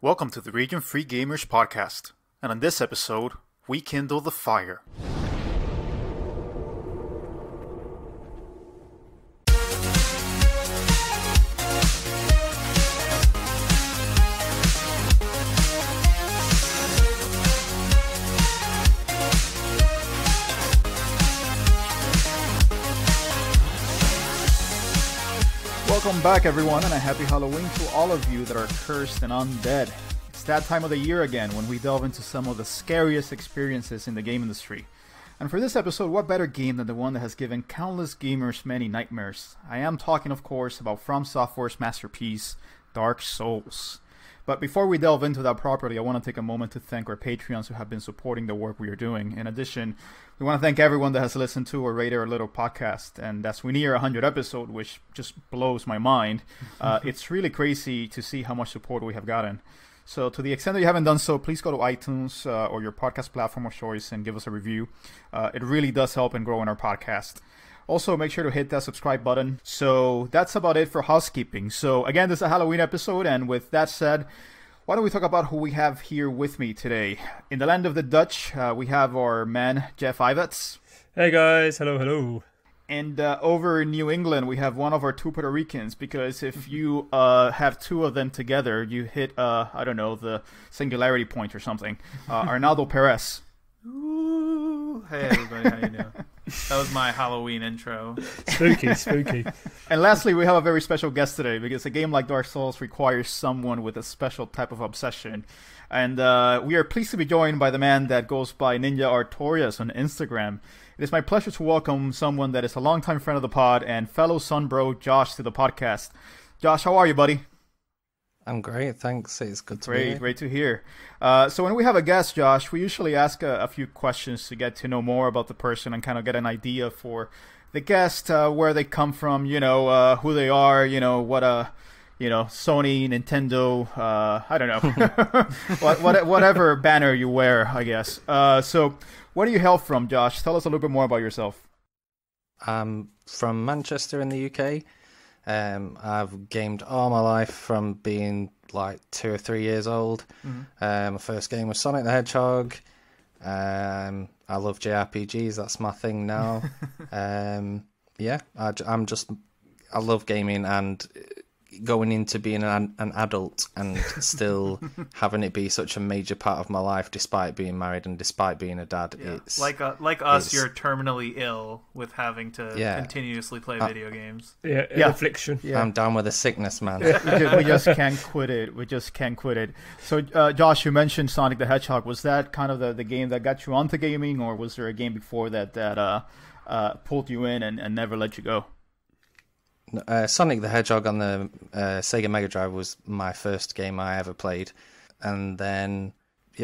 Welcome to the Region Free Gamers podcast, and on this episode, we kindle the fire. Welcome back, everyone, and a happy Halloween to all of you that are cursed and undead. It's that time of the year again when we delve into some of the scariest experiences in the game industry. And for this episode, what better game than the one that has given countless gamers many nightmares? I am talking, of course, about From Software's masterpiece, Dark Souls. But before we delve into that properly, I want to take a moment to thank our Patreons who have been supporting the work we are doing. In addition, we want to thank everyone that has listened to or rated our little podcast. And as we near 100 episodes, which just blows my mind, it's really crazy to see how much support we have gotten. So to the extent that you haven't done so, please go to iTunes or your podcast platform of choice and give us a review. It really does help in growing our podcast. Also, make sure to hit that subscribe button. So that's about it for housekeeping. So again, this is a Halloween episode, and with that said, why don't we talk about who we have here with me today? In the land of the Dutch, we have our man, Jeff Ivets. Hey guys, hello. And over in New England, we have one of our two Puerto Ricans, because if you have two of them together, you hit, I don't know, the singularity point or something. Arnaldo Perez. Ooh. Hey everybody, how you doing? That was my Halloween intro. Spooky. And lastly, we have a very special guest today, because a game like Dark Souls requires someone with a special type of obsession. And we are pleased to be joined by the man that goes by Ninja Artorias on Instagram. It is my pleasure to welcome someone that is a longtime friend of the pod and fellow Sunbro, Josh, to the podcast. Josh, how are you, buddy? I'm great, thanks. It's good to be here. Great to hear. So when we have a guest, Josh, we usually ask a few questions to get to know more about the person and kind of get an idea for the guest, where they come from, who they are, what Sony, Nintendo, I don't know, whatever banner you wear, I guess. So where do you hail from, Josh? Tell us a little bit more about yourself. I'm from Manchester in the UK. I've gamed all my life from being like 2 or 3 years old. My first game was Sonic the Hedgehog. I love JRPGs, that's my thing now. I love gaming, and going into being an adult and still having it be such a major part of my life despite being married and despite being a dad. Yeah. It's like us, you're terminally ill with having to continuously play video games. Affliction. Yeah. I'm down with a sickness, man. We just can't quit it. So, Josh, you mentioned Sonic the Hedgehog. Was that kind of the game that got you onto gaming, or was there a game before that pulled you in and never let you go? Sonic the Hedgehog on the Sega Mega Drive was my first game I ever played, and then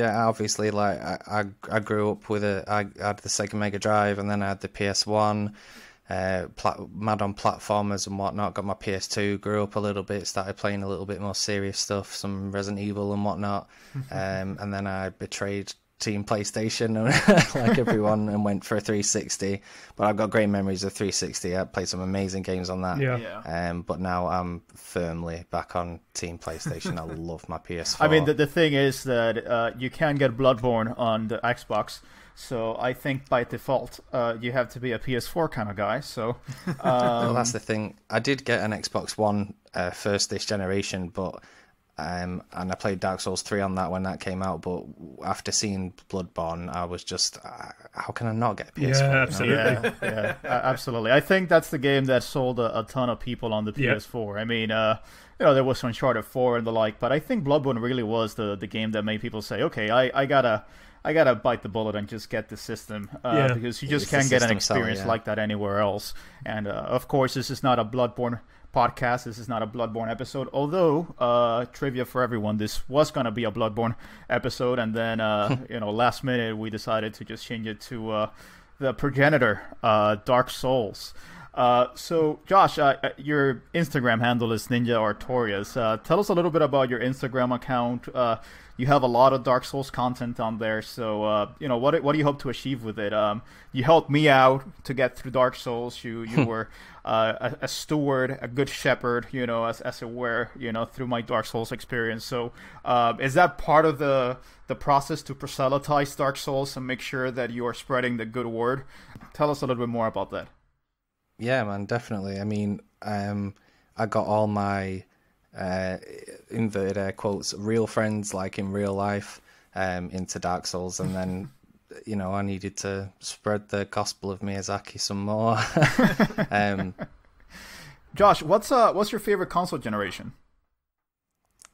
obviously, like I grew up with I had the Sega Mega Drive, and then I had the PS1, mad on platformers and whatnot. Got my PS2, grew up a little bit, started playing a little bit more serious stuff, some Resident Evil and whatnot, and then I betrayed Team PlayStation like everyone and went for a 360, but I've got great memories of 360. I played some amazing games on that. But now I'm firmly back on Team PlayStation. I love my PS4. I mean, the thing is that you can get Bloodborne on the Xbox, so I think by default you have to be a PS4 kind of guy. So well, that's the thing. I did get an Xbox One first this generation, but and I played Dark Souls 3 on that when that came out, but after seeing Bloodborne, I was just, how can I not get a PS4? Yeah, absolutely. Absolutely. I think that's the game that sold a ton of people on the PS4. I mean, there was Uncharted 4 and the like, but I think Bloodborne really was the game that made people say, okay, I gotta bite the bullet and just get the system, because you just can't get an experience like that anywhere else. And of course, this is not a Bloodborne podcast. This is not a Bloodborne episode, although trivia for everyone, this was going to be a Bloodborne episode, and then last minute we decided to just change it to the progenitor, Dark Souls. So, Josh, your Instagram handle is Ninja Artorias. Tell us a little bit about your Instagram account. You have a lot of Dark Souls content on there. So, what do you hope to achieve with it? You helped me out to get through Dark Souls. You were a steward, a good shepherd, as it were, through my Dark Souls experience. So, is that part of the process to proselytize Dark Souls and make sure that you are spreading the good word? Tell us a little bit more about that. Yeah, man, definitely. I mean, I got all my inverted air quotes real friends, like in real life, into Dark Souls, and then I needed to spread the gospel of Miyazaki some more. Josh, what's your favorite console generation?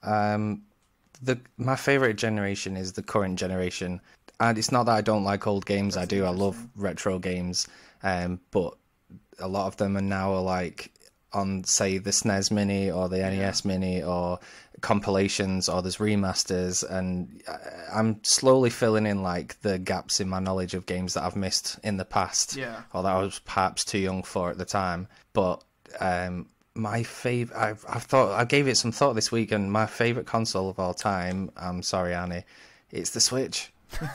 My favorite generation is the current generation, and it's not that I don't like old games. I do. I love retro games, but a lot of them are now like on, say, the SNES Mini or the NES Mini, or compilations, or there's remasters, and I'm slowly filling in like the gaps in my knowledge of games that I've missed in the past, or that I was perhaps too young for at the time. But my favorite, I gave it some thought this week, and my favorite console of all time, I'm sorry, Annie, it's the Switch. You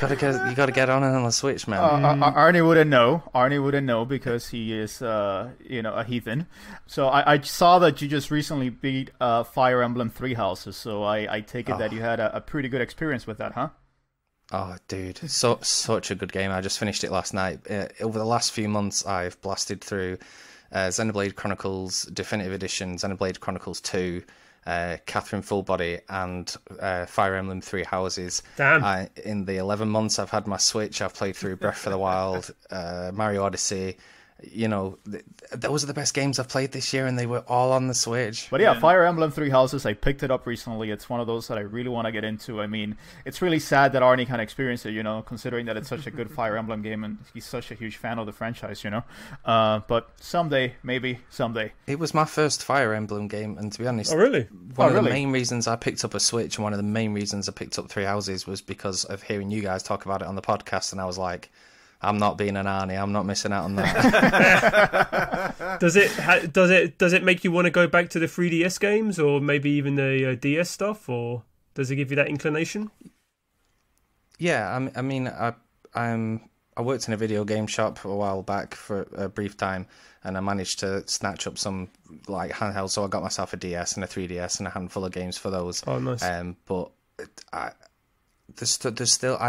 gotta get on the Switch, man. Arnie wouldn't know. Arnie wouldn't know because he is, a heathen. So I saw that you just recently beat Fire Emblem Three Houses. So I take it that you had a pretty good experience with that, huh? Oh, dude, such a good game. I just finished it last night. Over the last few months, I've blasted through Xenoblade Chronicles Definitive Edition, Xenoblade Chronicles 2. Catherine Fullbody, and Fire Emblem Three Houses. Damn. In the 11 months I've had my Switch, I've played through Breath of the Wild, Mario Odyssey. Those are the best games I've played this year, and they were all on the Switch. But yeah, Fire Emblem Three Houses, I picked it up recently. It's one of those that I really want to get into. I mean, it's really sad that Arnie can't experience it, considering that it's such a good Fire Emblem game, and he's such a huge fan of the franchise, But someday, maybe someday. It was my first Fire Emblem game, and to be honest, oh really? One of the main reasons I picked up a Switch, and one of the main reasons I picked up Three Houses, was because of hearing you guys talk about it on the podcast, and I was like, I'm not being an Arnie. I'm not missing out on that. Does it make you want to go back to the 3DS games, or maybe even the DS stuff, or does it give you that inclination? Yeah, I mean, I worked in a video game shop a while back for a brief time, and I managed to snatch up some like handheld. So I got myself a DS and a 3DS and a handful of games for those. Oh, nice. But I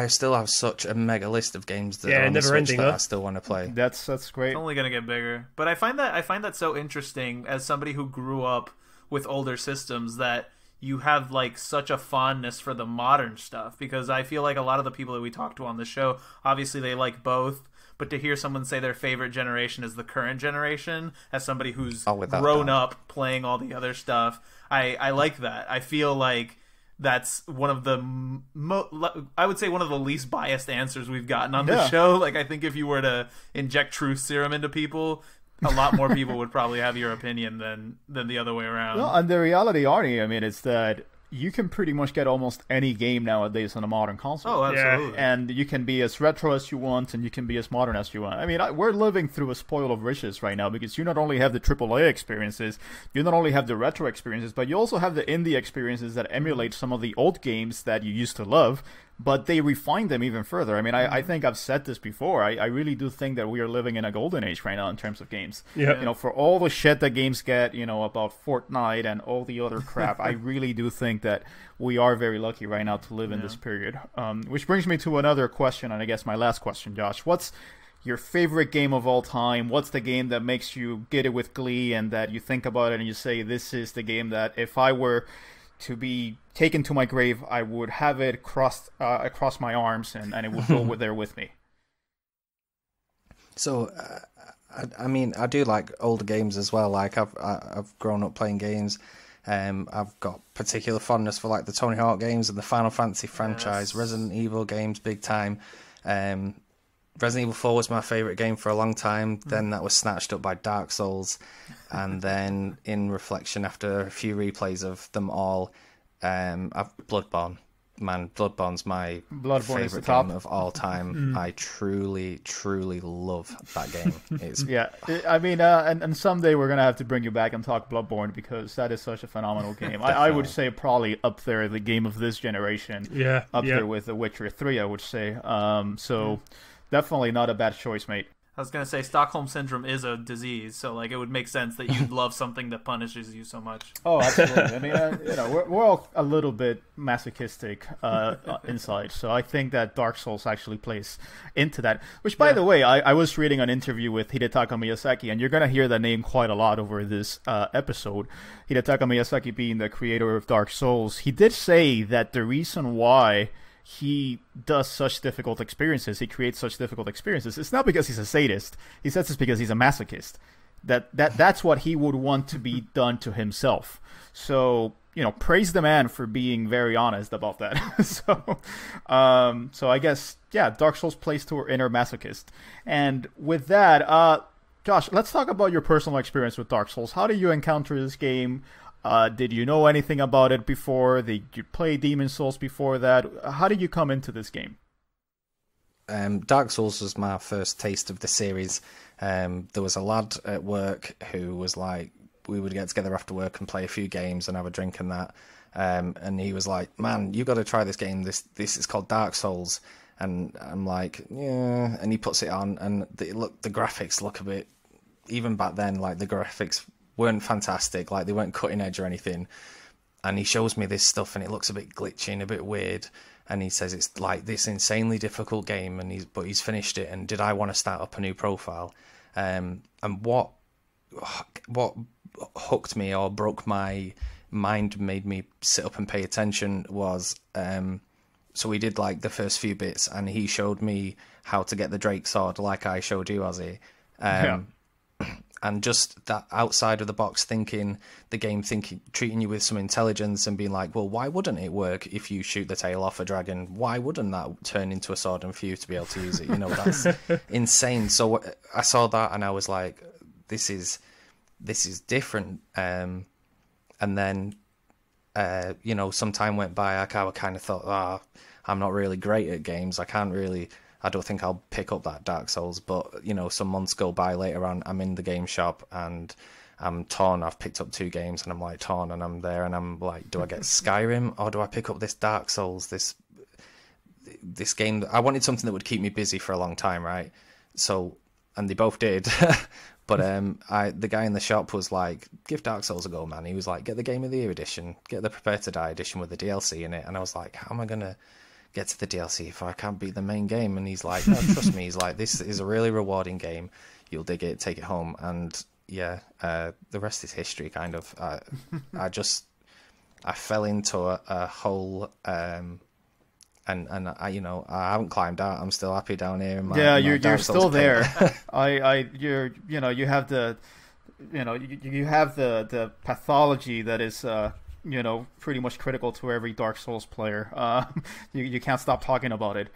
still have such a mega list of games that are on the Switch that I still want to play. That's great. It's only gonna get bigger. But I find that so interesting as somebody who grew up with older systems, that you have like such a fondness for the modern stuff, because I feel like a lot of the people that we talk to on the show, obviously they like both, but to hear someone say their favorite generation is the current generation, as somebody who's grown up playing all the other stuff, I like that. I feel like that's one of the I would say one of the least biased answers we've gotten on the show. Like, I think if you were to inject truth serum into people, a lot more people would probably have your opinion than the other way around. No, and the reality, Arnie, I mean, it's that you can pretty much get almost any game nowadays on a modern console. Oh, absolutely. Yeah. And you can be as retro as you want, and you can be as modern as you want. I mean, we're living through a spoil of riches right now, because you not only have the AAA experiences, you not only have the retro experiences, but you also have the indie experiences that emulate some of the old games that you used to love, but they refine them even further. I mean, I think I've said this before. I really do think that we are living in a golden age right now in terms of games. Yeah. For all the shit that games get, about Fortnite and all the other crap, I really do think that we are very lucky right now to live in this period. Which brings me to another question, and I guess my last question, Josh. What's your favorite game of all time? What's the game that makes you giddy with glee, and that you think about it and you say, this is the game that if I were to be taken to my grave, I would have it crossed across my arms, and it would go there with me? So, I mean, I do like older games as well. Like, I've grown up playing games. I've got particular fondness for like the Tony Hawk games and the Final Fantasy franchise, Resident Evil games, big time. Resident Evil 4 was my favourite game for a long time. Then that was snatched up by Dark Souls. And then, in reflection, after a few replays of them all, I've Bloodborne. man, Bloodborne's my Bloodborne is the favorite top. game of all time. I truly, truly love that game. It's Yeah, I mean, and someday we're gonna have to bring you back and talk Bloodborne because that is such a phenomenal game. I would say probably up there the game of this generation. Yeah, up there with The Witcher 3, I would say. So definitely not a bad choice, mate. I was gonna say Stockholm Syndrome is a disease, so like it would make sense that you'd love something that punishes you so much. Oh, absolutely. I mean, we're all a little bit masochistic inside, so I think that Dark Souls actually plays into that. Which, by the way, I was reading an interview with Hidetaka Miyazaki, and you're gonna hear that name quite a lot over this episode. Hidetaka Miyazaki being the creator of Dark Souls, he did say that the reason why he does such difficult experiences, he creates such difficult experiences, it's not because he's a sadist. He says it's because he's a masochist. That's what he would want to be done to himself. So, praise the man for being very honest about that. So I guess, Dark Souls plays to our inner masochist. And with that, Josh, let's talk about your personal experience with Dark Souls. How did you encounter this game? Did you know anything about it before? Did you play Demon Souls before that? How did you come into this game? Dark Souls was my first taste of the series. There was a lad at work who was like, we would get together after work and play a few games and have a drink and that. And he was like, man, you got to try this game. This is called Dark Souls. And I'm like, yeah. And he puts it on, and the graphics look a bit, even back then, like the graphics weren't fantastic, like they weren't cutting edge or anything. And he shows me this stuff and it looks a bit glitchy and a bit weird, and he says it's like this insanely difficult game, and he's finished it, and did I want to start up a new profile? And what hooked me or broke my mind, made me sit up and pay attention was so we did like the first few bits, and he showed me how to get the Drake sword like I showed you, Ozzy. And just that outside of the box thinking, the game treating you with some intelligence and being like, well, why wouldn't it work if you shoot the tail off a dragon? Why wouldn't that turn into a sword and for you to be able to use it? That's insane. So I saw that and I was like, this is different. And then, some time went by. I kind of thought, I'm not really great at games. I don't think I'll pick up that Dark Souls, but, some months go by later on, I'm in the game shop and I'm torn. I've picked up 2 games and I'm like torn, and I'm there and I'm like, do I get Skyrim or do I pick up this Dark Souls, this game? I wanted something that would keep me busy for a long time, right? So, and they both did. But the guy in the shop was like, give Dark Souls a go, man. He was like, get the Game of the Year edition, get the Prepare to Die edition with the DLC in it. And I was like, how am I going to get to the DLC if I can't beat the main game? And he's like, no, trust me. He's like, this is a really rewarding game. You'll dig it, take it home. And the rest is history, kind of. I fell into a hole, and I haven't climbed out. I'm still happy down here. You're still there. You have the pathology that is pretty much critical to every Dark Souls player. You can't stop talking about it.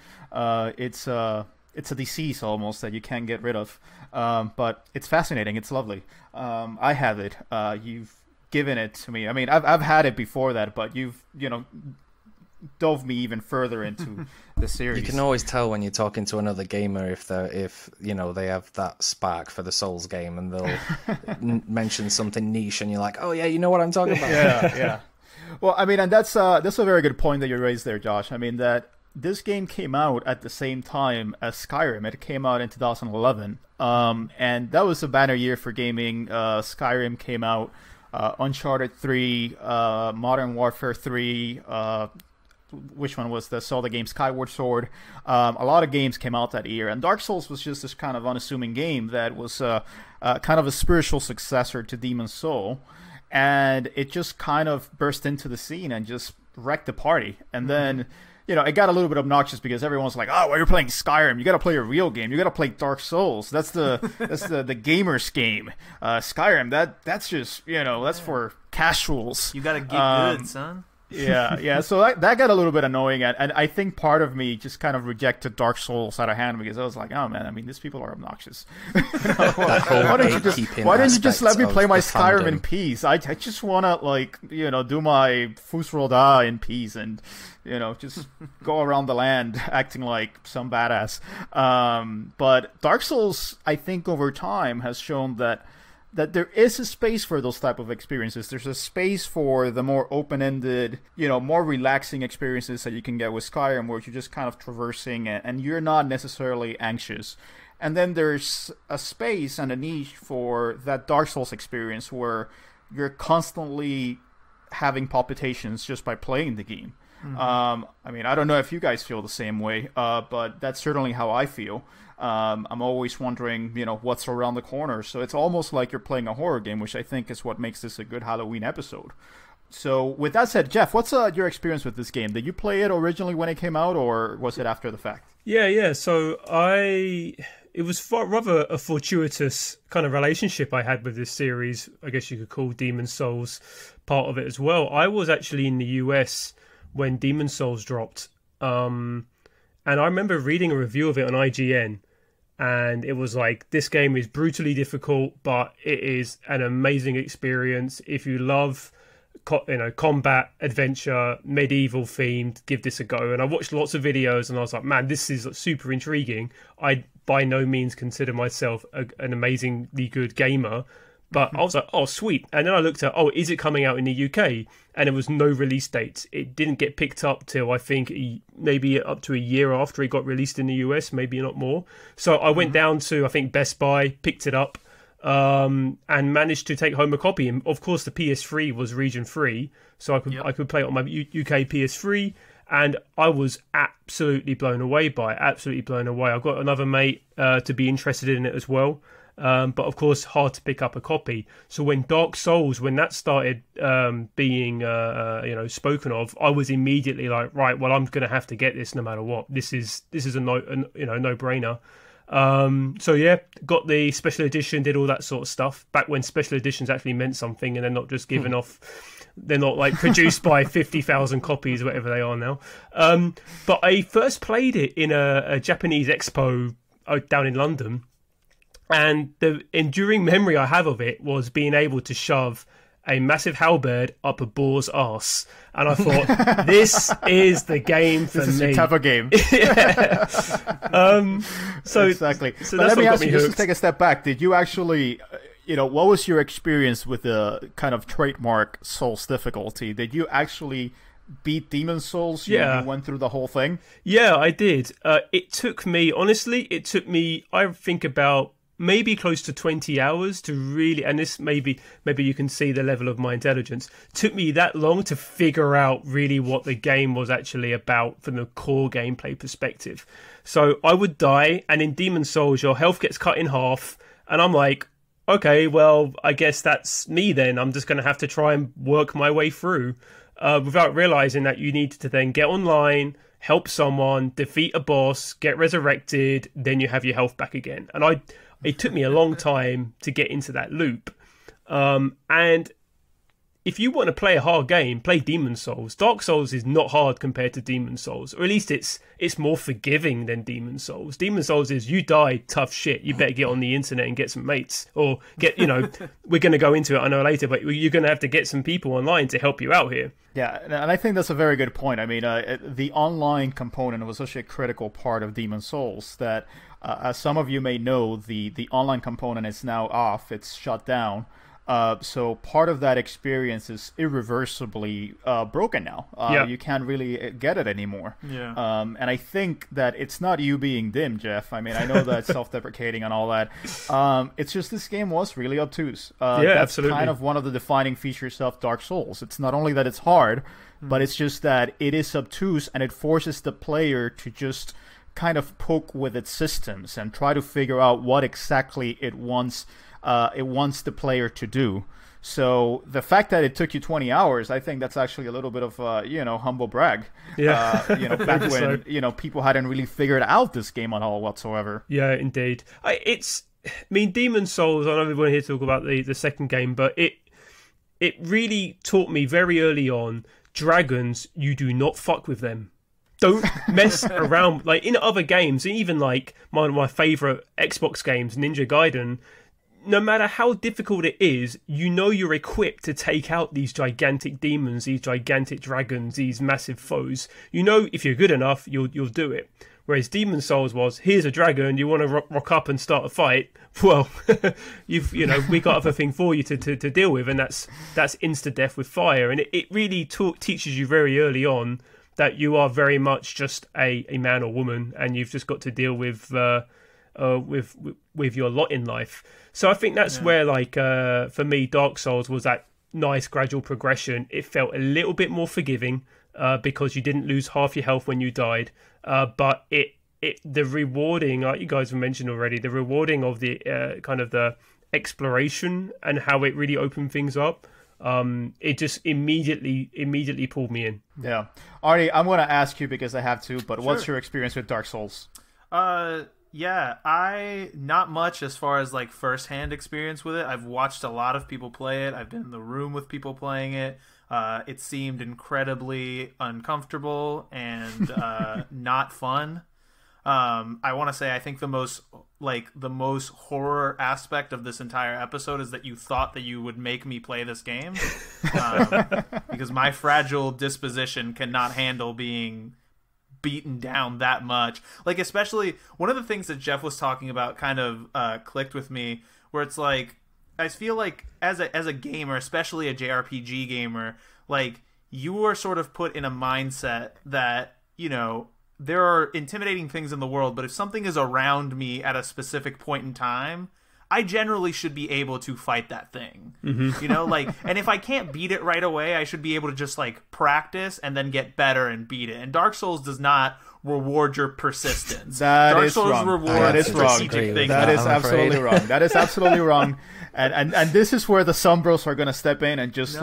It's a disease almost that you can't get rid of. But it's fascinating. It's lovely. I have it. You've given it to me. I mean, I've had it before that, but you've dove me even further into the series. You can always tell when you're talking to another gamer if they have that spark for the Souls game, and they'll mention something niche, and you're like, oh yeah, you know what I'm talking about. Yeah. Well, I mean, and that's a very good point that you raised there, Josh. I mean, that this game came out at the same time as Skyrim. It came out in 2011, and that was a banner year for gaming. Skyrim came out, Uncharted 3, Modern Warfare 3. Which one was the Zelda game? Skyward Sword. A lot of games came out that year, and Dark Souls was just this kind of unassuming game that was kind of a spiritual successor to Demon's Soul, and it just kind of burst into the scene and just wrecked the party. And then, it got a little bit obnoxious because everyone's like, "Oh, well, you're playing Skyrim. You got to play a real game. You got to play Dark Souls. That's the gamers game. Skyrim, that's just that's for casuals. You got to get good, son." Yeah. So that got a little bit annoying, and I think part of me just kind of rejected Dark Souls out of hand because I was like, oh man, I mean, these people are obnoxious. Why don't you just let me play my Skyrim in peace? I just want to, like, do my Fusrold in peace and just go around the land acting like some badass. But Dark Souls, I think over time has shown that there is a space for those type of experiences. There's a space for the more open-ended, more relaxing experiences that you can get with Skyrim, where you're just kind of traversing and you're not necessarily anxious. And then there's a space and a niche for that Dark Souls experience where you're constantly having palpitations just by playing the game. Mm-hmm. I mean, I don't know if you guys feel the same way, but that's certainly how I feel. I'm always wondering, what's around the corner. So it's almost like you're playing a horror game, which I think is what makes this a good Halloween episode. So with that said, Jeff, what's your experience with this game? Did you play it originally when it came out, or was it after the fact? Yeah. So it was rather a fortuitous kind of relationship I had with this series. I guess you could call Demon's Souls part of it as well. I was actually in the US when Demon's Souls dropped. And I remember reading a review of it on IGN. And it was like, this game is brutally difficult, but it is an amazing experience. If you love, combat, adventure, medieval themed, give this a go. And I watched lots of videos, and I was like, man, this is super intriguing. I by no means consider myself an amazingly good gamer, but I was like, oh, sweet. And then I looked at, is it coming out in the UK? And there was no release date. It didn't get picked up till, I think, maybe up to a year after it got released in the US, maybe not more. So I went down to, I think, Best Buy, picked it up, and managed to take home a copy. And of course, the PS3 was region free, so I could play it on my UK PS3. And I was absolutely blown away by it, absolutely blown away. I've got another mate to be interested in it as well. But of course, hard to pick up a copy. So when Dark Souls, when that started being spoken of, I was immediately like, right, well, I'm going to have to get this no matter what. This is a no-brainer. So yeah, got the special edition, did all that sort of stuff back when special editions actually meant something, and they're not just given off. They're not like produced by 50,000 copies, whatever they are now. But I first played it in a Japanese expo down in London. And the enduring memory I have of it was being able to shove a massive halberd up a boar's arse. And I thought, this is the game for me. This is your type of game. Yeah. Exactly. So but that's let me ask you, hooked. just to take a step back, did you actually, what was your experience with the kind of trademark Souls difficulty? Did you actually beat Demon's Souls? You went through the whole thing? Yeah, I did. It took me, I think, about maybe close to 20 hours to really, and this maybe you can see the level of my intelligence, took me that long to figure out really what the game was actually about from the core gameplay perspective. So I would die, and in Demon's Souls your health gets cut in half, and I'm like, okay, well, I guess that's me then. I'm just going to have to try and work my way through without realizing that you need to then get online, help someone, defeat a boss, get resurrected, then you have your health back again. And it took me a long time to get into that loop. And if you want to play a hard game, play Demon's Souls. Dark Souls is not hard compared to Demon's Souls, or at least it's more forgiving than Demon's Souls. Demon's Souls is, you die, tough shit. You better get on the internet and get some mates, or get, we're going to go into it, I know, later, but you're going to have to get some people online to help you out here. Yeah, and I think that's a very good point. I mean, the online component was such a critical part of Demon's Souls that, as some of you may know, the online component is now off. It's shut down. So part of that experience is irreversibly broken now. You can't really get it anymore. Yeah. And I think that it's not you being dim, Jeff. I mean, I know that's self-deprecating and all that. It's just this game was really obtuse. That's absolutely. Kind of one of the defining features of Dark Souls. It's not only that it's hard, but it's just that it is obtuse, and it forces the player to just kind of poke with its systems and try to figure out what exactly it wants the player to do. So the fact that it took you 20 hours, I think that's actually a little bit of humble brag. Yeah. Back when people hadn't really figured out this game at all whatsoever. Yeah, indeed. Demon's Souls, I know we want to talk about the second game, but it really taught me very early on dragons, you do not fuck with them. Don't mess around. Like in other games, even like one of my favourite Xbox games, Ninja Gaiden, no matter how difficult it is, you know you're equipped to take out these gigantic demons, these gigantic dragons, these massive foes. You know if you're good enough, you'll do it. Whereas Demon Souls was, here's a dragon, you want to rock up and start a fight? Well, we got other thing for you to deal with, and that's insta death with fire. And it really teaches you very early on that you are very much just a man or woman, and you've just got to deal with your lot in life. So I think that's where, like, for me, Dark Souls was that nice gradual progression. It felt a little bit more forgiving because you didn't lose half your health when you died. But the rewarding, like you guys have mentioned already, the rewarding of the kind of the exploration and how it really opened things up. It just immediately pulled me in. Yeah, Arnie, I'm going to ask you because I have to. But what's your experience with Dark Souls? Yeah, not much as far as like firsthand experience with it. I've watched a lot of people play it. I've been in the room with people playing it. It seemed incredibly uncomfortable and not fun. I want to say I think the most horror aspect of this entire episode is that you thought that you would make me play this game, because my fragile disposition cannot handle being beaten down that much. Like, especially one of the things that Jeff was talking about kind of clicked with me, where it's like, I feel like as a gamer, especially a JRPG gamer, like, you are sort of put in a mindset that, you know, there are intimidating things in the world, but if something is around me at a specific point in time, I generally should be able to fight that thing. Mm-hmm. You know, like, and if I can't beat it right away, I should be able to just like practice and then get better and beat it. And Dark Souls does not reward your persistence. Dark Souls wrong. Rewards that is wrong. strategic things. That is absolutely wrong. That is absolutely wrong. And this is where the Sombros are going to step in and just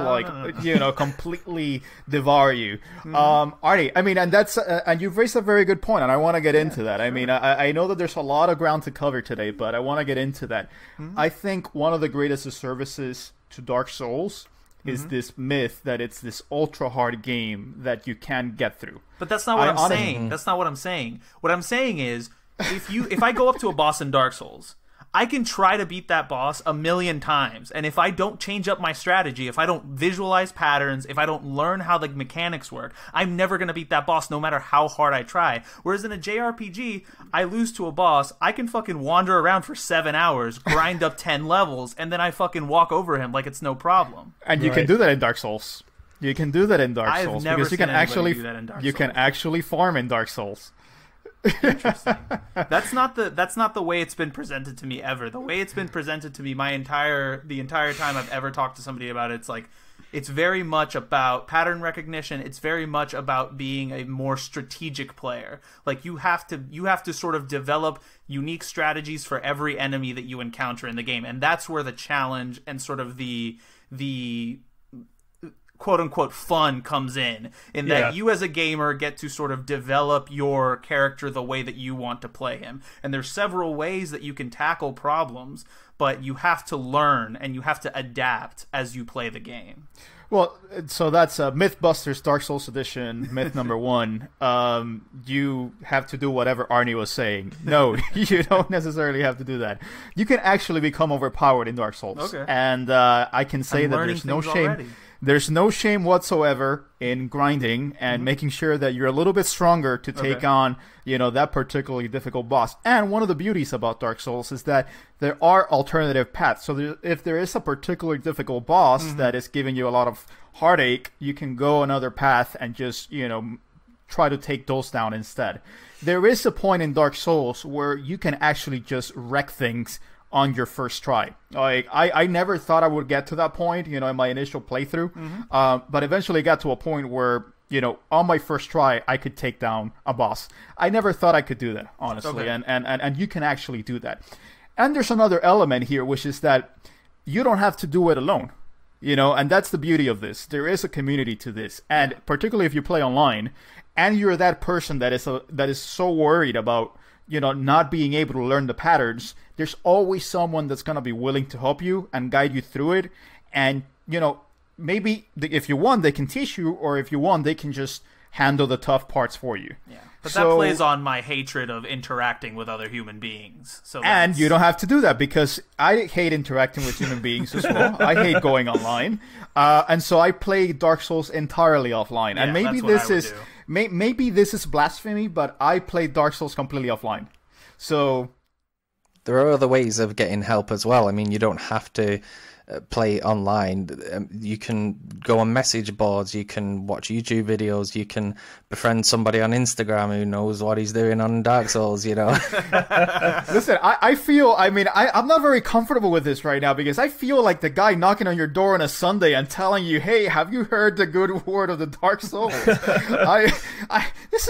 completely devour you. Artie, I mean, and that's and you've raised a very good point, and I want to get into that. I mean, I know that there's a lot of ground to cover today, but I want to get into that. I think one of the greatest disservices to Dark Souls is this myth that it's this ultra hard game that you can't get through. But that's not what I'm saying. That's not what I'm saying. What I'm saying is, if I go up to a boss in Dark Souls, I can try to beat that boss 1,000,000 times, and if I don't change up my strategy, if I don't visualize patterns, if I don't learn how the mechanics work, I'm never going to beat that boss no matter how hard I try. Whereas in a JRPG, I lose to a boss, I can fucking wander around for 7 hours, grind up 10 levels, and then I fucking walk over him like it's no problem. And you can do that in Dark Souls. You can do that in Dark Souls because you can actually farm in Dark Souls. Interesting. That's not the way it's been presented to me ever. The way it's been presented to me the entire time I've ever talked to somebody about it, it's like, it's very much about pattern recognition. It's very much about being a more strategic player. Like, you have to sort of develop unique strategies for every enemy that you encounter in the game, and that's where the challenge and sort of the quote-unquote fun comes in that you as a gamer get to sort of develop your character the way that you want to play him. And there's several ways that you can tackle problems, but you have to learn and you have to adapt as you play the game. Well, so that's Mythbusters Dark Souls Edition, myth number 1. You have to do whatever Arnie was saying. No, you don't necessarily have to do that. You can actually become overpowered in Dark Souls. Okay. And I can say that there's no shame. Already. There's no shame whatsoever in grinding and making sure that you're a little bit stronger to take on, that particularly difficult boss. And one of the beauties about Dark Souls is that there are alternative paths. So if there is a particularly difficult boss that is giving you a lot of heartache, you can go another path and just, try to take those down instead. There is a point in Dark Souls where you can actually just wreck things on your first try. Like, I never thought I would get to that point, in my initial playthrough. But eventually got to a point where, on my first try, I could take down a boss. I never thought I could do that, honestly. Okay. And you can actually do that. And there's another element here, which is that you don't have to do it alone. And that's the beauty of this. There is a community to this. And particularly if you play online, and you're that person that is so worried about not being able to learn the patterns, there's always someone that's going to be willing to help you and guide you through it. And, maybe if you want, they can teach you, or if you want, they can just handle the tough parts for you. Yeah. But that plays on my hatred of interacting with other human beings. And you don't have to do that, because I hate interacting with human beings as well. I hate going online. And so I play Dark Souls entirely offline. Yeah, and maybe this is blasphemy, but I play Dark Souls completely offline. So there are other ways of getting help as well. I mean, you don't have to play online. You can go on message boards, you can watch YouTube videos, you can befriend somebody on Instagram who knows what he's doing on Dark Souls, you know. Listen, I'm not very comfortable with this right now, because I feel like the guy knocking on your door on a Sunday and telling you, hey, have you heard the good word of the Dark Souls? This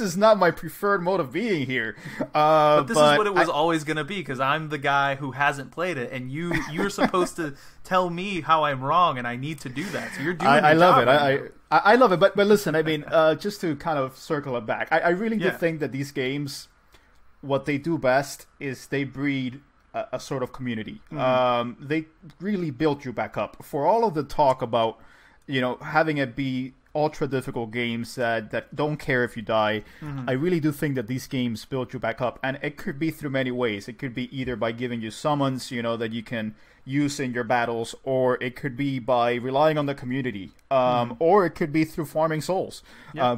is not my preferred mode of being here. But this is what it was always going to be, because I'm the guy who hasn't played it, and you're supposed to tell me how I'm wrong, and I need to do that. So you're doing I love job it. I love it. But listen, I mean, just to kind of circle it back, I really do think that these games, what they do best is they breed a sort of community. They really build you back up. For all of the talk about, having it be ultra difficult games that don't care if you die, I really do think that these games build you back up, and it could be through many ways. It could be either by giving you summons, that you can use in your battles, or it could be by relying on the community, or it could be through farming souls,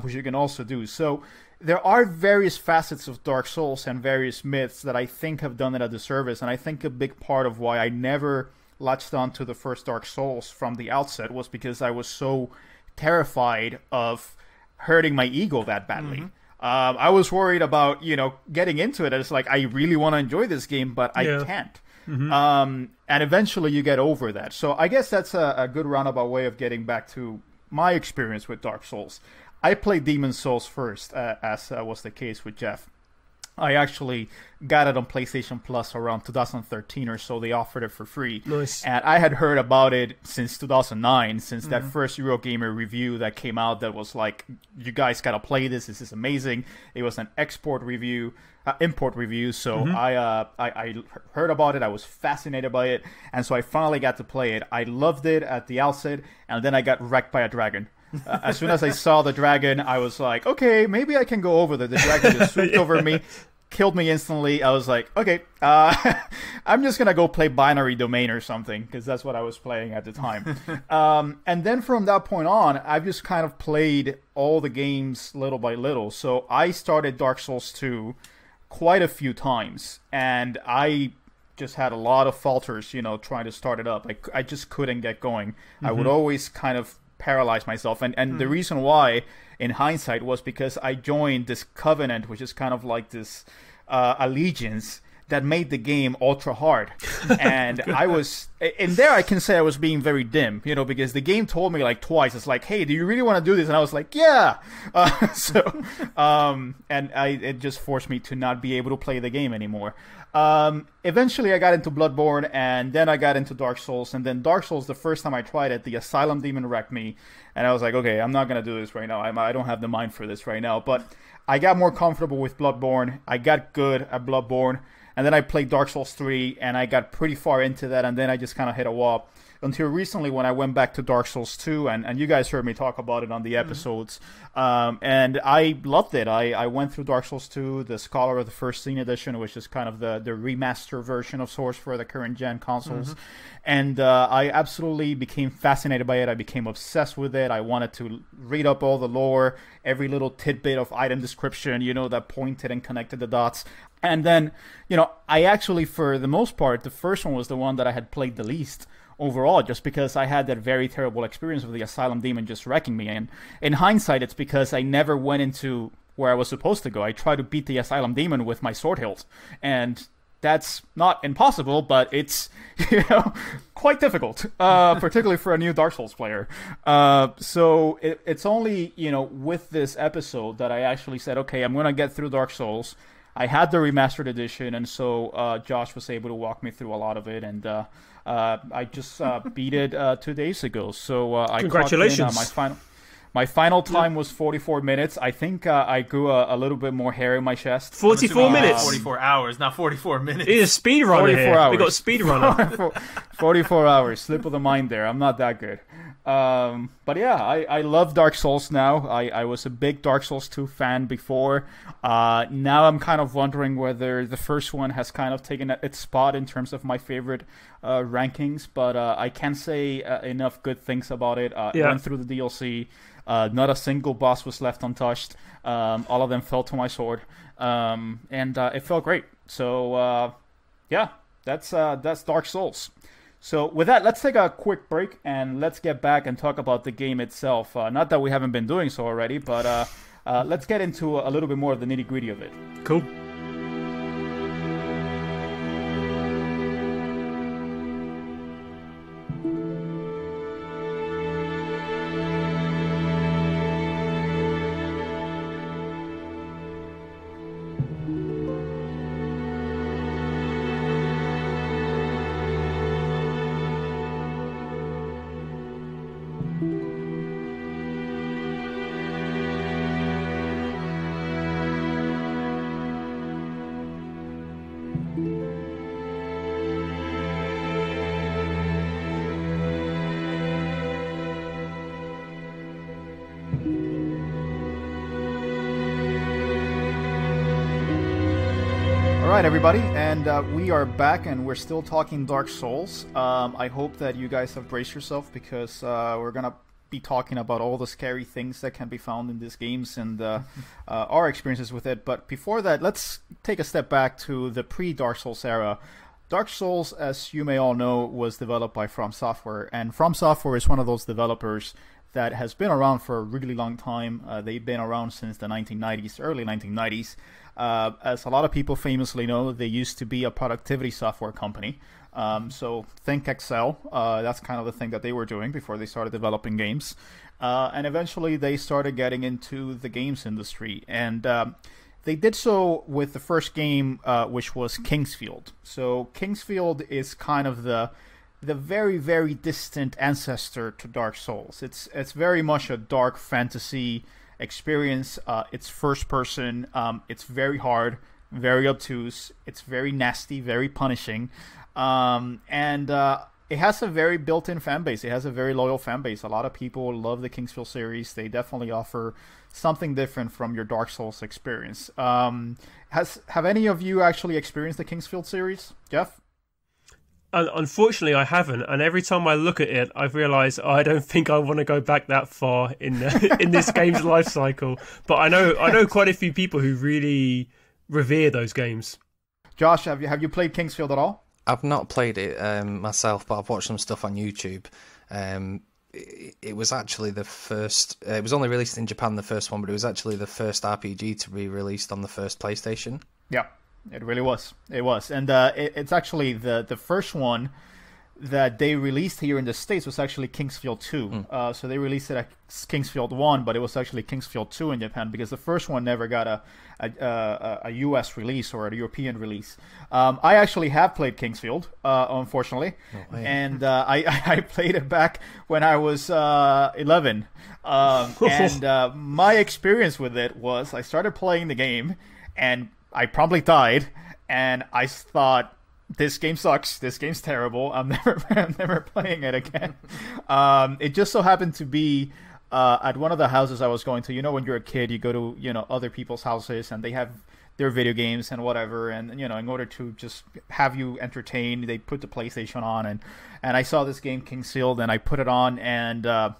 which you can also do. So there are various facets of Dark Souls and various myths that I think have done it a disservice, and I think a big part of why I never latched on to the first Dark Souls from the outset was because I was so terrified of hurting my ego that badly. I was worried about, getting into it. It's like, I really want to enjoy this game, but I can't. And eventually you get over that. So I guess that's a good roundabout way of getting back to my experience with Dark Souls. I played Demon's Souls first, as was the case with Jeff. I actually got it on PlayStation Plus around 2013 or so. They offered it for free. Nice. And I had heard about it since 2009, since that first Eurogamer review that came out that was like, you guys got to play this. This is amazing. It was an import review. So I heard about it. I was fascinated by it. And so I finally got to play it. I loved it at the outset. And then I got wrecked by a dragon. As soon as I saw the dragon, I was like, okay, maybe I can go over there. The dragon just swooped over me, killed me instantly. I was like, okay, I'm just going to go play Binary Domain or something, because that's what I was playing at the time. And then from that point on, I've just kind of played all the games little by little. So I started Dark Souls 2 quite a few times, and I just had a lot of falters, trying to start it up. I just couldn't get going. I would always kind of paralyze myself, and the reason why in hindsight was because I joined this covenant, which is kind of like this allegiance that made the game ultra hard. And I was in there, I can say I was being very dim, because the game told me like twice, it's like, hey, do you really want to do this? And I was like, yeah. It just forced me to not be able to play the game anymore. Eventually I got into Bloodborne, and then I got into Dark Souls, and then Dark Souls, the first time I tried it, the Asylum Demon wrecked me, and I was like, okay, I'm not going to do this right now. I don't have the mind for this right now. But I got more comfortable with Bloodborne. I got good at Bloodborne, and then I played Dark Souls 3, and I got pretty far into that, and then I just kind of hit a wall. Until recently when I went back to Dark Souls 2, and you guys heard me talk about it on the episodes, and I loved it. I went through Dark Souls 2, the Scholar of the First Scene Edition, which is kind of the remaster version of Source for the current gen consoles, and I absolutely became fascinated by it. I became obsessed with it. I wanted to read up all the lore, every little tidbit of item description, that pointed and connected the dots. And then, I actually, for the most part, the first one was the one that I had played the least overall, just because I had that very terrible experience with the Asylum Demon just wrecking me. And in hindsight, it's because I never went into where I was supposed to go. I tried to beat the Asylum Demon with my sword hilt, and that's not impossible, but it's quite difficult, particularly for a new Dark Souls player. So it's only with this episode that I actually said, okay, I'm gonna get through Dark Souls. I had the remastered edition, and so Josh was able to walk me through a lot of it, and I just beat it 2 days ago. So congratulations! My final time was 44 minutes. I think I grew a little bit more hair in my chest. 44 minutes? 44 hours, not 44 minutes. It is a speedrunner here. Hours. We got a speedrunner. 44 hours. Slip of the mind there. I'm not that good. But yeah, I love Dark Souls now. I was a big Dark Souls 2 fan before. Now I'm kind of wondering whether the first one has kind of taken its spot in terms of my favorite rankings. But I can't say enough good things about it. Went through the DLC. Not a single boss was left untouched. All of them fell to my sword. And it felt great. So yeah, that's Dark Souls. So with that, let's take a quick break and let's get back and talk about the game itself. Not that we haven't been doing so already, but let's get into a little bit more of the nitty-gritty of it. Cool. Alright everybody, and we are back and we're still talking Dark Souls. I hope that you guys have braced yourself because we're gonna be talking about all the scary things that can be found in these games and our experiences with it. But before that, let's take a step back to the pre-Dark Souls era. Dark Souls, as you may all know, was developed by From Software, and From Software is one of those developers that has been around for a really long time. They've been around since the 1990s, early 1990s. As a lot of people famously know, they used to be a productivity software company. So think Excel. That's kind of the thing that they were doing before they started developing games. And eventually they started getting into the games industry. And they did so with the first game, which was Kingsfield. So Kingsfield is kind of the very, very distant ancestor to Dark Souls. It's very much a dark fantasy experience. It's first person. It's very hard, very obtuse. It's very nasty, very punishing. And it has a very built-in fan base. It has a very loyal fan base. A lot of people love the Kingsfield series. They definitely offer something different from your Dark Souls experience. Have any of you actually experienced the Kingsfield series, Jeff? Unfortunately, I haven't, and every time I look at it, I realise I don't think I want to go back that far in in this game's life cycle. But I know quite a few people who really revere those games. Josh, have you played Kingsfield at all? I've not played it myself, but I've watched some stuff on YouTube. It was actually the first. It was only released in Japan, the first one, but it was actually the first RPG to be released on the first PlayStation. Yeah. It really was. It was. And it's actually the first one that they released here in the States was actually Kingsfield 2. So they released it as Kingsfield 1, but it was actually Kingsfield 2 in Japan because the first one never got a US release or a European release. I actually have played Kingsfield, unfortunately. And I played it back when I was 11. And my experience with it was I started playing the game and I promptly died, and I thought, this game sucks, this game's terrible, I'm never playing it again. It just so happened to be at one of the houses I was going to. You know, when you're a kid, you go to, other people's houses, and they have their video games and whatever, and, in order to just have you entertained, they put the PlayStation on, and I saw this game, Kingsfield, and I put it on, and I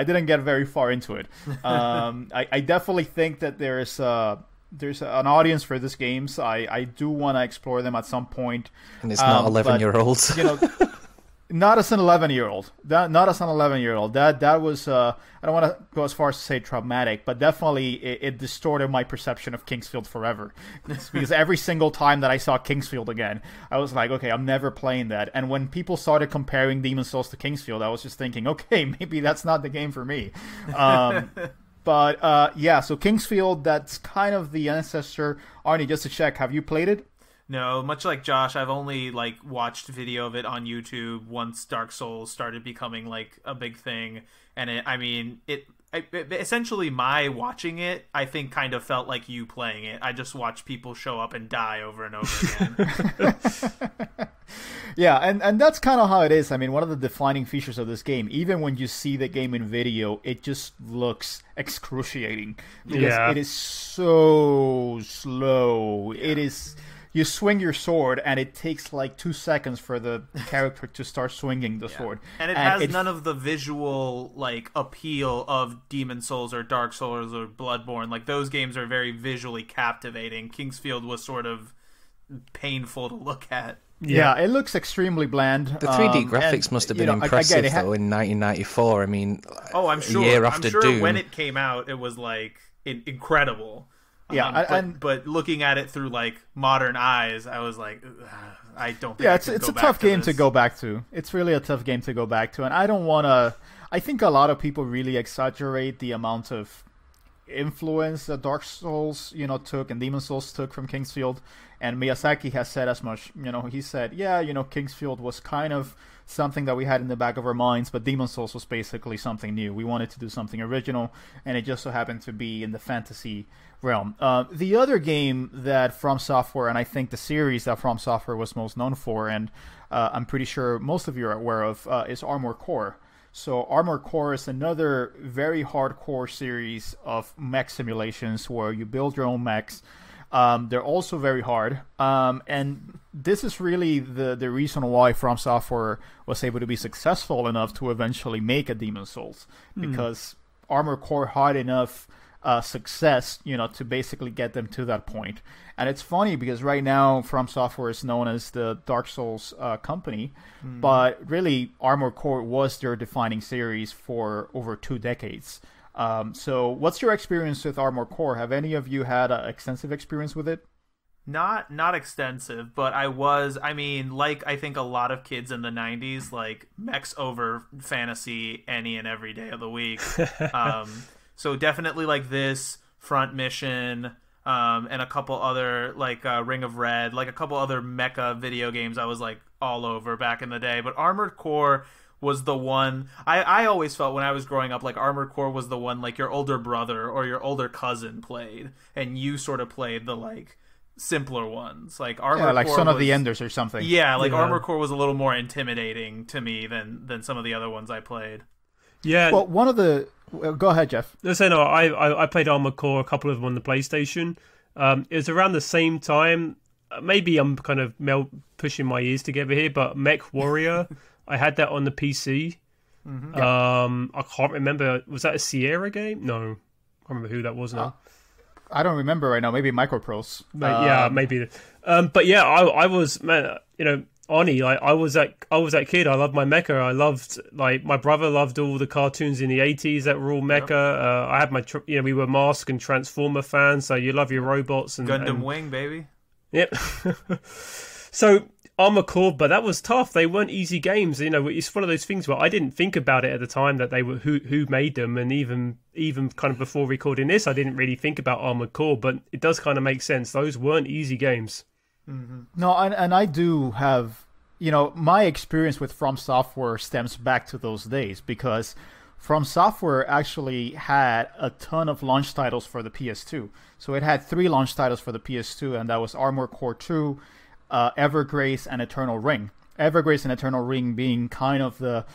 didn't get very far into it. I definitely think that there's an audience for these games. I do want to explore them at some point. And it's not 11-year-olds. Not as an 11-year-old. Not as an 11-year-old. That was I don't want to go as far as to say traumatic, but definitely it distorted my perception of Kingsfield forever. Because every single time that I saw Kingsfield again, I was like, okay, I'm never playing that. And when people started comparing Demon's Souls to Kingsfield, I was just thinking, okay, maybe that's not the game for me. But so Kingsfield, that's kind of the ancestor. Arnie, just to check, have you played it? No, much like Josh, I've only watched video of it on YouTube once Dark Souls started becoming a big thing, and it essentially my watching it, I think, kind of felt like you playing it. I just watched people show up and die over and over again. Yeah, and that's kind of how it is. I mean, one of the defining features of this game, even when you see the game in video, it just looks excruciating because it is so slow. Yeah. It is. You swing your sword, and it takes like 2 seconds for the character to start swinging the sword. And it has none of the visual like appeal of Demon Souls or Dark Souls or Bloodborne. Like, those games are very visually captivating. Kingsfield was sort of painful to look at. Yeah, it looks extremely bland. The 3D graphics must have been impressive, though, in 1994. I mean, I'm sure. A year after Doom. When it came out, it was like incredible. Yeah, but looking at it through like modern eyes, I was like, I don't think. Yeah, it's a tough game to go back to. It's really a tough game to go back to, and I don't want to. I think a lot of people really exaggerate the amount of influence that Dark Souls, took and Demon Souls took from Kingsfield. And Miyazaki has said as much. He said, Kingsfield was kind of something that we had in the back of our minds, but Demon Souls was basically something new. We wanted to do something original, and it just so happened to be in the fantasy realm. The other game that From Software, and I think the series that From Software was most known for, and I'm pretty sure most of you are aware of, is Armored Core. So Armored Core is another very hardcore series of mech simulations where you build your own mechs. They're also very hard, and this is really the reason why From Software was able to be successful enough to eventually make a Demon Souls, because Armored Core had enough success, to basically get them to that point. And it's funny because right now From Software is known as the Dark Souls company, but really Armored Core was their defining series for over 2 decades. So what's your experience with Armored Core? Have any of you had extensive experience with it? Not extensive, but I think a lot of kids in the 90s, like, mechs over fantasy any and every day of the week. So definitely like this, Front Mission, and a couple other, like Ring of Red, like a couple other mecha video games I was like all over back in the day. But Armored Core was the one I always felt when I was growing up, like Armored Core was the one like your older brother or your older cousin played, and you sort of played the like simpler ones, like Armored like Core Son of the Enders or something. Yeah, like Armored Core was a little more intimidating to me than some of the other ones I played. Yeah. Well, one of the go ahead, Jeff. I played Armored Core, a couple of them on the PlayStation. It was around the same time. Maybe I'm kind of pushing my ears together here, but Mech Warrior. I had that on the PC. I can't remember. Was that a Sierra game? No. I can't remember who that was now. I don't remember right now. Maybe Microprose. Yeah, maybe. But yeah, I was, man, Oni, I was that kid. I loved my mecha. I loved, like, my brother loved all the cartoons in the 80s that were all mecha. Yep. I had we were Mask and Transformer fans, so you love your robots. And Gundam Wing, baby. Yep. So Armored Core, but that was tough. They weren't easy games. It's one of those things where I didn't think about it at the time that they were who made them, and even kind of before recording this, I didn't really think about Armored Core. But it does kind of make sense. Those weren't easy games. Mm-hmm. No, and I do have, my experience with From Software stems back to those days, because From Software actually had a ton of launch titles for the PS2. So it had 3 launch titles for the PS2, and that was Armored Core 2, Evergrace, and Eternal Ring. Evergrace and Eternal Ring being kind of the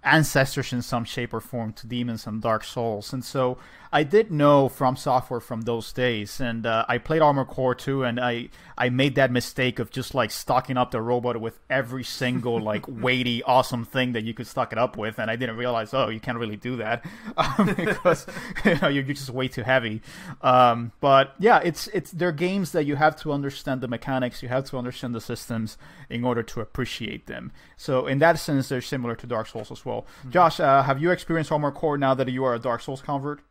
ancestors in some shape or form to Demons and Dark Souls. And so I did know From Software from those days, and I played Armored Core 2, and I made that mistake of just like stocking up the robot with every single like weighty awesome thing that you could stock it up with, and I didn't realize, you can't really do that because you're just way too heavy. But yeah, they're games that you have to understand the mechanics, you have to understand the systems in order to appreciate them. So in that sense, they're similar to Dark Souls as well. Mm-hmm. Josh, have you experienced Armored Core now that you are a Dark Souls convert?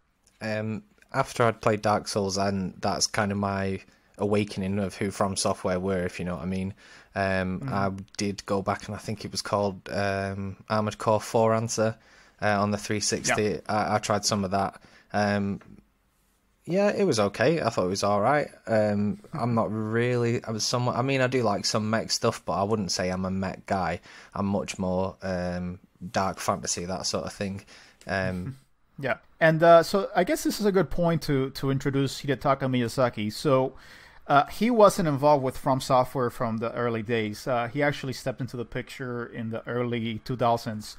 After I'd played Dark Souls, and that's kind of my awakening of who From Software were, if you know what I mean. I did go back, and I think it was called Armored Core 4 Answer on the 360. Yeah. I tried some of that. Yeah, it was okay. I thought it was all right. I'm not really. I do like some mech stuff, but I wouldn't say I'm a mech guy. I'm much more dark fantasy, that sort of thing. Yeah, and so I guess this is a good point to introduce Hidetaka Miyazaki. So he wasn't involved with From Software from the early days. He actually stepped into the picture in the early 2000s.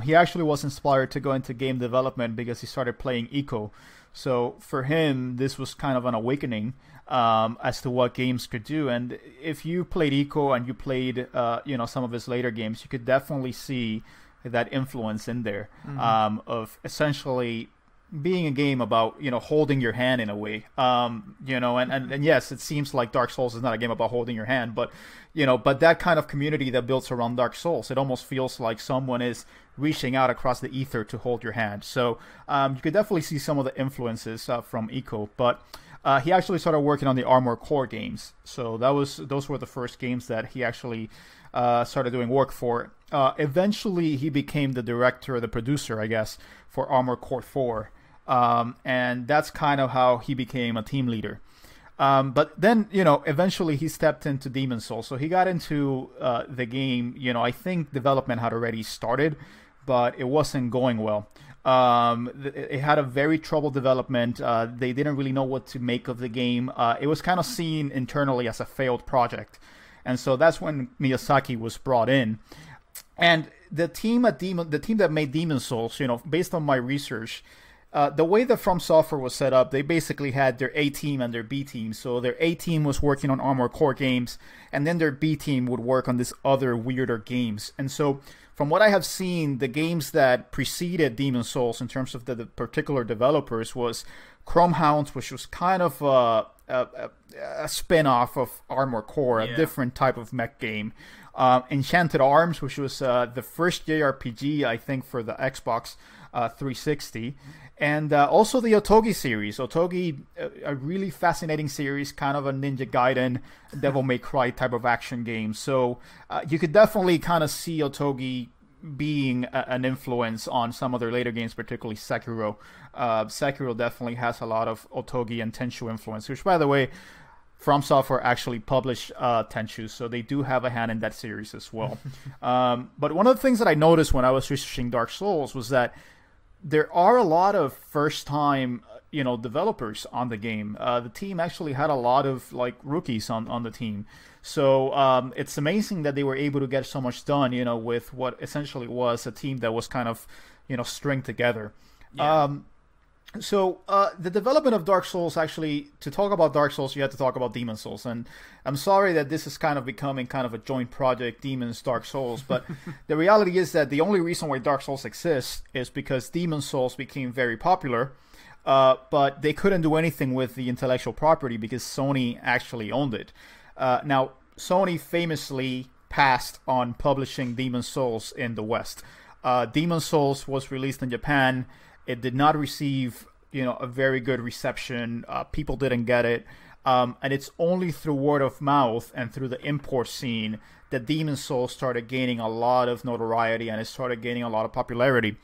He actually was inspired to go into game development because he started playing Ico. So for him, this was kind of an awakening as to what games could do. And if you played Ico and you played, some of his later games, you could definitely see that influence in there of essentially being a game about holding your hand in a way, and yes, it seems like Dark Souls is not a game about holding your hand, but but that kind of community that builds around Dark Souls, it almost feels like someone is reaching out across the ether to hold your hand. So you could definitely see some of the influences from Ico, but he actually started working on the Armored Core games. So those were the first games that he actually started doing work for. Eventually, he became the director, the producer, I guess, for Armored Core 4. And that's kind of how he became a team leader. But then, eventually he stepped into Demon's Souls. So he got into the game. I think development had already started, but it wasn't going well. It had a very troubled development. They didn't really know what to make of the game. It was kind of seen internally as a failed project. And so that's when Miyazaki was brought in. And the team that made Demon's Souls, based on my research, the way that From Software was set up, they basically had their A team and their B team. So their A team was working on Armored Core games, and then their B team would work on these other weirder games. And so from what I have seen, the games that preceded Demon's Souls in terms of the particular developers was Chrome Hounds, which was kind of a spin-off of Armored Core, a different type of mech game. Enchanted Arms, which was the first JRPG, I think, for the Xbox 360. And also the Otogi series. Otogi, a really fascinating series, kind of a Ninja Gaiden, Devil May Cry type of action game. So you could definitely kind of see Otogi being an influence on some of their later games, particularly Sekiro. Sekiro definitely has a lot of Otogi and Tenchu influence, which, by the way, From Software actually published Tenchu, so they do have a hand in that series as well. But one of the things that I noticed when I was researching Dark Souls was that there are a lot of first-time, developers on the game. The team actually had a lot of rookies on the team, so it's amazing that they were able to get so much done, with what essentially was a team that was kind of, stringed together. Yeah. So the development of Dark Souls, actually, to talk about Dark Souls, you have to talk about Demon's Souls. And I'm sorry that this is kind of becoming kind of a joint project, Demon's Dark Souls. But the reality is that the only reason why Dark Souls exists is because Demon's Souls became very popular. But they couldn't do anything with the intellectual property because Sony actually owned it. Now, Sony famously passed on publishing Demon's Souls in the West. Demon's Souls was released in Japan. It did not receive, a very good reception. People didn't get it. And it's only through word of mouth and through the import scene that Demon's Souls started gaining a lot of notoriety and it started gaining a lot of popularity.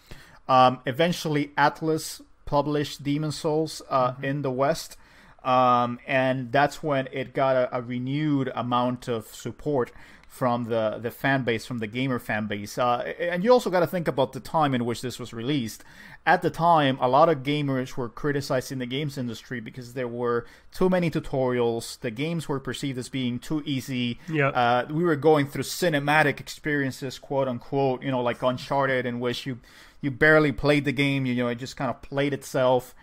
Eventually, Atlas published Demon's Souls in the West. And that's when it got a renewed amount of support from the fan base, from the gamer fan base. And you also got to think about the time in which this was released. At the time, a lot of gamers were criticizing the games industry because there were too many tutorials. The games were perceived as being too easy. Yep. We were going through cinematic experiences, quote unquote, like Uncharted, in which you barely played the game, it just kind of played itself.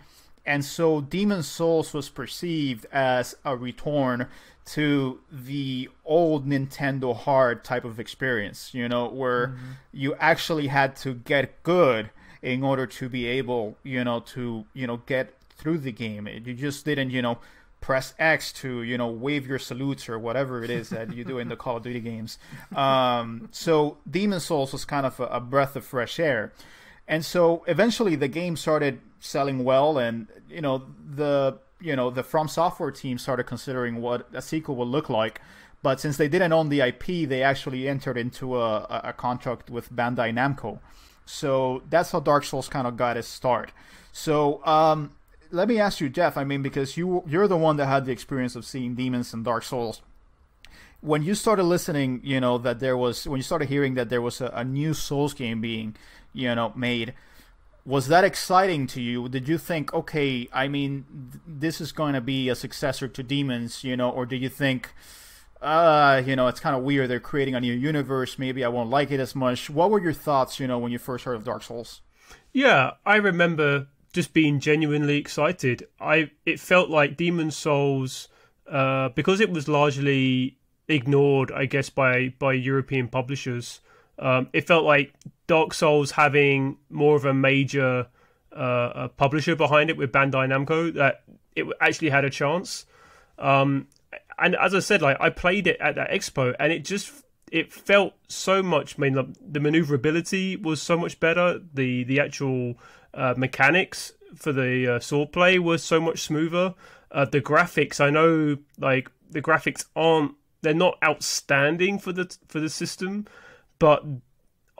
And so Demon's Souls was perceived as a return to the old Nintendo hard type of experience, where you actually had to get good in order to be able, to, get through the game. You just didn't, press X to, wave your salutes or whatever it is that you do in the Call of Duty games. So Demon's Souls was kind of a breath of fresh air. And so eventually the game started selling well, and the From Software team started considering what a sequel would look like. But since they didn't own the IP, they actually entered into a contract with Bandai Namco. So that's how Dark Souls kind of got its start. So let me ask you, Jeff, because you're the one that had the experience of seeing Demons and Dark Souls. When you started listening, when you started hearing that there was a new Souls game being, made, Was that exciting to you? Did you think, okay, I mean, this is going to be a successor to Demons, or did you think, it's kind of weird, they're creating a new universe, maybe I won't like it as much? What were your thoughts, when you first heard of Dark Souls? Yeah, I remember just being genuinely excited. It felt like Demon Souls, because it was largely ignored, I guess, by European publishers. It felt like Dark Souls having more of a major publisher behind it with Bandai Namco, that it actually had a chance. And as I said, like, I played it at that expo, and it felt so much. I mean, the maneuverability was so much better. The actual mechanics for the swordplay was so much smoother. The graphics, I know, like, the graphics they're not outstanding for the system, but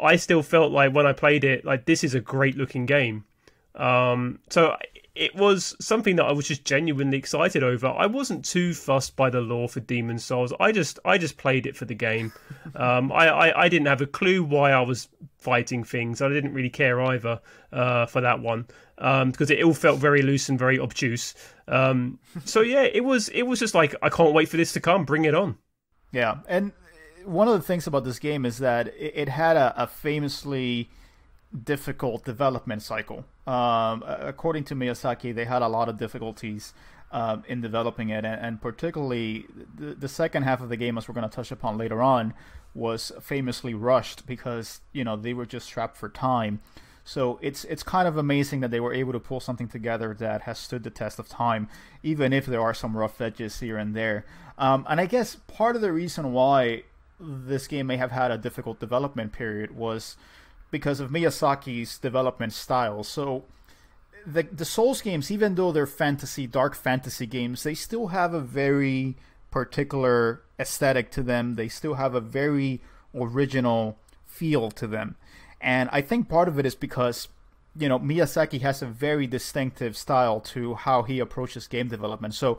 I still felt like when I played it, like, this is a great looking game. So it was something that I was just genuinely excited over. I wasn't too fussed by the lore for Demon's Souls. I just played it for the game. I didn't have a clue why I was fighting things. I didn't really care either for that one, because it all felt very loose and very obtuse. So yeah, it was just like, I can't wait for this to come. Bring it on. Yeah, and one of the things about this game is that it had a famously difficult development cycle. According to Miyazaki, they had a lot of difficulties in developing it, and particularly the second half of the game, as we're going to touch upon later on, was famously rushed because they were just strapped for time. So it's kind of amazing that they were able to pull something together that has stood the test of time, even if there are some rough edges here and there. And I guess part of the reason why this game may have had a difficult development period was because of Miyazaki's development style. So the Souls games, even though they're dark fantasy games, they still have a very particular aesthetic to them. They still have a very original feel to them. And I think part of it is because, Miyazaki has a very distinctive style to how he approaches game development. So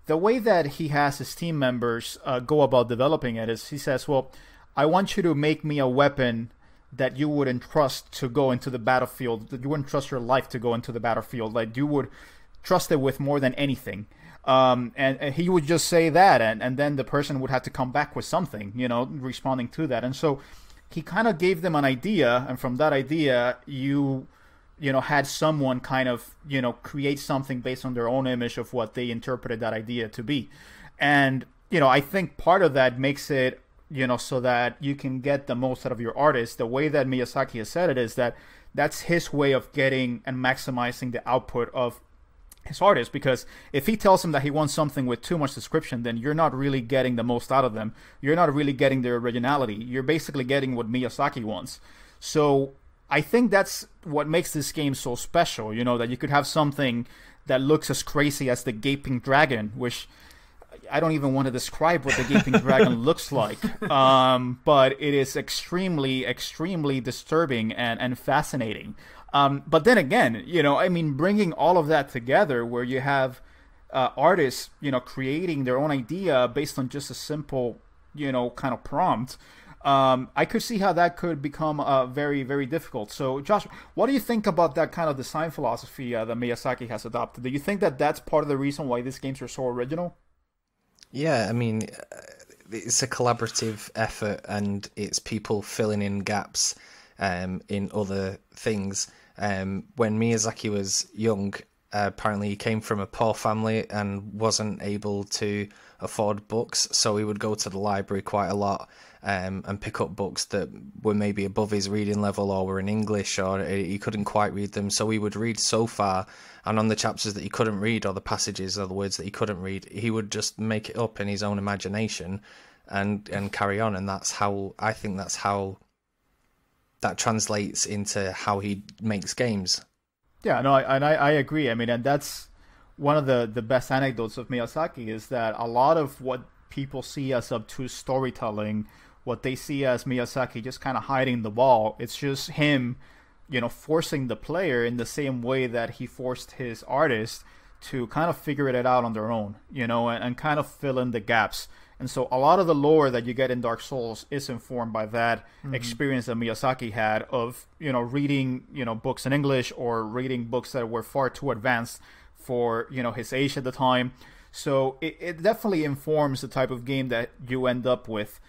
the way that he has his team members go about developing it is he says, well, I want you to make me a weapon that you wouldn't trust to go into the battlefield, that you wouldn't trust your life to go into the battlefield, like you would trust it with more than anything. And he would just say that, and then the person would have to come back with something, responding to that. And so he kind of gave them an idea, and from that idea, you had someone kind of, create something based on their own image of what they interpreted that idea to be. And, I think part of that makes it, so that you can get the most out of your artist. The way that Miyazaki has said it is that that's his way of getting and maximizing the output of his artist, because if he tells him that he wants something with too much description, then you're not really getting the most out of them. You're not really getting their originality. You're basically getting what Miyazaki wants. So I think that's what makes this game so special, that you could have something that looks as crazy as the Gaping Dragon, which I don't even want to describe what the Gaping Dragon looks like, but it is extremely, extremely disturbing and fascinating. But then again, bringing all of that together where you have artists, creating their own idea based on just a simple, kind of prompt, I could see how that could become very, very difficult. So, Josh, what do you think about that kind of design philosophy that Miyazaki has adopted? Do you think that that's part of the reason why these games are so original? Yeah, it's a collaborative effort, and it's people filling in gaps in other things. When Miyazaki was young, apparently he came from a poor family and wasn't able to afford books, so he would go to the library quite a lot and pick up books that were maybe above his reading level or were in English, or he couldn't quite read them, so he would read so far, and on the chapters that he couldn't read, or the passages or the words that he couldn't read, he would just make it up in his own imagination and carry on. And that's how that translates into how he makes games. Yeah, no, I agree. And that's one of the best anecdotes of Miyazaki, is that a lot of what people see as obtuse storytelling, what they see as Miyazaki just kind of hiding the ball, it's just him, forcing the player in the same way that he forced his artist to kind of figure it out on their own, and kind of fill in the gaps And so a lot of the lore that you get in Dark Souls is informed by that experience that Miyazaki had of, reading, books in English or reading books that were far too advanced for, his age at the time. So it definitely informs the type of game that you end up with.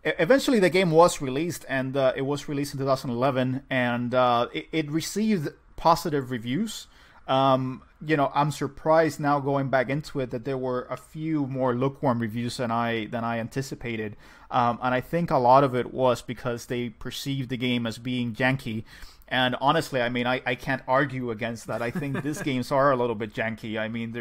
Eventually the game was released, and it was released in 2011, and it received positive reviews. I'm surprised now going back into it that there were a few more lukewarm reviews than I anticipated. And I think a lot of it was because they perceived the game as being janky. And honestly, I mean, I can't argue against that. I think these games are a little bit janky. I mean,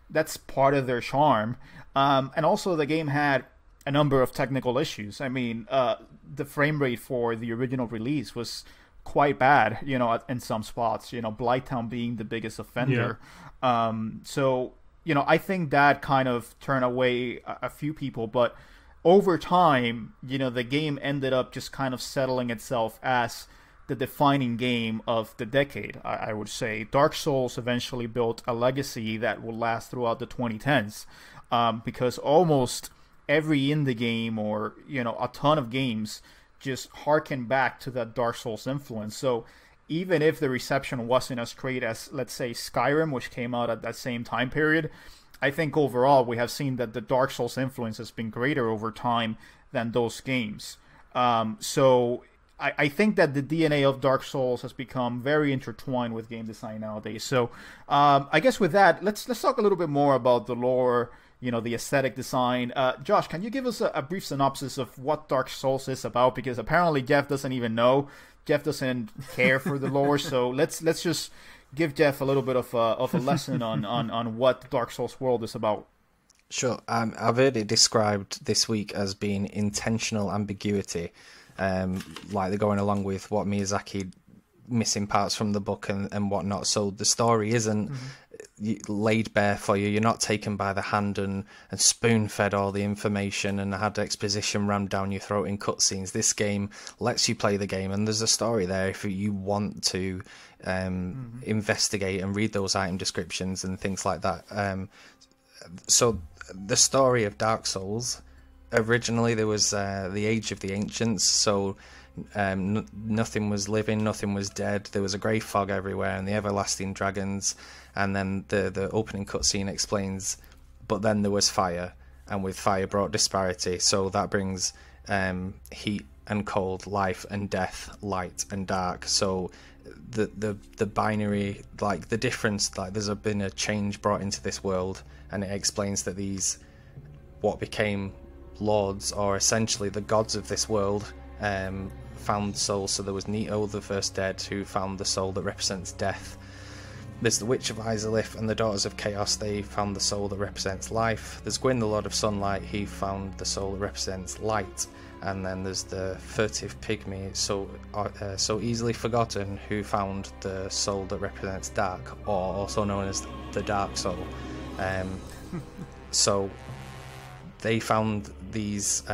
that's part of their charm. And also the game had a number of technical issues. I mean, the frame rate for the original release was quite bad, in some spots, Blighttown being the biggest offender. Yeah. So, I think that kind of turned away a few people, but over time, the game ended up just kind of settling itself as the defining game of the decade, I would say. Dark Souls eventually built a legacy that will last throughout the 2010s, because almost every indie game or, a ton of games just harken back to that Dark Souls influence. So even if the reception wasn't as great as, let's say, Skyrim, which came out at that same time period, I think overall we have seen that the Dark Souls influence has been greater over time than those games. So I think that the DNA of Dark Souls has become very intertwined with game design nowadays. So I guess with that, let's talk a little bit more about the lore, the aesthetic design. Josh, can you give us a brief synopsis of what Dark Souls is about? Because apparently Jeff doesn't even know. Jeff doesn't care for the lore. So let's just give Jeff a little bit of a lesson on what the Dark Souls world is about. Sure. I've heard it described this week as being intentional ambiguity. Like they're going along with what Miyazaki missing parts from the book and whatnot. So the story isn't laid bare for you. You're not taken by the hand and spoon-fed all the information and had exposition rammed down your throat in cutscenes. This game lets you play the game, and there's a story there if you want to investigate and read those item descriptions and things like that. So the story of Dark Souls, originally there was the Age of the Ancients, so nothing was living, nothing was dead. There was a grey fog everywhere and the everlasting dragons. And then the opening cutscene explains, but then there was fire, and with fire brought disparity. So that brings heat and cold, life and death, light and dark. So the binary, like the difference, like there's been a change brought into this world, and it explains that these, what became lords, or essentially the gods of this world, found souls. So there was Nito, the first dead, who found the soul that represents death. There's the Witch of Izalith and the Daughters of Chaos. They found the soul that represents life. There's Gwyn, the Lord of Sunlight. He found the soul that represents light. And then there's the Furtive Pygmy, so easily forgotten, who found the soul that represents dark, or also known as the Dark Soul. So they found these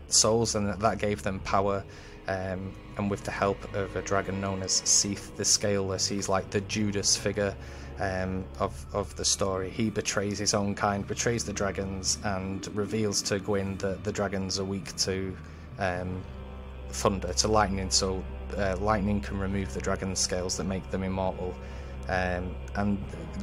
souls, and that gave them power. And with the help of a dragon known as Seath the Scaleless, he's like the Judas figure of the story. He betrays his own kind, betrays the dragons, and reveals to Gwyn that the dragons are weak to thunder, to lightning. So lightning can remove the dragon's scales that make them immortal. And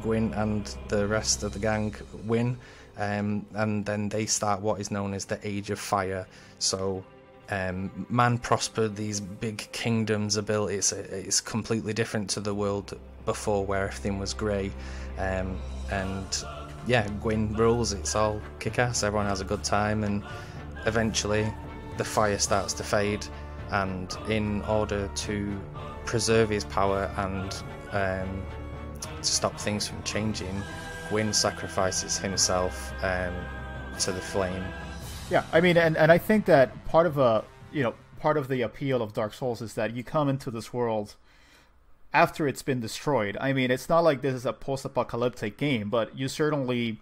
Gwyn and the rest of the gang win, and then they start what is known as the Age of Fire. So man prospered, these big kingdoms are built. It's completely different to the world before, where everything was grey, and yeah, Gwyn rules. It's all kick-ass, everyone has a good time, and eventually the fire starts to fade, and in order to preserve his power and to stop things from changing, Gwyn sacrifices himself to the flame. Yeah, I mean, and I think that part of the appeal of Dark Souls is that you come into this world after it's been destroyed. I mean, it's not like this is a post-apocalyptic game, but you certainly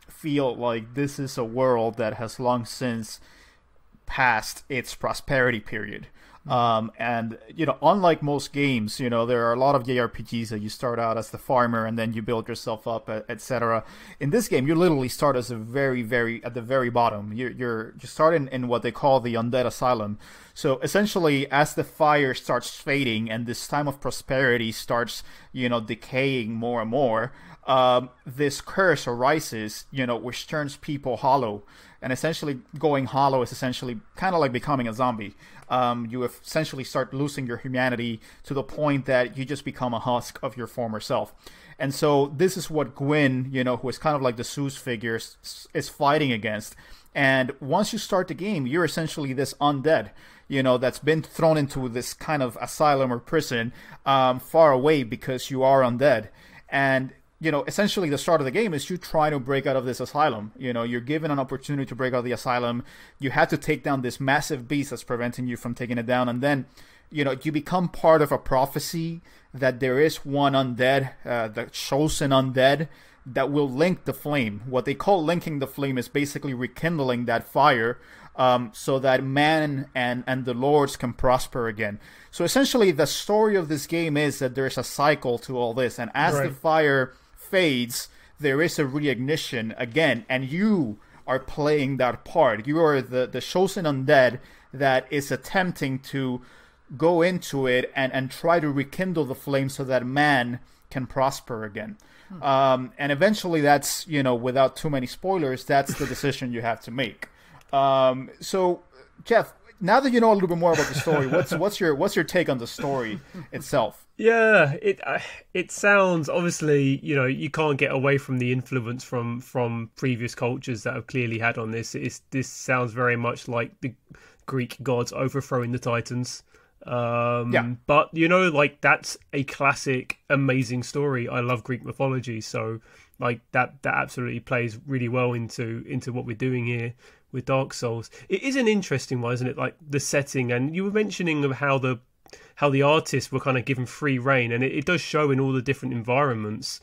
feel like this is a world that has long since passed its prosperity period. And, unlike most games, there are a lot of JRPGs that you start out as the farmer and then you build yourself up, etc. In this game, you literally start as at the very bottom. You start in what they call the Undead Asylum. So essentially, as the fire starts fading and this time of prosperity starts, decaying more and more, this curse arises, which turns people hollow. And essentially, going hollow is essentially kind of like becoming a zombie. You essentially start losing your humanity to the point that you just become a husk of your former self. And so this is what Gwyn, who is kind of like the Zeus figure, is fighting against. And once you start the game, you're essentially this undead, that's been thrown into this kind of asylum or prison far away because you are undead. And essentially the start of the game is you trying to break out of this asylum. You're given an opportunity to break out of the asylum. You have to take down this massive beast that's preventing you from taking it down. And then, you become part of a prophecy that there is one undead, the chosen undead, that will link the flame. What they call linking the flame is basically rekindling that fire so that man and the lords can prosper again. So essentially the story of this game is that there's a cycle to all this. And as the fire fades, there is a reignition again, and you are playing that part. You are the chosen undead that is attempting to go into it and try to rekindle the flame so that man can prosper again. And eventually that's, without too many spoilers, that's the decision you have to make. So Jeff, now that you know a little bit more about the story, what's your take on the story itself? Yeah, it sounds, obviously, you can't get away from the influence from previous cultures that have clearly had on this. This sounds very much like the Greek gods overthrowing the Titans. But that's a classic, amazing story. I love Greek mythology, so that absolutely plays really well into what we're doing here with Dark Souls. It is an interesting one, isn't it? Like the setting, and you were mentioning of how the artists were kind of given free reign, and it does show in all the different environments.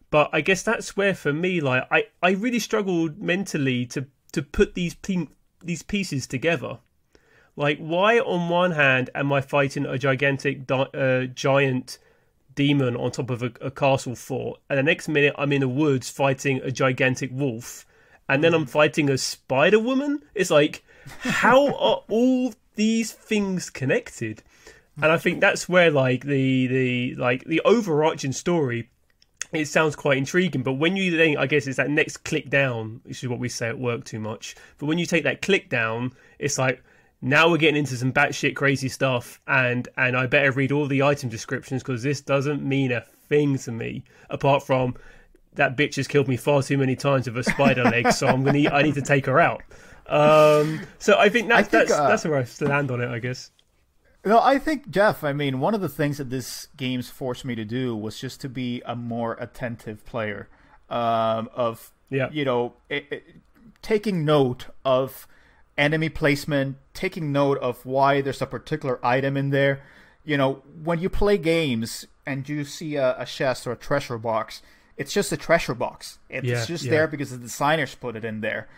But I guess that's where, for me, I really struggled mentally to put these pieces together. Like, why on one hand am I fighting a gigantic giant demon on top of a castle fort, and the next minute I'm in the woods fighting a gigantic wolf, and then I'm fighting a spider woman? It's like, how are all these things connected? And I think that's where the overarching story, it sounds quite intriguing, but when you then, I guess it's that next click down, which is what we say at work too much, but when you take that click down, it's like, now we're getting into some batshit crazy stuff, and I better read all the item descriptions because this doesn't mean a thing to me, apart from that bitch has killed me far too many times with a spider leg, so I need to take her out. So I think that's where I land on it, I guess. No, I think, Jeff, one of the things that this game's forced me to do was just to be a more attentive player, taking note of enemy placement, taking note of why there's a particular item in there. When you play games and you see a chest or a treasure box, it's just a treasure box. It's just there because the designers put it in there.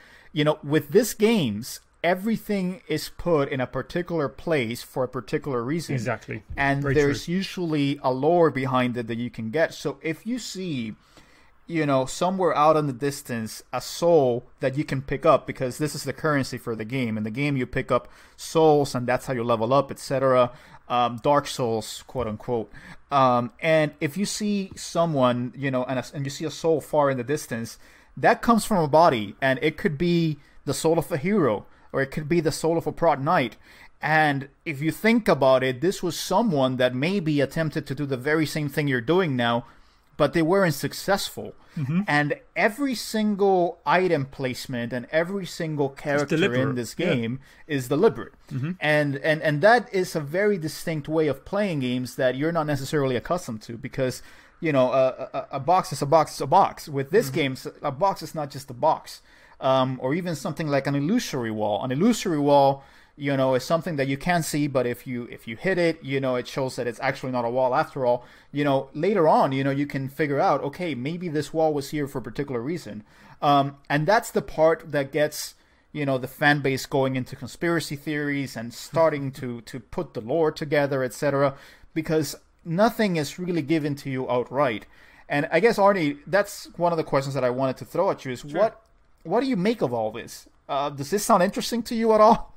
With this games, everything is put in a particular place for a particular reason. Exactly. And Very there's true. usually a lore behind it that you can get. So if you see, somewhere out in the distance, a soul that you can pick up, because this is the currency for the game. In the game, you pick up souls, and that's how you level up, etc. Dark Souls, quote unquote. And if you see someone, and you see a soul far in the distance, that comes from a body, and it could be the soul of a hero, or it could be the soul of a prot knight. And if you think about it, this was someone that maybe attempted to do the very same thing you're doing now, but they weren't successful. Mm-hmm. And every single item placement and every single character in this game is deliberate. Mm-hmm. And that is a very distinct way of playing games that you're not necessarily accustomed to, because a box is a box is a box. With this game, a box is not just a box. Or even something like an illusory wall. An illusory wall, is something that you can't see, but if you hit it, it shows that it's actually not a wall after all. Later on, you can figure out, okay, maybe this wall was here for a particular reason. And that's the part that gets, the fan base going into conspiracy theories and starting to put the lore together, etc. Because nothing is really given to you outright. And I guess, Arnie, that's one of the questions that I wanted to throw at you is Sure. what do you make of all this? Does this sound interesting to you at all?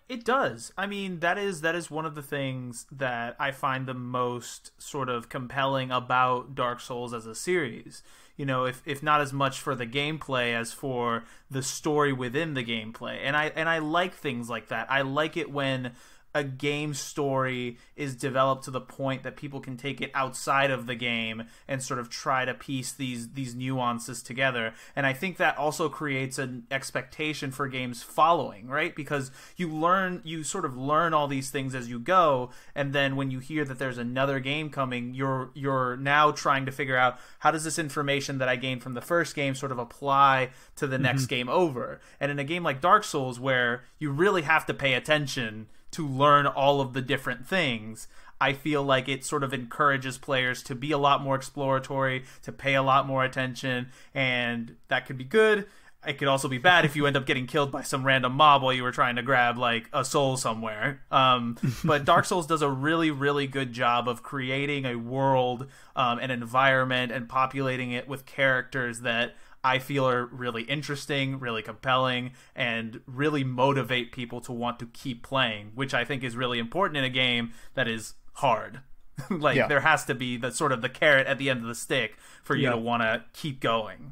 It does. I mean, that is one of the things that I find the most sort of compelling about Dark Souls as a series. If not as much for the gameplay as for the story within the gameplay. And I like things like that. I like it when a game story is developed to the point that people can take it outside of the game and sort of try to piece these nuances together. And I think that also creates an expectation for games following, right? Because you sort of learn all these things as you go, and then when you hear that there's another game coming, you're now trying to figure out, how does this information that I gained from the first game sort of apply to the next game over? And in a game like Dark Souls, where you really have to pay attention to learn all of the different things, I feel like it sort of encourages players to be a lot more exploratory, to pay a lot more attention, and that could be good. It could also be bad if you end up getting killed by some random mob while you were trying to grab like a soul somewhere. But Dark Souls does a really, really good job of creating a world, an environment, and populating it with characters that I feel are really interesting, really compelling, and really motivate people to want to keep playing, which I think is really important in a game that is hard. There has to be the sort of the carrot at the end of the stick for you to want to keep going.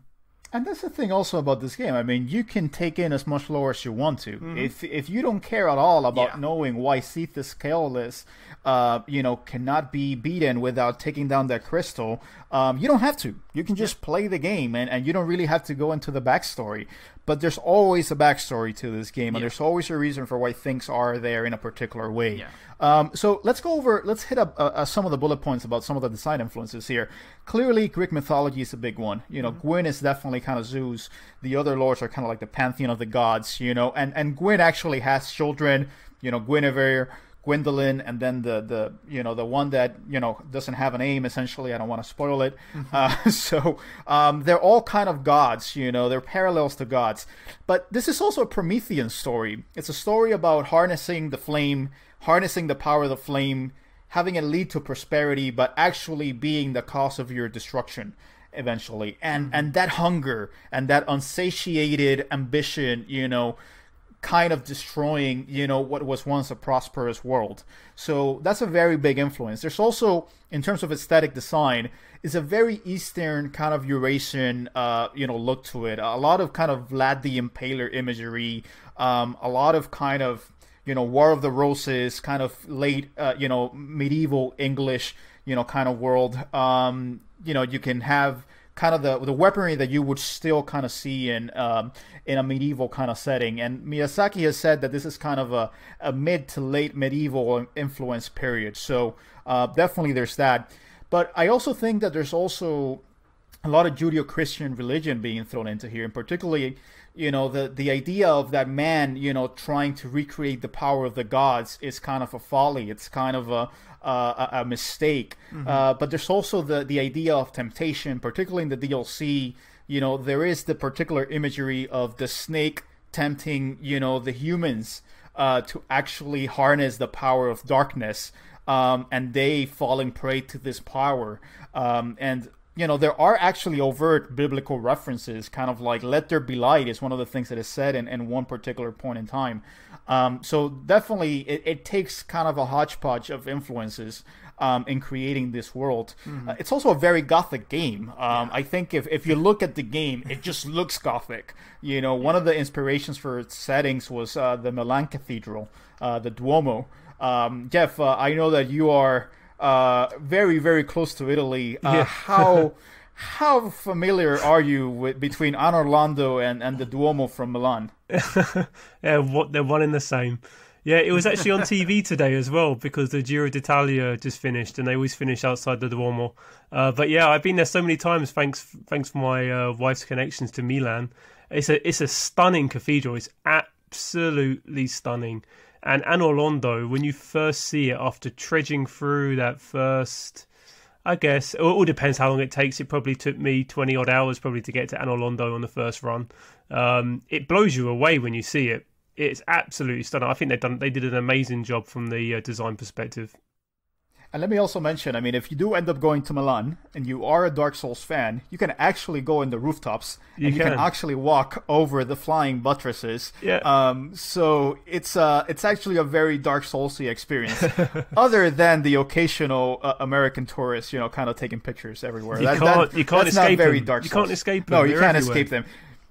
And that's the thing also about this game. I mean, you can take in as much lore as you want to. Mm-hmm. If you don't care at all about knowing why Seth's Scaleless, cannot be beaten without taking down that crystal, you don't have to. You can just play the game, and you don't really have to go into the backstory. But there's always a backstory to this game, and there's always a reason for why things are there in a particular way. Yeah. So let's hit up some of the bullet points about some of the design influences here. Clearly, Greek mythology is a big one. Gwyn is definitely kind of Zeus. The other lords are kind of like the pantheon of the gods, and Gwyn actually has children, Guinevere, Gwendolyn, and then the one that doesn't have a name. Essentially, I don't want to spoil it. So they're all kind of gods. They're parallels to gods. But this is also a Promethean story. It's a story about harnessing the flame, harnessing the power of the flame, having it lead to prosperity, but actually being the cause of your destruction eventually. And that hunger and that unsatiated ambition, kind of destroying, what was once a prosperous world. So that's a very big influence. There's also, in terms of aesthetic design, is a very Eastern kind of Eurasian, look to it. A lot of kind of Vlad the Impaler imagery, a lot of kind of, War of the Roses, kind of late, medieval English, kind of world. You can have kind of the weaponry that you would still kind of see in a medieval kind of setting. And Miyazaki has said that this is kind of a mid to late medieval influence period. So definitely there's that. But I also think that there's also a lot of Judeo-Christian religion being thrown into here, and particularly, the idea of that man, trying to recreate the power of the gods is kind of a folly. It's kind of a mistake. But there's also the idea of temptation, particularly in the DLC. There is the particular imagery of the snake tempting, the humans to actually harness the power of darkness, and they falling prey to this power. And there are actually overt biblical references, kind of like "let there be light" is one of the things that is said in one particular point in time. So definitely it takes kind of a hodgepodge of influences in creating this world. It's also a very gothic game. I think if you look at the game, it just looks gothic. One of the inspirations for its settings was the Milan Cathedral, the Duomo. Jeff, I know that you are very, very close to Italy. How familiar are you between Orlando and the Duomo from Milan? They're one and the same. Yeah, it was actually on TV today as well, because the Giro d'Italia just finished, and they always finish outside the Duomo. But yeah, I've been there so many times. Thanks for my wife's connections to Milan. It's a stunning cathedral. It's absolutely stunning. And Orlando, when you first see it after trudging through that first, I guess. It all depends how long it takes. It probably took me 20 odd hours probably to get to Anor Londo on the first run. It blows you away when you see it. It's absolutely stunning. I think they did an amazing job from the design perspective. And let me also mention, I mean, if you do end up going to Milan and you are a Dark Souls fan, you can actually go in the rooftops and you can actually walk over the flying buttresses. Yeah. So it's actually a very Dark Soulsy experience, other than the occasional American tourists, kind of taking pictures everywhere. You can't that's escape not very them. Dark You Souls. can't escape them. No, you They're can't everywhere. escape them.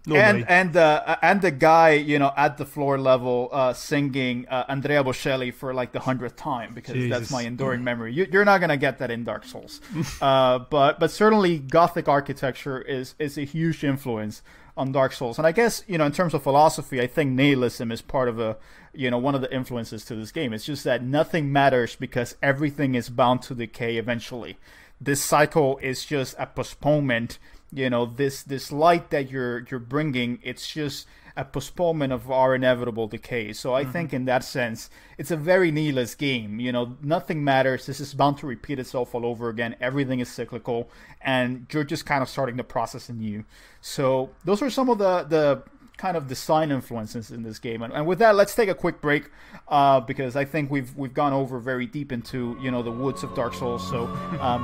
Normally. And the guy, at the floor level, singing Andrea Bocelli for like the 100th time, because that's my enduring memory. You're not gonna get that in Dark Souls, but certainly Gothic architecture is a huge influence on Dark Souls. And I guess in terms of philosophy, I think nihilism is part of one of the influences to this game. It's just that nothing matters because everything is bound to decay eventually. This cycle is just a postponement. This light that you're bringing, it's just a postponement of our inevitable decay. So I think in that sense, it's a very nihilist game. Nothing matters. This is bound to repeat itself all over again. Everything is cyclical, and you're just kind of starting the process anew. So those are some of the kind of design influences in this game. And with that, let's take a quick break because I think we've gone over very deep into the woods of Dark Souls. So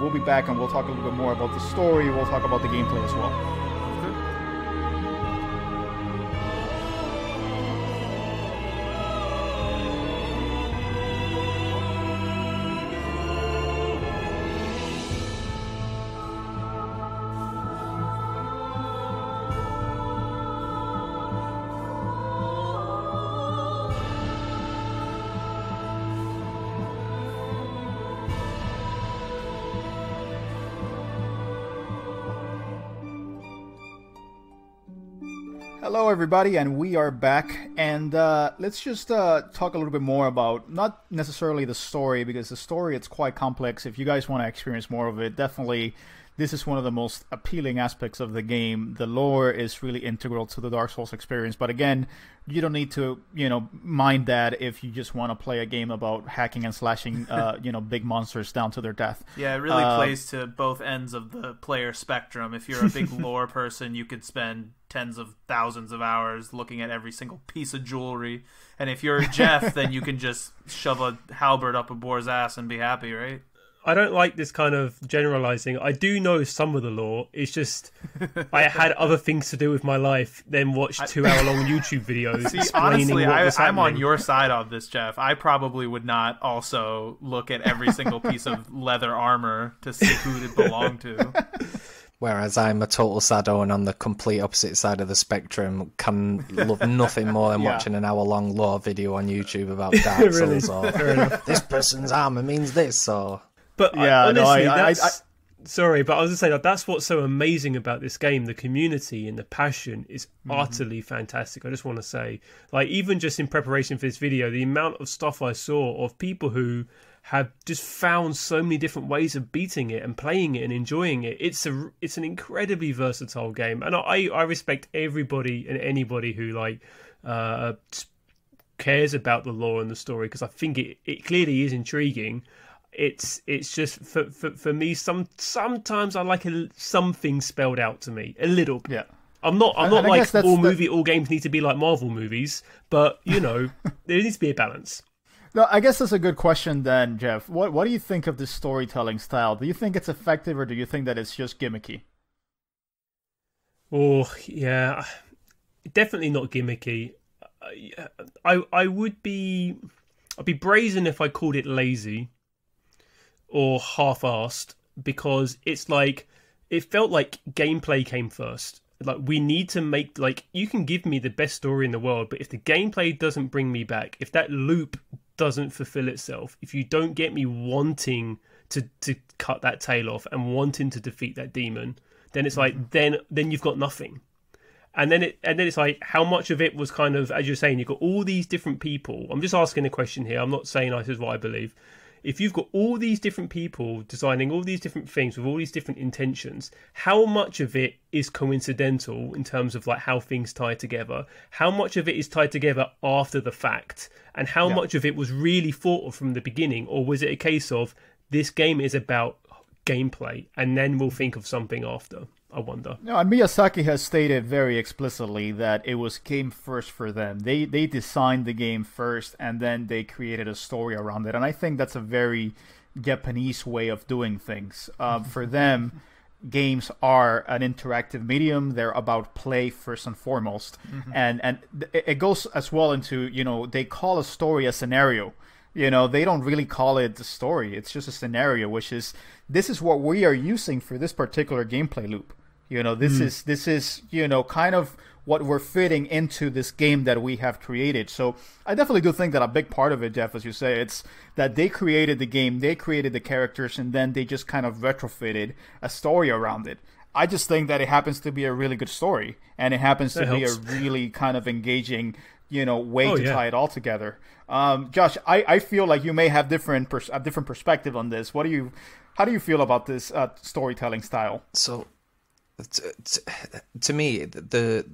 we'll be back and we'll talk a little bit more about the story. We'll talk about the gameplay as well. Hello everybody, and we are back, and let's just talk a little bit more about, not necessarily the story, because the story, it's quite complex. If you guys want to experience more of it, definitely this is one of the most appealing aspects of the game. The lore is really integral to the Dark Souls experience, but again, you don't need to, mind that if you just want to play a game about hacking and slashing, big monsters down to their death. Yeah, it really plays to both ends of the player spectrum. If you're a big lore person, you could spend tens of thousands of hours looking at every single piece of jewelry. And if you're Jeff, then you can just shove a halberd up a boar's ass and be happy, right? I don't like this kind of generalizing. I do know some of the lore. It's just I had other things to do with my life than watch 2-hour-long YouTube videos. See, explaining honestly, what was I'm on happening. your side on this, Jeff. I probably would not also look at every single piece of leather armor to see who it belonged to. Whereas I'm a total sado and on the complete opposite side of the spectrum, can love nothing more than watching an hour-long lore video on YouTube about Dark Really? Souls or this person's armor means this or... But Yeah, honestly, sorry, but I was just saying that's what's so amazing about this game. The community and the passion is utterly fantastic. I just want to say, even just in preparation for this video, the amount of stuff I saw of people who have just found so many different ways of beating it and playing it and enjoying it. It's an incredibly versatile game, and I respect everybody and anybody who cares about the lore and the story, because I think it clearly is intriguing. It's just for me. Sometimes I like something spelled out to me a little bit. Yeah. I'm not I like guess all games need to be like Marvel movies, but there needs to be a balance. No, I guess that's a good question then, Jeff. What do you think of this storytelling style? Do you think it's effective, or do you think that it's just gimmicky? Oh yeah, definitely not gimmicky. I'd be brazen if I called it lazy or half-assed, because it's it felt like gameplay came first. We need to make, you can give me the best story in the world, but if the gameplay doesn't bring me back, if that loop doesn't fulfill itself, if you don't get me wanting to cut that tail off and wanting to defeat that demon, then it's then you've got nothing. And then it's how much of it was kind of, as you're saying, you've got all these different people. I'm just asking a question here. I'm not saying this is what I believe. If you've got all these different people designing all these different things with all these different intentions, how much of it is coincidental in terms of how things tie together? How much of it is tied together after the fact? And how much of it was really thought of from the beginning? Or was it a case of this game is about gameplay, and then we'll think of something after. I wonder. No, and Miyazaki has stated very explicitly that it was game first for them. They designed the game first, and then they created a story around it. And I think that's a very Japanese way of doing things. For them, games are an interactive medium. They're about play first and foremost. And it goes as well into, they call a story a scenario. They don't really call it the story. It's just a scenario, which is, this is what we are using for this particular gameplay loop. This is kind of what we're fitting into this game that we have created. So I definitely do think that a big part of it, Jeff, as you say, it's that they created the game, they created the characters, and then they just kind of retrofitted a story around it. I just think that it happens to be a really good story, and it happens to be a really kind of engaging, way to tie it all together. Josh, I feel like you may have a different perspective on this. How do you feel about this storytelling style? So, to me, the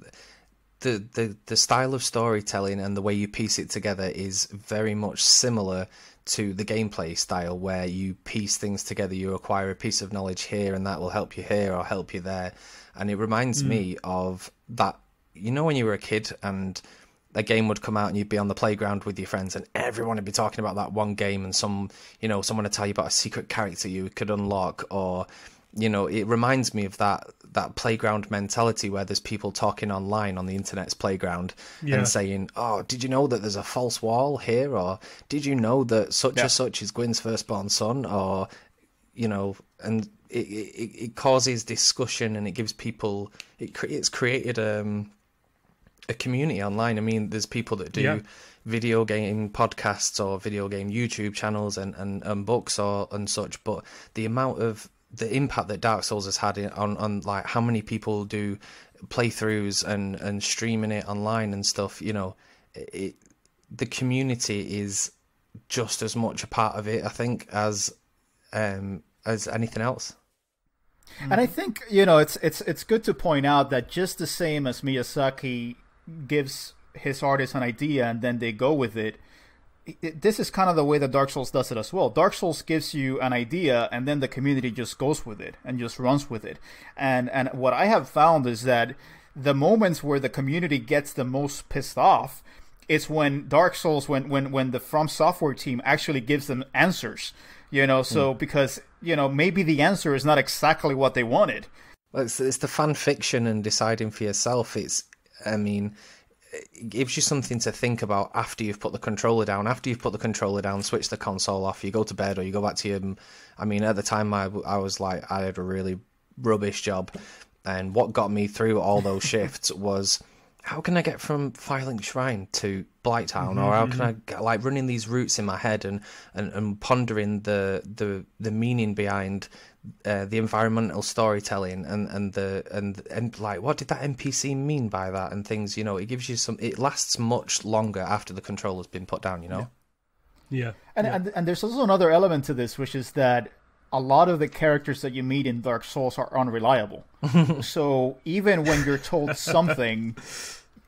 style of storytelling and the way you piece it together is very much similar to the gameplay style, where you piece things together, you acquire a piece of knowledge here, and that will help you here or help you there. And it reminds me of that, when you were a kid and a game would come out and you'd be on the playground with your friends and everyone would be talking about that one game, and someone would tell you about a secret character you could unlock, or it reminds me of that playground mentality where there's people talking online on the internet's playground and saying, oh, did you know that there's a false wall here? Or did you know that such and such is Gwyn's firstborn son? Or, and it causes discussion, and it gives people, it's created a community online. I mean, there's people that do video game podcasts or video game YouTube channels and books and such, but the impact that Dark Souls has had on like how many people do playthroughs and streaming it online and stuff, the community is just as much a part of it, I think, as anything else. And I think, it's good to point out that just the same as Miyazaki gives his artists an idea and then they go with it, this is kind of the way that Dark Souls does it as well. Dark Souls gives you an idea, and then the community just goes with it and just runs with it. And what I have found is that the moments where the community gets the most pissed off, it's when Dark Souls, when the From Software team actually gives them answers. Because maybe the answer is not exactly what they wanted. Well, it's the fan fiction and deciding for yourself. It gives you something to think about after you've put the controller down. After you've put the controller down, switch the console off, you go to bed or you go back to your... at the time I was like, I had a really rubbish job. And what got me through all those shifts was, how can I get from Firelink Shrine to Blighttown? Or how can I get, running these routes in my head and pondering the meaning behind the environmental storytelling and what did that NPC mean by that and things, it gives you it lasts much longer after the controller's been put down, And there's also another element to this, which is that a lot of the characters that you meet in Dark Souls are unreliable. So even when you're told something,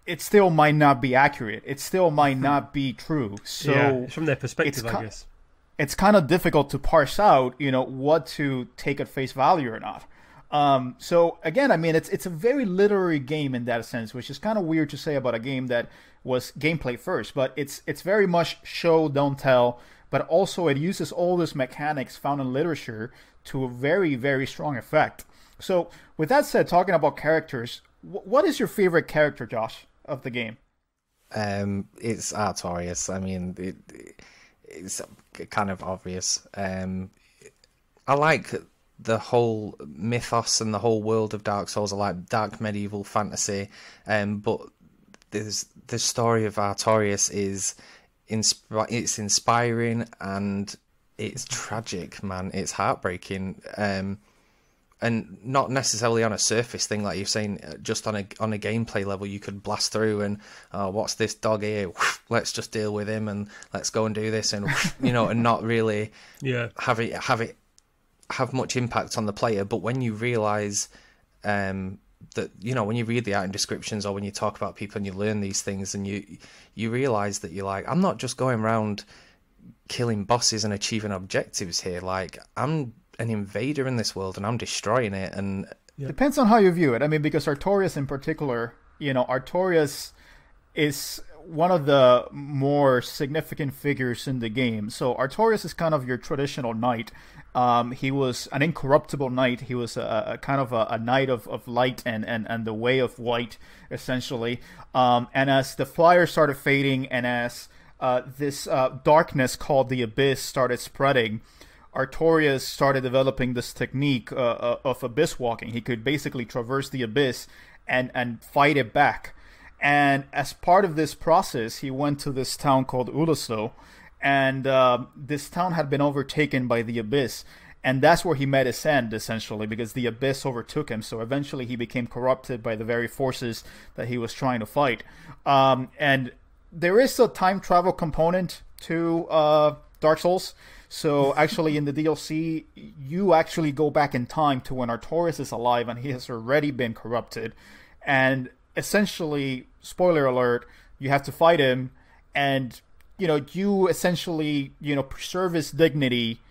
it still might not be accurate. It still might not be true. So from their perspective, I guess. It's kind of difficult to parse out, what to take at face value or not. So again, it's a very literary game in that sense, which is kind of weird to say about a game that was gameplay first, but it's very much show, don't tell, but also it uses all these mechanics found in literature to a very, very strong effect. So with that said, talking about characters, what is your favorite character, Josh, of the game? It's Artorias. It's kind of obvious. I like the whole mythos and the whole world of Dark Souls. I like dark medieval fantasy, but the story of Artorias is it's inspiring and it's tragic, man. It's heartbreaking, and not necessarily on a surface thing like you're saying. Just on a gameplay level, you could blast through and what's this dog here? Let's just deal with him and let's go and do this, and and not really have much impact on the player. But when you realize that when you read the item descriptions or when you talk about people and you learn these things and you realize that you're like, I'm not just going around killing bosses and achieving objectives here. Like I'm an invader in this world and I'm destroying it. And depends on how you view it. I mean, because Artorias in particular, Artorias is one of the more significant figures in the game. So Artorias is kind of your traditional knight. He was an incorruptible knight. He was a kind of a knight of light and the way of white, essentially. And as the fire started fading and as this darkness called the Abyss started spreading, Artorias started developing this technique of abyss walking. He could basically traverse the abyss and fight it back. And as part of this process, he went to this town called Ulaso, and this town had been overtaken by the Abyss, and that's where he met his end, essentially, because the Abyss overtook him. So eventually he became corrupted by the very forces that he was trying to fight. And there is a time travel component to Dark Souls. So actually in the DLC, you actually go back in time to when Artorias is alive and he has already been corrupted. And essentially, spoiler alert, you have to fight him, and you essentially preserve his dignity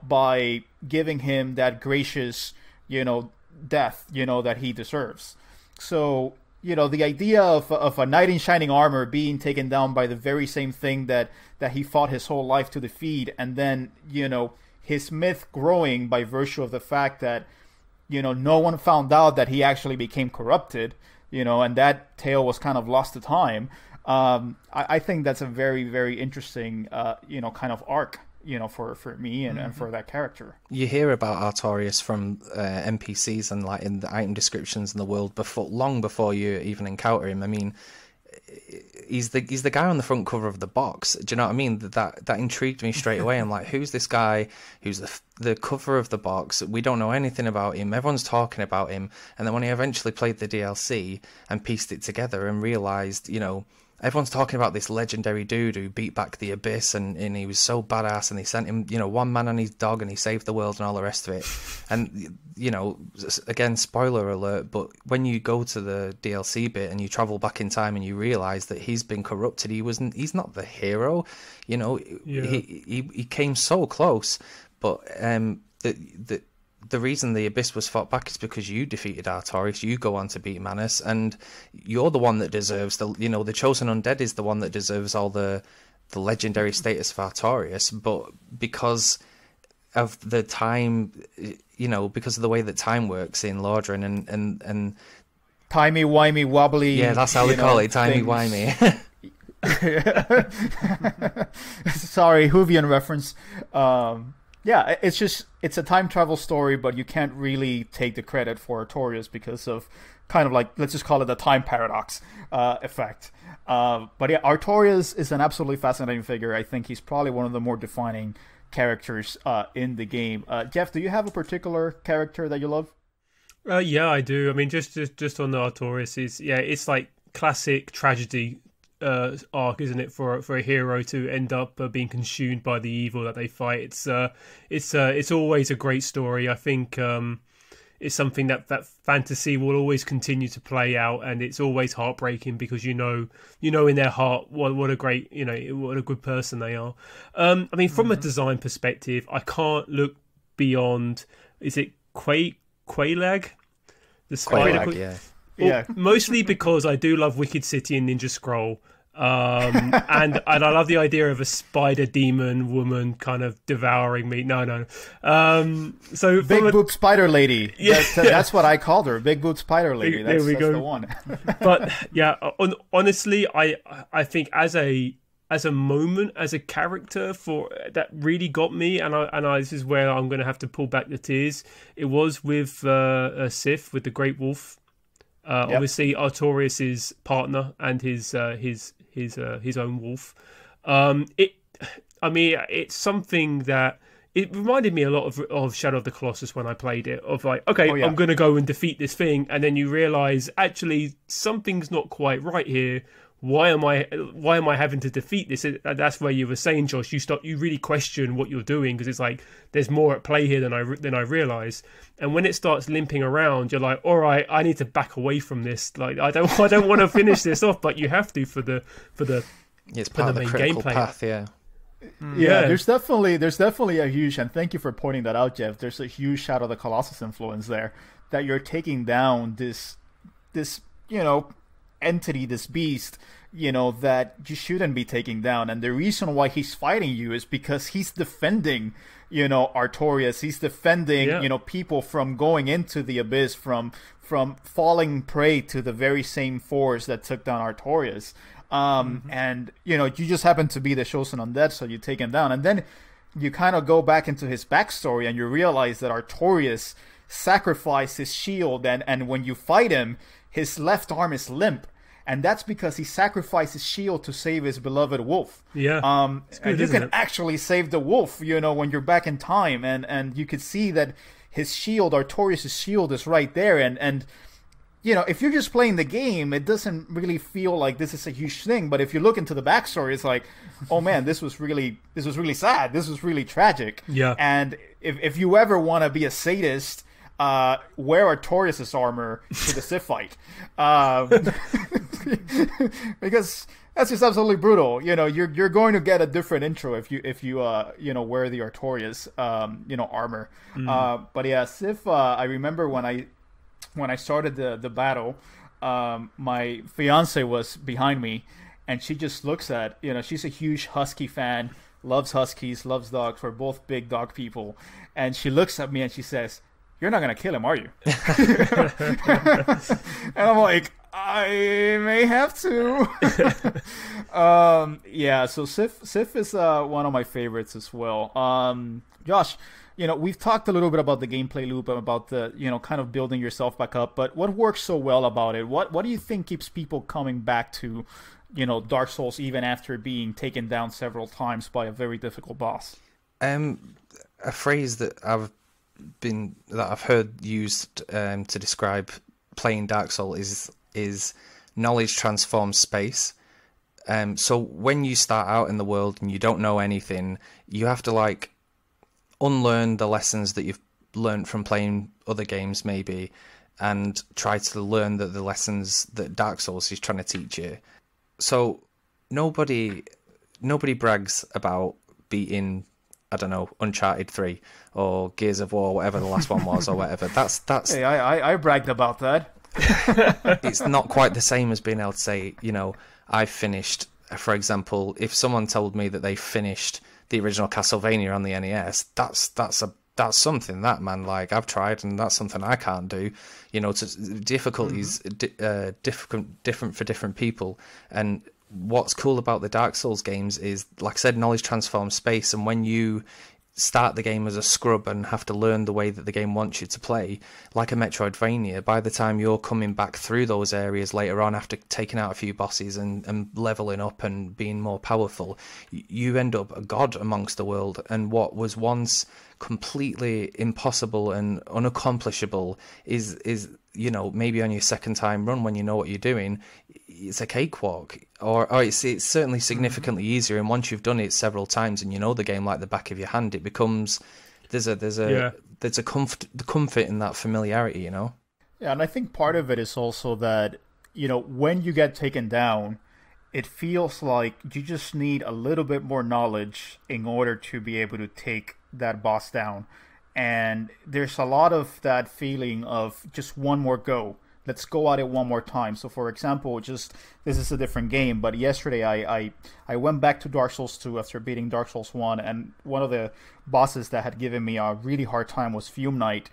by giving him that gracious death that he deserves. So the idea of a knight in shining armor being taken down by the very same thing that he fought his whole life to defeat, and then his myth growing by virtue of the fact that no one found out that he actually became corrupted, and that tale was kind of lost to time. I think that's a very, very interesting, kind of arc, for me and for that character. You hear about Artorias from NPCs and like in the item descriptions in the world long before you even encounter him. I mean, he's the guy on the front cover of the box. Do you know what I mean? That intrigued me straight away. I'm like, who's this guy? Who's the cover of the box? We don't know anything about him. Everyone's talking about him. And then when he eventually played the DLC and pieced it together and realized, everyone's talking about this legendary dude who beat back the Abyss and he was so badass and he sent him, one man and his dog and he saved the world and all the rest of it. And, again, spoiler alert, but when you go to the DLC bit and you travel back in time and you realize that he's been corrupted, he's not the hero, he came so close, but the reason the Abyss was fought back is because you defeated Artorias, you go on to beat Manus, and you're the one that deserves the chosen undead is the one that deserves all the legendary status of Artorias, but because of the time, because of the way that time works in Lordran and timey-wimey wobbly. Yeah, that's how they call it, timey-wimey. Sorry, Whovian reference. Yeah, it's a time travel story, but you can't really take the credit for Artorias because of kind of like, let's just call it the time paradox effect. But yeah, Artorias is an absolutely fascinating figure. I think he's probably one of the more defining characters in the game. Jeff, do you have a particular character that you love? Yeah, I do. I mean, just on the Artorias, it's like classic tragedy arc, isn't it, for a hero to end up being consumed by the evil that they fight. It's always a great story. I think it's something that fantasy will always continue to play out, and it's always heartbreaking because you know in their heart what a great what a good person they are. I mean, from a design perspective, I can't look beyond. Is it Quelaag? The spider. Quelaag, yeah. Yeah, mostly because I do love Wicked City and Ninja Scroll, and I love the idea of a spider demon woman kind of devouring me. No. So big boob spider lady. Yeah, that's what I called her. Big boob spider lady. That's the one. But yeah, honestly, I think as a moment, as a character for that really got me, and I this is where I'm going to have to pull back the tears. It was with Sif, with the Great Wolf. Obviously Artorias' partner and his own wolf. It's something that it reminded me a lot of Shadow of the Colossus when I played it. Of like, okay, I'm going to go and defeat this thing, and then you realise actually something's not quite right here. Why am I having to defeat this? That's where you were saying, Josh. You really question what you're doing because it's like there's more at play here than I realize. And when it starts limping around, you're like, all right, I need to back away from this. Like I don't want to finish this off, but you have to for the it's part of the main critical gameplay path, yeah. Yeah, there's definitely a huge, and thank you for pointing that out, Jeff. There's a huge Shadow of the Colossus influence there, that you're taking down this entity, this beast, that you shouldn't be taking down. And the reason why he's fighting you is because he's defending, Artorias. He's defending, people from going into the abyss, from falling prey to the very same force that took down Artorias. And, you just happen to be the chosen undead, so you take him down. And then you kind of go back into his backstory and you realize that Artorias sacrificed his shield, and when you fight him, his left arm is limp. And that's because he sacrificed his shield to save his beloved wolf. Yeah. And you can actually save the wolf, when you're back in time. And you could see that his shield, Artorias' shield, is right there. And if you're just playing the game, it doesn't really feel like this is a huge thing. But if you look into the backstory, it's like, oh man, this was really sad. This was really tragic. Yeah. And if you ever want to be a sadist, wear Artorias' armor to the Sith fight. Because that's just absolutely brutal. You're going to get a different intro if you wear the Artorias armor. But yeah, Sith, I remember when I started the battle, my fiance was behind me, and she just looks at, she's a huge husky fan, loves huskies, loves dogs. We're both big dog people. And she looks at me and she says, "You're not going to kill him, are you?" And I'm like, I may have to. Yeah, so Sif is one of my favorites as well. Josh, we've talked a little bit about the gameplay loop and about the, kind of building yourself back up, but what works so well about it? What do you think keeps people coming back to, Dark Souls even after being taken down several times by a very difficult boss? A phrase that I've heard used to describe playing Dark Souls is knowledge transforms space. So when you start out in the world and you don't know anything, you have to unlearn the lessons that you've learned from playing other games maybe, and try to learn the lessons that Dark Souls is trying to teach you. So nobody brags about beating, I don't know, Uncharted 3 or Gears of War, whatever the last one was, or whatever. That's. Hey, I bragged about that. It's not quite the same as being able to say, I finished. For example, if someone told me that they finished the original Castlevania on the NES, that's something that, man. I've tried, and that's something I can't do. Difficulties different for different people, and what's cool about the Dark Souls games is, like I said, knowledge transforms space, and when you start the game as a scrub and have to learn the way that the game wants you to play, like a Metroidvania, by the time you're coming back through those areas later on after taking out a few bosses and leveling up and being more powerful, you end up a god amongst the world, and what was once completely impossible and unaccomplishable is maybe on your second time run, when you know what you're doing, it's a cakewalk, or it's certainly significantly easier. And once you've done it several times and you know the game like the back of your hand, it becomes there's a comfort in that familiarity, Yeah, and I think part of it is also that when you get taken down, it feels like you just need a little bit more knowledge in order to be able to take that boss down. And there's a lot of that feeling of just one more go. Let's go at it one more time. So, for example, this is a different game, but yesterday I went back to Dark Souls 2 after beating Dark Souls 1, and one of the bosses that had given me a really hard time was Fume Knight.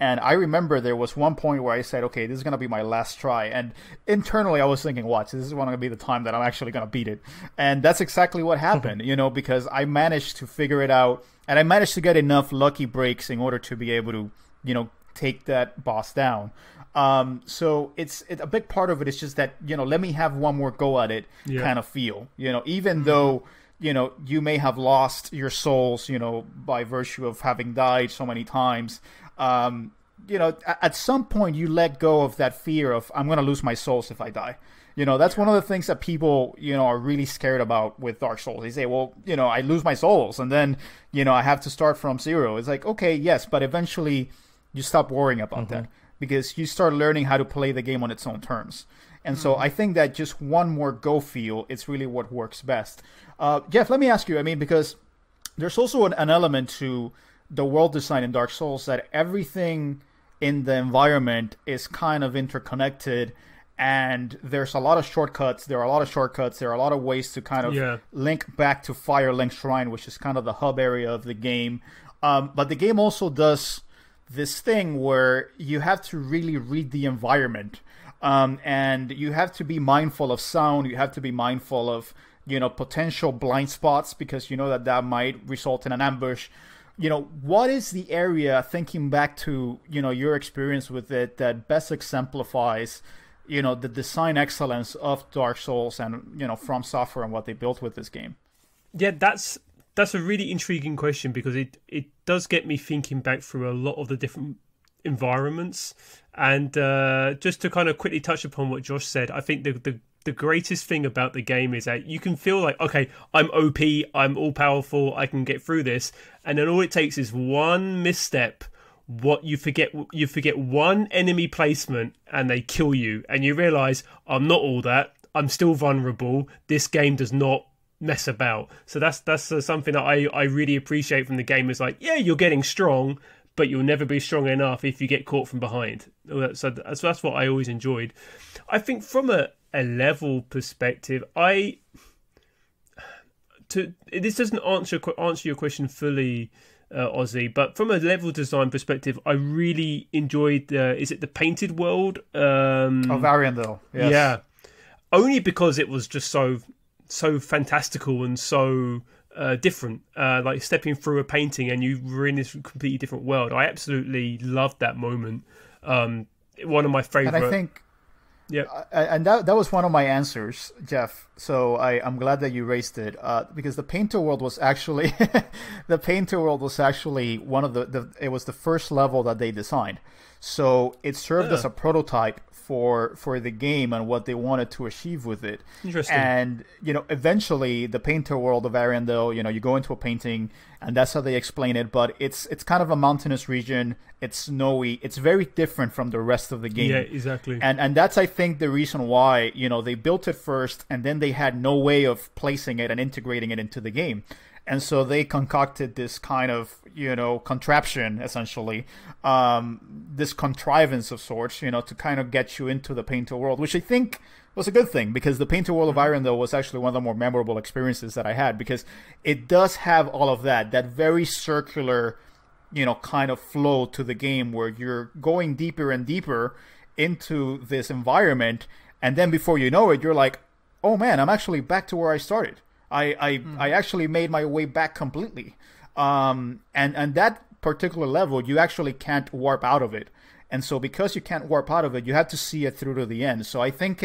And I remember there was one point where I said, okay, this is going to be my last try. And internally I was thinking, watch, this is going to be the time that I'm actually going to beat it. And that's exactly what happened, because I managed to figure it out, and I managed to get enough lucky breaks in order to be able to, take that boss down. So it's a big part of it is just that, let me have one more go at it kind of feel, even though, you may have lost your souls, by virtue of having died so many times. At some point you let go of that fear of, I'm going to lose my souls if I die. That's one of the things that people, are really scared about with Dark Souls. They say, well, I lose my souls and then, I have to start from zero. It's like, okay, yes, but eventually you stop worrying about that, because you start learning how to play the game on its own terms. And so I think that just one more go feel, it's really what works best. Jeff, let me ask you, I mean, because there's also an element to the world design in Dark Souls that everything in the environment is kind of interconnected, and there's a lot of shortcuts. There are a lot of ways to kind of link back to Firelink Shrine, which is kind of the hub area of the game. But the game also does this thing where you have to really read the environment, and you have to be mindful of sound. You have to be mindful of, potential blind spots, because that might result in an ambush. What is the area, thinking back to, your experience with it, that best exemplifies, the design excellence of Dark Souls and, From Software and what they built with this game? Yeah, that's a really intriguing question, because it does get me thinking back through a lot of the different environments. And just to kind of quickly touch upon what Josh said, I think the greatest thing about the game is that you can feel like, okay, I'm OP, I'm all powerful, I can get through this, and then all it takes is one misstep. You forget one enemy placement and they kill you, and you realize, I'm not all that, I'm still vulnerable. This game does not mess about. So that's something that I really appreciate from the game. Is like, yeah, you're getting strong, but you'll never be strong enough if you get caught from behind. So that's what I always enjoyed. I think from a level perspective, this doesn't answer your question fully, Ozzy, but from a level design perspective, I really enjoyed is it the painted world of Ariandel? Yes. Yeah, only because it was just so fantastical and so different, like stepping through a painting and you were in this completely different world. I absolutely loved that moment. One of my favorite. And I think, yeah, and that was one of my answers, Jeff. So I'm glad that you raised it, because the Painter world was actually one of it was the first level that they designed. So it served as a prototype for the game and what they wanted to achieve with it. Interesting. And eventually the Painter world of Arendelle, you go into a painting and that's how they explain it, but it's kind of a mountainous region, it's snowy, it's very different from the rest of the game. Yeah, exactly. And that's, I think, the reason why they built it first and then they had no way of placing it and integrating it into the game. And so they concocted this kind of, contraption, essentially, this contrivance of sorts, to kind of get you into the Painter world, which I think was a good thing, because the Painter world of Irondale was actually one of the more memorable experiences that I had, because it does have all of that very circular, kind of flow to the game where you're going deeper and deeper into this environment, and then before you know it, you're like, oh man, I'm actually back to where I started. I actually made my way back completely. And that particular level, you actually can't warp out of it. And so because you can't warp out of it, you have to see it through to the end. So I think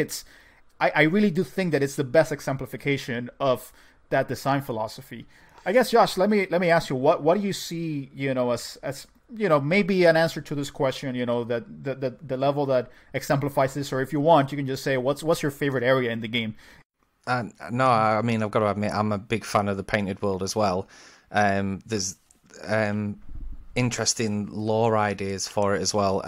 I really do think that it's the best exemplification of that design philosophy. I guess, Josh, let me ask you, what do you see, as maybe an answer to this question, that the level that exemplifies this, or if you want, you can just say, what's your favorite area in the game? No, I mean, I've got to admit, I'm a big fan of the painted world as well. There's interesting lore ideas for it as well.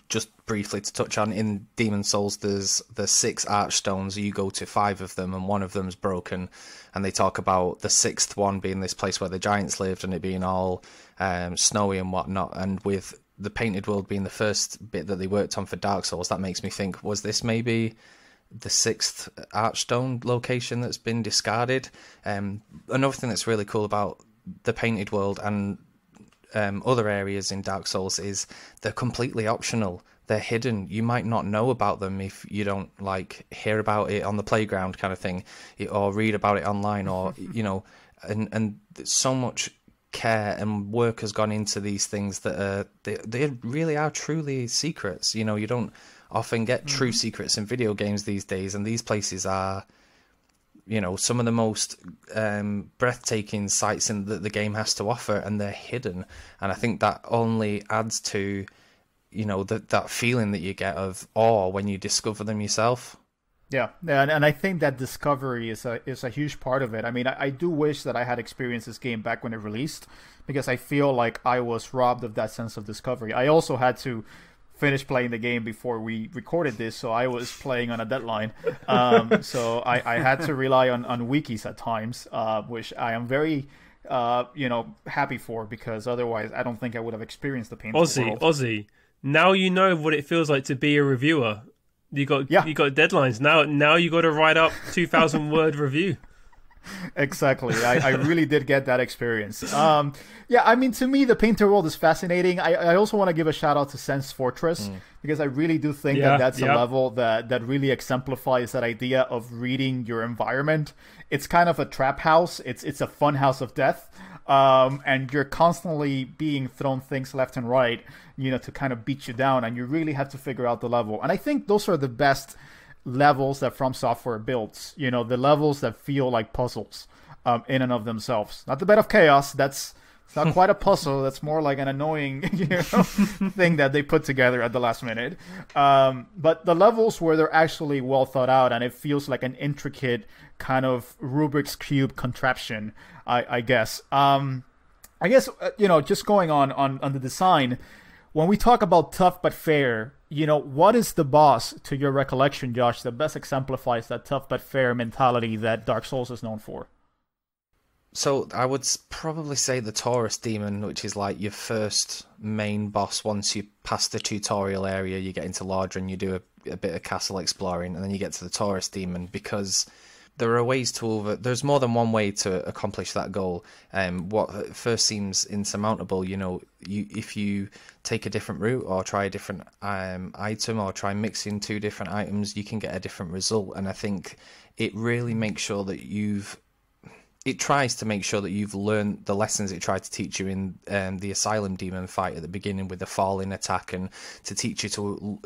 Just briefly to touch on, in Demon Souls, there's the 6 archstones. You go to 5 of them, and one of them's broken. And they talk about the 6th one being this place where the giants lived, and it being all snowy and whatnot. And with the painted world being the first bit that they worked on for Dark Souls, that makes me think, was this maybe the 6th archstone location that's been discarded? Another thing that's really cool about the painted world and other areas in Dark Souls is they're completely optional. They're hidden. You might not know about them if you don't hear about it on the playground kind of thing, or read about it online, or and so much care and work has gone into these things that they really are truly secrets. You don't often get true secrets in video games these days, and these places are, some of the most breathtaking sights that the game has to offer, and they're hidden. And I think that only adds to, that feeling that you get of awe when you discover them yourself. Yeah, and I think that discovery is a huge part of it. I mean, I do wish that I had experienced this game back when it released, because I feel like I was robbed of that sense of discovery. I also had to finish playing the game before we recorded this, so I was playing on a deadline. So I had to rely on wikis at times, which I am very happy for, because otherwise I don't think I would have experienced the painful world. Ozzy, now you know what it feels like to be a reviewer. You got deadlines now. You got to write up 2,000 word review. Exactly. I really did get that experience. I mean, to me, the painter world is fascinating. I also want to give a shout out to Sense Fortress, because I really do think that's a level that really exemplifies that idea of reading your environment. It's kind of a trap house. It's a fun house of death. And you're constantly being thrown things left and right, to kind of beat you down, and you really have to figure out the level. And I think those are the best levels that From Software builds, the levels that feel like puzzles in and of themselves. Not the Bed of Chaos, it's not quite a puzzle, that's more like an annoying thing that they put together at the last minute. But the levels where they're actually well thought out, and it feels like an intricate kind of Rubik's Cube contraption, I guess. Just going on the design, when we talk about tough but fair, what is the boss, to your recollection, Josh, that best exemplifies that tough but fair mentality that Dark Souls is known for? So I would probably say the Taurus Demon, which is like your first main boss. Once you pass the tutorial area, you get into larger and you do a bit of castle exploring, and then you get to the Taurus Demon, because there are ways there's more than one way to accomplish that goal. What at first seems insurmountable, if you take a different route or try a different item, or try mixing two different items, you can get a different result. And I think it really makes sure that it tries to make sure that you've learned the lessons it tried to teach you in the Asylum Demon fight at the beginning with the falling attack, and to teach you to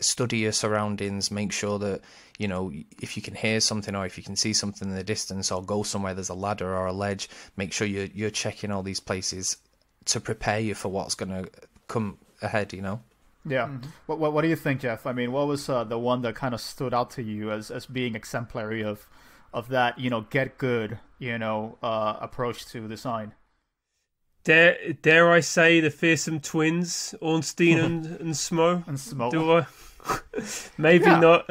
study your surroundings, make sure that if you can hear something, or if you can see something in the distance, or go somewhere there's a ladder or a ledge, make sure you're checking all these places to prepare you for what's going to come ahead. Yeah. What do you think, Jeff? I mean, what was the one that kind of stood out to you as being exemplary of that get good approach to design? Dare I say the fearsome twins, Ornstein and Smo? And Smo. Do I? Maybe not.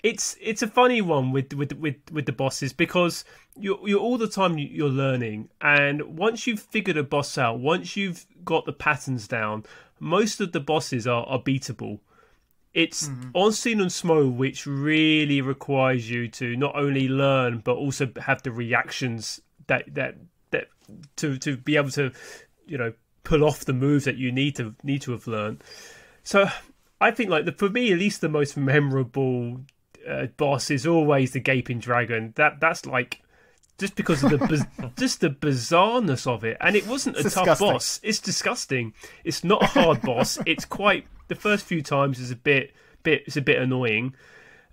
It's a funny one with the bosses, because you're all the time you're learning, and once you've figured a boss out, once you've got the patterns down, most of the bosses are beatable. It's Ornstein and Smo which really requires you to not only learn but also have the reactions that to be able to pull off the moves that you need to have learned. So I think for me, at least, the most memorable boss is always the Gaping Dragon. That's like, just because of just the bizarreness of it, and it wasn't a tough boss. It's disgusting. It's not a hard boss. It's quite, the first few times is a bit annoying.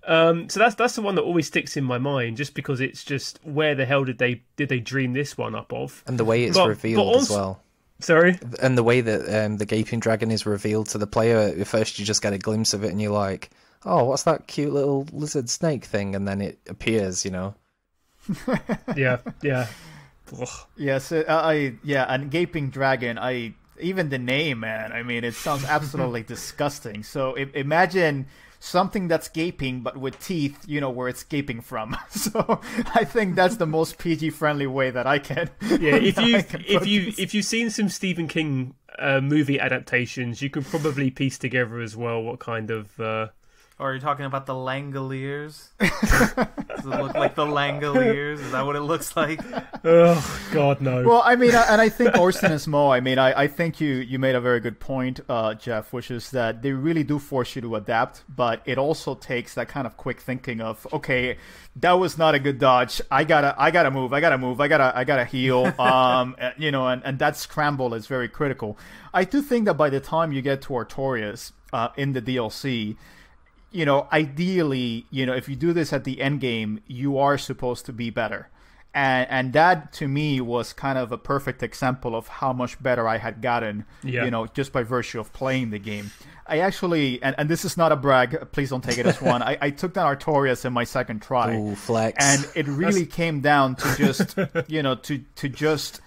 So that's the one that always sticks in my mind, just because it's just, where the hell did they dream this one up of? And the way it's revealed as well. Sorry? And the way that the Gaping Dragon is revealed to the player. At first you just get a glimpse of it and you're like, oh, what's that cute little lizard snake thing? And then it appears, Yeah. Yes, and Gaping Dragon, even the name, man, I mean, it sounds absolutely disgusting. So imagine something that's gaping but with teeth, where it's gaping from. So I think that's the most PG friendly way that I can. Yeah, if you've seen some Stephen King movie adaptations, you can probably piece together as well what kind of. Or are you talking about the Langoliers? Does it look like the Langoliers? Is that what it looks like? Oh, God, no. Well, I mean, and I think Orson and Smo, I mean, I think you made a very good point, Jeff, which is that they really do force you to adapt, but it also takes that kind of quick thinking of, okay, that was not a good dodge. I gotta move. I gotta heal. And that scramble is very critical. I do think that by the time you get to Artorias in the DLC, ideally, if you do this at the end game, you are supposed to be better. And that, to me, was kind of a perfect example of how much better I had gotten, just by virtue of playing the game. I actually, and this is not a brag, please don't take it as one, I took down Artorias in my second try. Ooh, flex. And it really came down to just, to just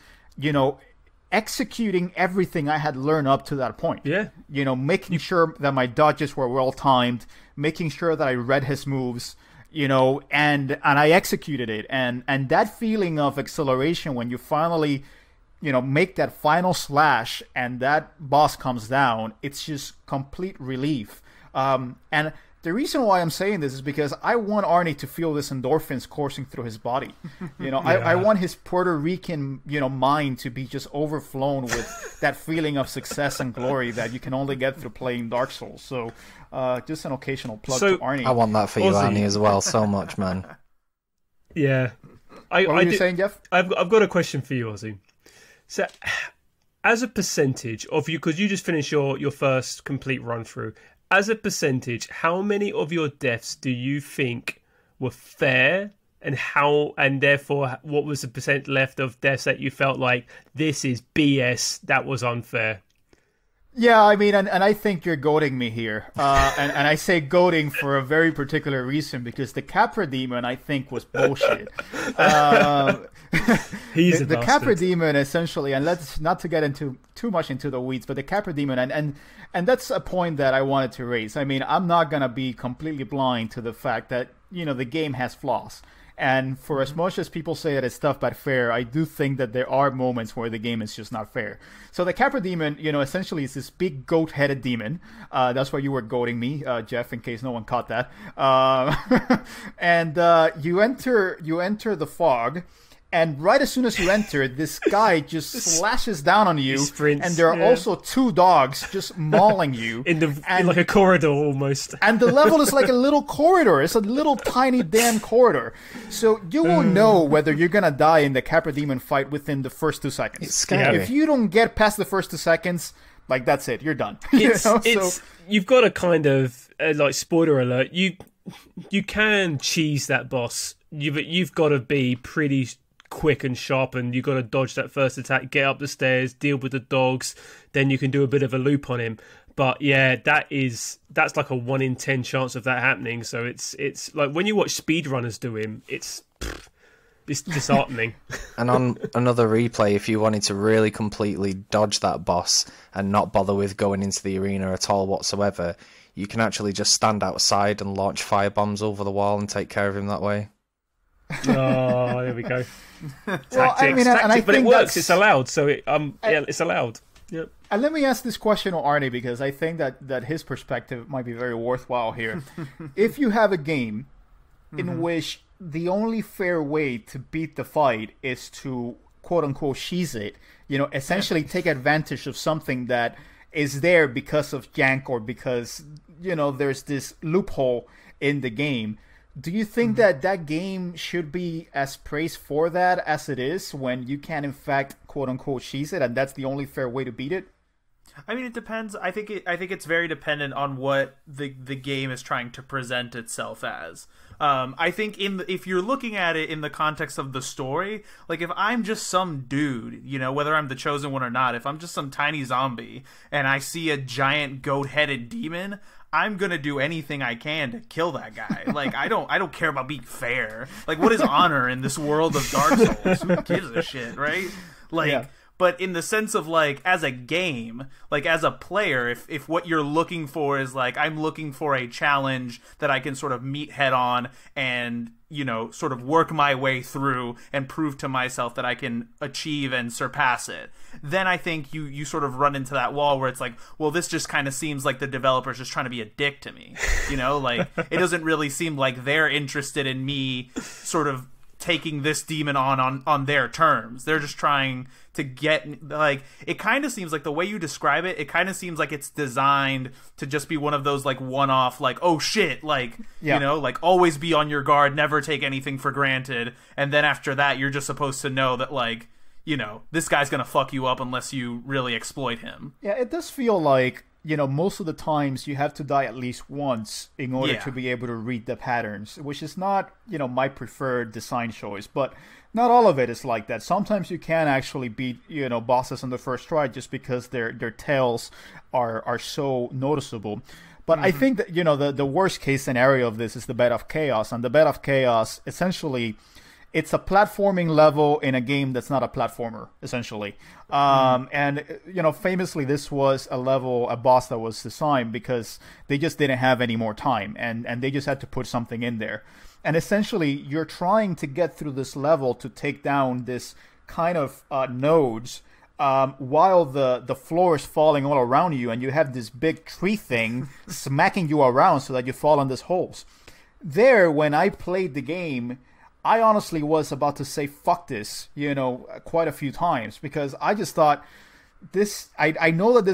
executing everything I had learned up to that point. Yeah. Making sure that my dodges were well timed, making sure that I read his moves, and I executed it. And that feeling of acceleration when you finally, make that final slash and that boss comes down, it's just complete relief. And the reason why I'm saying this is because I want Arnie to feel this endorphins coursing through his body. I want his Puerto Rican, mind to be just overflown with that feeling of success and glory that you can only get through playing Dark Souls. So, just an occasional plug to Arnie. I want that for you, Arnie, as well, so much, man. Yeah. What were you saying, Jeff? I've got a question for you, Ozzy. So, as a percentage of you, because you just finished your first complete run through, as a percentage, how many of your deaths do you think were fair, and therefore what was the percent left of deaths that you felt like this is BS, that was unfair? Yeah, I mean, and I think you're goading me here. And I say goading for a very particular reason, because the Capra Demon, I think, was bullshit. He's the Capra Demon, essentially, and let's not to get into too much into the weeds, but the Capra Demon, and that's a point that I wanted to raise. I mean, I'm not going to be completely blind to the fact that, the game has flaws. And for as much as people say that it's tough but fair, I do think that there are moments where the game is just not fair. So the Capra Demon, essentially is this big goat-headed demon. That's why you were goading me, Jeff, in case no one caught that. And you enter the fog. And right as soon as you enter, this guy just slashes down on you, sprints, and there are also two dogs just mauling you in like a corridor almost. And the level is like a little corridor. It's a little tiny damn corridor. So you will know whether you're gonna die in the Capra Demon fight within the first 2 seconds. It's scary. If you don't get past the first 2 seconds, like that's it, you're done. You've got to kind of like, spoiler alert. You can cheese that boss. You've got to be pretty quick and sharp, and you've got to dodge that first attack, get up the stairs, deal with the dogs, then you can do a bit of a loop on him. But yeah, that's like a 1 in 10 chance of that happening. So it's like when you watch speedrunners do him, it's disheartening. And on another replay, if you wanted to really completely dodge that boss and not bother with going into the arena at all whatsoever, you can actually just stand outside and launch firebombs over the wall and take care of him that way. Oh, there we go. Well, I mean, and I but think it works. It's allowed. So it's allowed. Yep. And let me ask this question to Arnie, because I think that his perspective might be very worthwhile here. If you have a game in which the only fair way to beat the fight is to quote unquote cheese it, essentially take advantage of something that is there because of jank or because there's this loophole in the game. Do you think that game should be as praised for that as it is when you can, in fact, quote-unquote, cheese it, and that's the only fair way to beat it? I mean, it depends. I think it's very dependent on what the game is trying to present itself as. I think if you're looking at it in the context of the story, like if I'm just some dude, whether I'm the chosen one or not, if I'm just some tiny zombie and I see a giant goat-headed demon, I'm gonna do anything I can to kill that guy. Like I don't care about being fair. Like what is honor in this world of Dark Souls? Who gives a shit, right? Like, yeah. But in the sense of like as a game, like as a player, if what you're looking for is like I'm looking for a challenge that I can sort of meet head on and sort of work my way through and prove to myself that I can achieve and surpass it, then I think you sort of run into that wall where it's like, well, this just kind of seems like the developer's just trying to be a dick to me. Like it doesn't really seem like they're interested in me sort of taking this demon on their terms. They're just trying to get, like, it kind of seems like the way you describe it kind of seems like it's designed to just be one of those like one-off, like, oh shit, like, like always be on your guard, never take anything for granted, and then after that you're just supposed to know that like, this guy's gonna fuck you up unless you really exploit him. Yeah, it does feel like most of the times you have to die at least once in order to be able to read the patterns, which is not, my preferred design choice, but not all of it is like that. Sometimes you can actually beat, bosses on the first try just because their tails are so noticeable. But I think that, the worst case scenario of this is the Bed of Chaos, and the Bed of Chaos essentially it's a platforming level in a game that's not a platformer, essentially. And, you know, famously, this was a boss that was designed because they just didn't have any more time, and they just had to put something in there. And essentially, you're trying to get through this level to take down this kind of nodes, while the floor is falling all around you, and you have this big tree thing smacking you around so that you fall in these holes. There, when I played the game, I honestly was about to say fuck this, you know, quite a few times, because I just thought I know that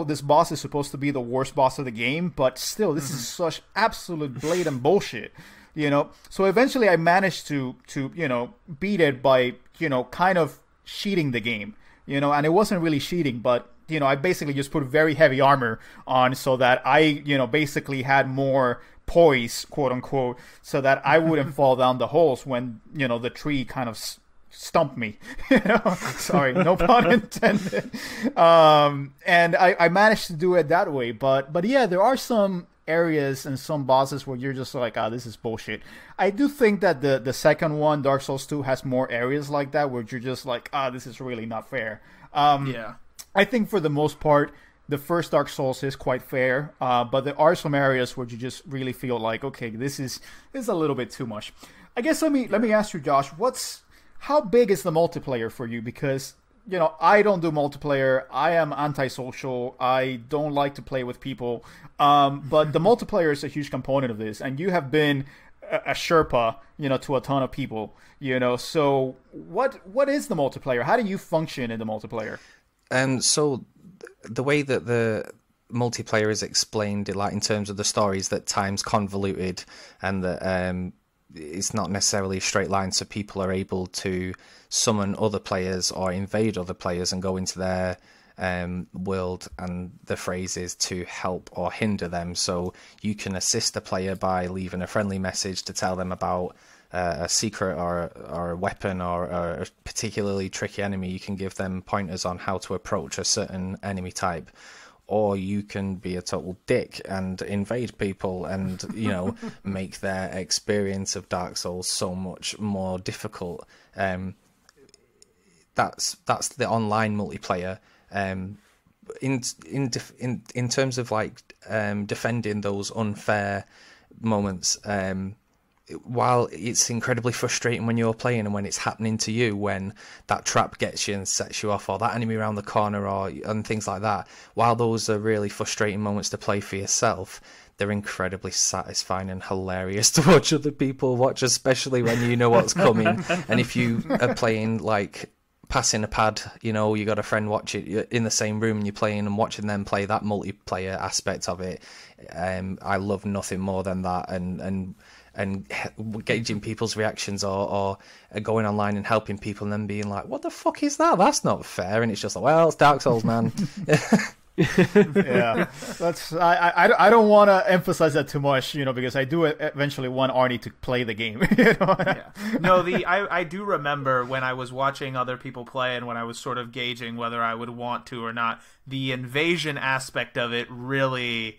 this boss is supposed to be the worst boss of the game, but still, this is such absolute blatant bullshit, you know. So eventually I managed to you know, beat it by, you know, kind of cheating the game, you know, and it wasn't really cheating, but, you know, I basically just put very heavy armor on so that I, you know, basically had more poise, quote unquote, so that I wouldn't fall down the holes when, you know, the tree kind of stumped me. You know, sorry, no pun intended. And I managed to do it that way, but yeah, there are some areas and some bosses where you're just like, this is bullshit. I do think that the second one, Dark Souls 2, has more areas like that where you're just like, this is really not fair. Yeah, I think for the most part, the first Dark Souls is quite fair, but there are some areas where you just really feel like, okay, this is a little bit too much. I guess let me ask you, Josh, how big is the multiplayer for you? Because, you know, I don't do multiplayer. I am antisocial. I don't like to play with people. But the multiplayer is a huge component of this, and you have been a Sherpa, you know, to a ton of people, you know. So what is the multiplayer? How do you function in the multiplayer? So the way that the multiplayer is explained, like in terms of the stories, that time's convoluted and that it's not necessarily a straight line, so people are able to summon other players or invade other players and go into their world, and the phrase is to help or hinder them. So you can assist a player by leaving a friendly message to tell them about a secret or a weapon or a particularly tricky enemy. You can give them pointers on how to approach a certain enemy type. Or you can be a total dick and invade people and, you know, make their experience of Dark Souls so much more difficult. That's the online multiplayer. In terms of like defending those unfair moments, while it's incredibly frustrating when you're playing and when it's happening to you, when that trap gets you and sets you off, or that enemy around the corner, and things like that, while those are really frustrating moments to play for yourself, they're incredibly satisfying and hilarious to watch other people watch, especially when you know what's coming. And if you are playing like passing a pad, you know, you got a friend watch it, you're in the same room and you're playing and watching them play, that multiplayer aspect of it, I love nothing more than that. And gauging people's reactions or going online and helping people and then being like, what the fuck is that? That's not fair. And it's just like, well, it's Dark Souls, man. Yeah, I don't want to emphasize that too much, you know, because I do eventually want Arnie to play the game. You know? Yeah. No, I do remember when I was watching other people play and when I was sort of gauging whether I would want to or not, the invasion aspect of it really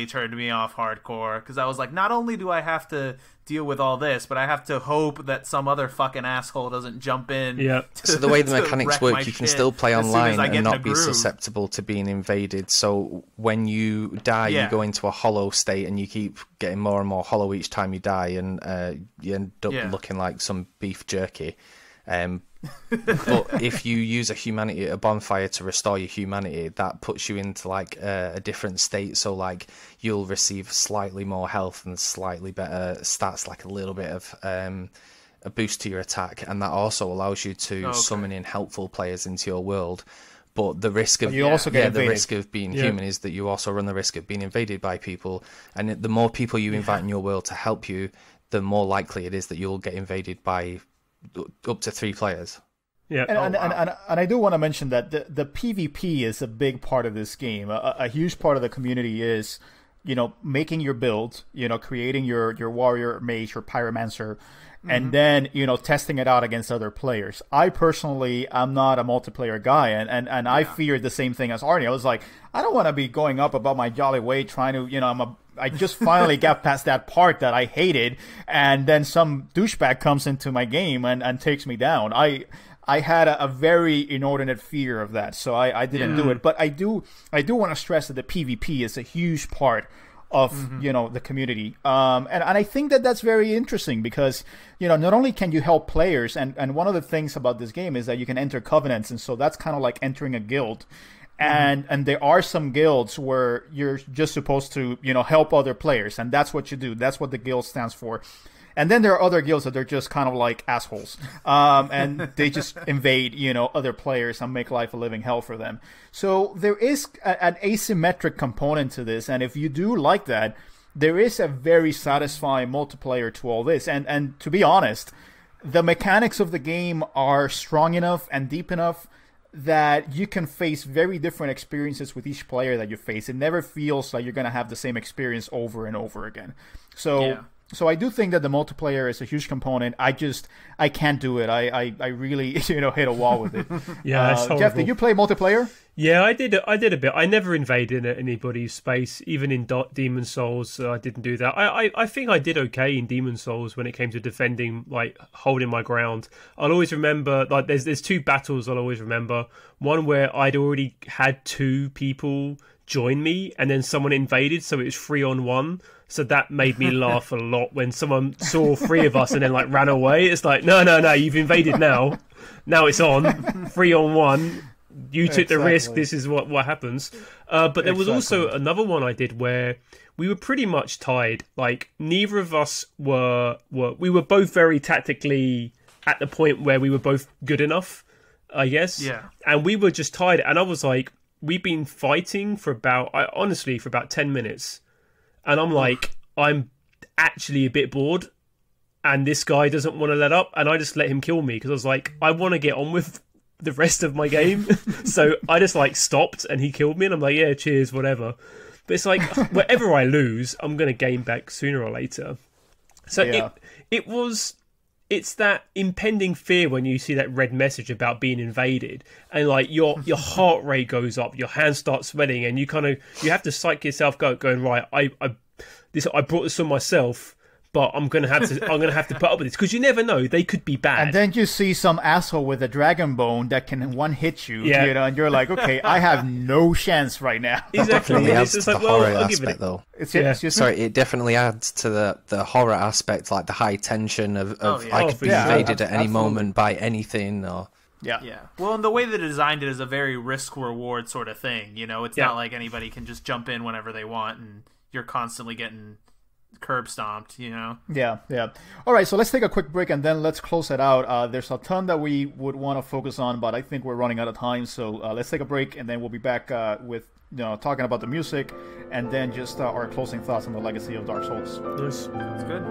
turned me off hardcore, because I was like, not only do I have to deal with all this, but I have to hope that some other fucking asshole doesn't jump in. Yeah. So the way the mechanics work, you can still play online and not be susceptible to being invaded. So when you die, you go into a hollow state and you keep getting more and more hollow each time you die, and you end up looking like some beef jerky. But if you use a bonfire to restore your humanity, that puts you into like a different state. So like you'll receive slightly more health and slightly better stats, like a little bit of a boost to your attack, and that also allows you to summon in helpful players into your world. But the risk of the risk of being human is that you also run the risk of being invaded by people, and the more people you invite in your world to help you, the more likely it is that you'll get invaded by up to 3 players. Yeah, and I do want to mention that the PvP is a big part of this game. A huge part of the community is, you know, making your build, you know, creating your warrior, mage, or pyromancer, and then, you know, testing it out against other players. I personally am not a multiplayer guy, and I feared the same thing as Arnie. I was like, I don't want to be going up about my jolly way trying to, you know, I'm a I just finally got past that part that I hated, and then some douchebag comes into my game and takes me down. I had a very inordinate fear of that, so I didn't do it. But I do want to stress that the PvP is a huge part of the community, and I think that that's very interesting because not only can you help players, and one of the things about this game is that you can enter covenants, and so that's kind of like entering a guild. And there are some guilds where you're just supposed to help other players, and that's what you do. That's what the guild stands for. And then there are other guilds that are just kind of like assholes, and they just invade other players and make life a living hell for them. So there is an asymmetric component to this, and if you do like that, there is a very satisfying multiplayer to all this. And to be honest, the mechanics of the game are strong enough and deep enough that you can face very different experiences with each player that you face. It never feels like you're going to have the same experience over and over again. So I do think that the multiplayer is a huge component. I can't do it. I really hit a wall with it. Yeah, Jeff, did you play multiplayer? Yeah, I did a bit. I never invaded anybody's space, even in Demon Souls. I didn't do that. I think I did okay in Demon Souls when it came to defending, like holding my ground. I'll always remember, like there's two battles I'll always remember. One where I'd already had two people join me, and then someone invaded, so it was 3-on-1. So that made me laugh a lot when someone saw three of us and then like ran away. It's like, no, you've invaded now. Now it's on 3-on-1. You took the risk. This is what happens. But there was also another one I did where we were pretty much tied. Like neither of us were we were both very tactically at the point where we were both good enough, I guess. Yeah. And we were just tied. And I was like, we've been fighting for about 10 minutes. And I'm like, I'm actually a bit bored. And this guy doesn't want to let up. And I just let him kill me because I was like, I want to get on with the rest of my game. So I just like stopped and he killed me. And I'm like, yeah, cheers, whatever. But it's like, wherever I lose, I'm going to gain back sooner or later. So it's that impending fear when you see that red message about being invaded, and like your heart rate goes up, your hands start sweating, and you have to psych yourself going right. I brought this on myself, but I'm gonna have to put up with this because you never know, they could be bad. And then you see some asshole with a dragon bone that can one hit you, and you're like, okay, I have no chance right now. Exactly. It adds It's to like, the well, horror I'll give it aspect, though. Sorry, it definitely adds to the horror aspect, like the high tension of I could be sure. invaded at any Absolutely. moment by anything, or Yeah. Well, and the way that it designed it is a very risk-reward sort of thing. It's not like anybody can just jump in whenever they want, and you're constantly getting curb stomped. Yeah. All right, so let's take a quick break and then let's close it out. There's a ton that we would want to focus on, but I think we're running out of time. So let's take a break and then we'll be back with talking about the music and then just our closing thoughts on the legacy of Dark Souls. Nice. That's good.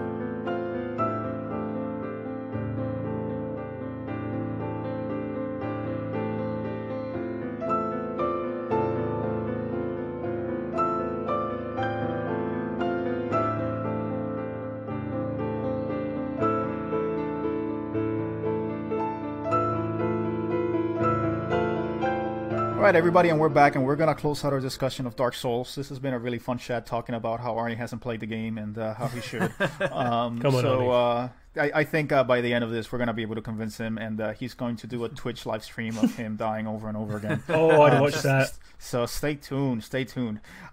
All right, everybody, and we're back, and we're going to close out our discussion of Dark Souls. This has been a really fun chat talking about how Arnie hasn't played the game and how he should. Come on, Arnie. I think by the end of this, we're going to be able to convince him, and he's going to do a Twitch live stream of him dying over and over again. Oh, I'd watch that. So stay tuned.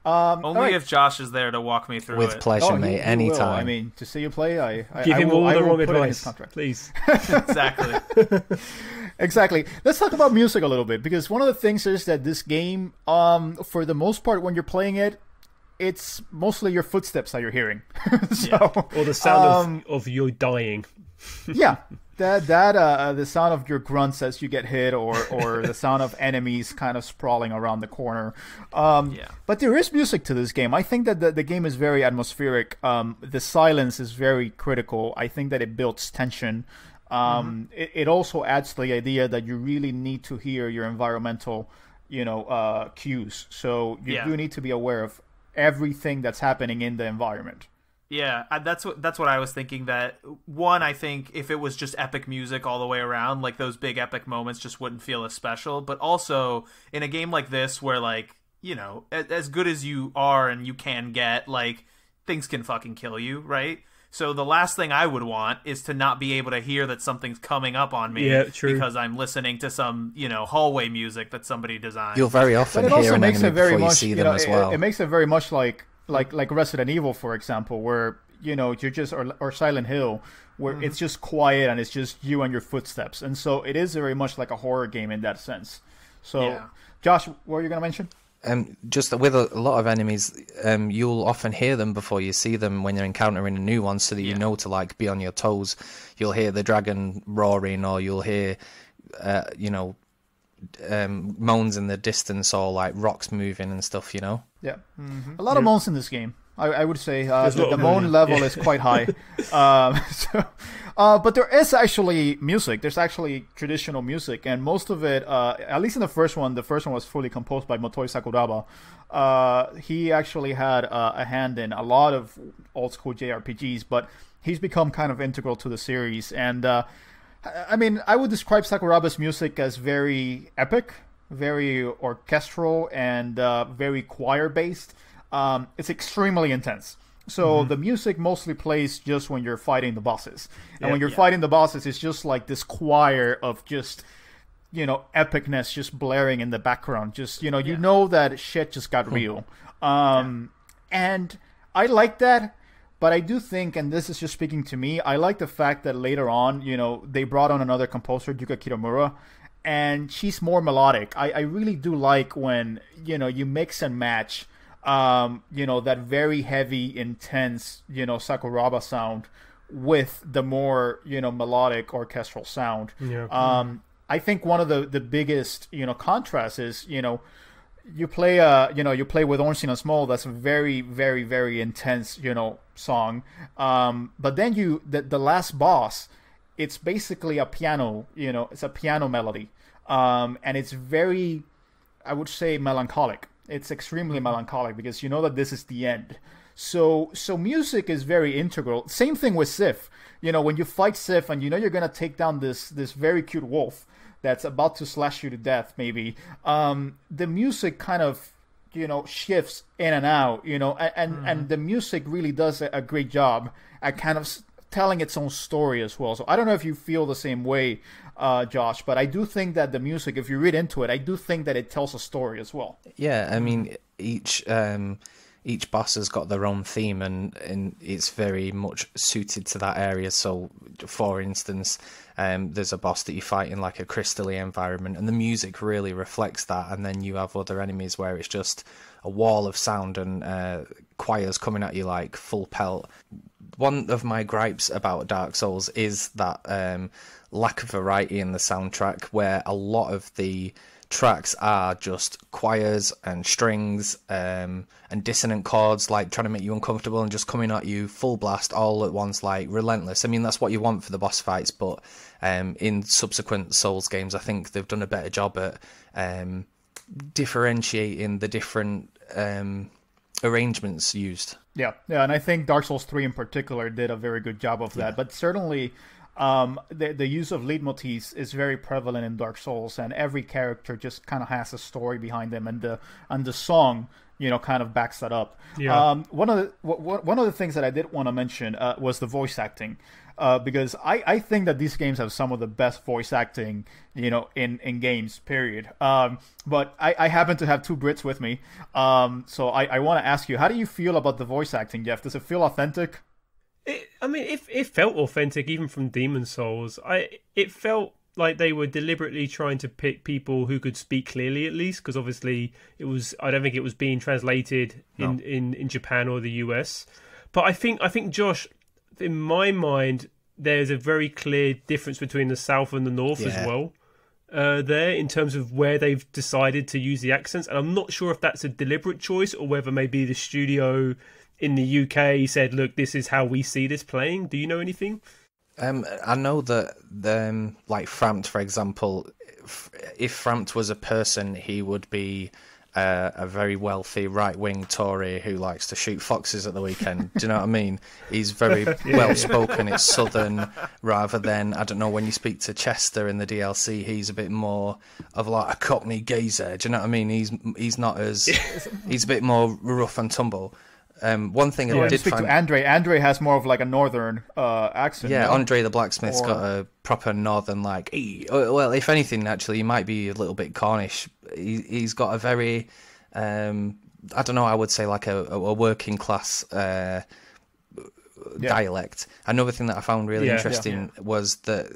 Only right. if Josh is there to walk me through with it. pleasure, He mate. will. Anytime. I mean, to see you play, I Give him will, all I the will wrong put it in his advice, contract. please. Exactly. Exactly. Let's talk about music a little bit, because one of the things is that this game, for the most part, when you're playing it, it's mostly your footsteps that you're hearing. Or the sound of you dying. Yeah, the sound of your grunts as you get hit, or the sound of enemies kind of sprawling around the corner. But there is music to this game. I think that the game is very atmospheric. The silence is very critical. I think that it builds tension. It also adds to the idea that you really need to hear your environmental, cues. So you do need to be aware of everything that's happening in the environment. Yeah, that's what I was thinking. That one, I think if it was just epic music all the way around, like those big epic moments just wouldn't feel as special. But also in a game like this, where as good as you are and you can get, like things can fucking kill you, right? So the last thing I would want is to not be able to hear that something's coming up on me because I'm listening to some, hallway music that somebody designed. You'll very often hear an enemy before you see them as well. It makes it very much like Resident Evil, for example, where, you're just, or Silent Hill, where it's just quiet and it's just you and your footsteps. And so it is very much like a horror game in that sense. So, Josh, what were you going to mention? Just with a lot of enemies, you'll often hear them before you see them when you're encountering a new one, so that you know to like be on your toes. You'll hear the dragon roaring, or you'll hear, moans in the distance, or like rocks moving and stuff. Yeah, a lot of moans in this game. I would say the moan level is quite high. But there is actually music. There's actually traditional music, and most of it, at least in the first one was fully composed by Motoi Sakuraba. He actually had a hand in a lot of old school JRPGs, but he's become kind of integral to the series. And I mean, I would describe Sakuraba's music as very epic, very orchestral, and very choir-based. It's extremely intense. So the music mostly plays just when you're fighting the bosses. And when you're fighting the bosses, it's just like this choir of just, epicness just blaring in the background. Just, you know that shit just got real. And I like that, but I do think, and this is just speaking to me, I like the fact that later on, they brought on another composer, Yuka Kitamura, and she's more melodic. I really do like when, you mix and match that very heavy, intense, Sakuraba sound with the more, melodic orchestral sound. I think one of the biggest, contrasts is, you play with Ornstein and Small. That's a very, very, very intense, song. But then the last boss, it's basically a piano, it's a piano melody. And it's very, I would say, melancholic. It's extremely melancholic because you know that this is the end. So music is very integral. Same thing with Sif. When you fight Sif and you're going to take down this very cute wolf that's about to slash you to death, maybe, the music kind of, shifts in and out, and the music really does a great job at kind of telling its own story as well. So I don't know if you feel the same way, Josh, but I do think that the music, if you read into it, I do think that it tells a story as well. Yeah, I mean, each boss has got their own theme, and it's very much suited to that area. So, for instance, there's a boss that you fight in like a crystally environment, and the music really reflects that. And then you have other enemies where it's just a wall of sound and choirs coming at you like full pelt. One of my gripes about Dark Souls is that lack of variety in the soundtrack, where a lot of the tracks are just choirs and strings and dissonant chords, like trying to make you uncomfortable and just coming at you full blast all at once, like relentless. I mean, that's what you want for the boss fights, but in subsequent Souls games, I think they've done a better job at differentiating the different arrangements used. Yeah, and I think Dark Souls 3 in particular did a very good job of that. But certainly, the use of leitmotifs is very prevalent in Dark Souls, and every character just kind of has a story behind them, and the song, kind of backs that up. Yeah. One of the things that I did want to mention was the voice acting. Because I think that these games have some of the best voice acting, in games, period. But I happen to have two Brits with me. So I want to ask you, how do you feel about the voice acting, Jeff? Does it feel authentic? It felt authentic, even from Demon Souls. It felt like they were deliberately trying to pick people who could speak clearly, at least, because obviously I don't think it was being translated in Japan or the US. But I think Josh, in my mind, there's a very clear difference between the South and the North as well. There, in terms of where they've decided to use the accents, and I'm not sure if that's a deliberate choice or whether maybe the studio in the UK said, "Look, this is how we see this playing." Do you know anything? I know that like Framt, for example, if Framt was a person, he would be a very wealthy right-wing Tory who likes to shoot foxes at the weekend. Do you know what I mean? He's very well-spoken. It's southern, rather than, I don't know, when you speak to Chester in the DLC, he's a bit more of like a Cockney geezer. Do you know what I mean? He's not as... he's a bit more rough and tumble. One thing So I I did speak find... to Andre. Andre has more of like a northern accent. Yeah, no? Andre the Blacksmith's Or- got a proper northern, like, "Ee." Well, if anything, actually, he might be a little bit Cornish. He's got a very, I don't know, I would say like a working class dialect. Another thing that I found really interesting was that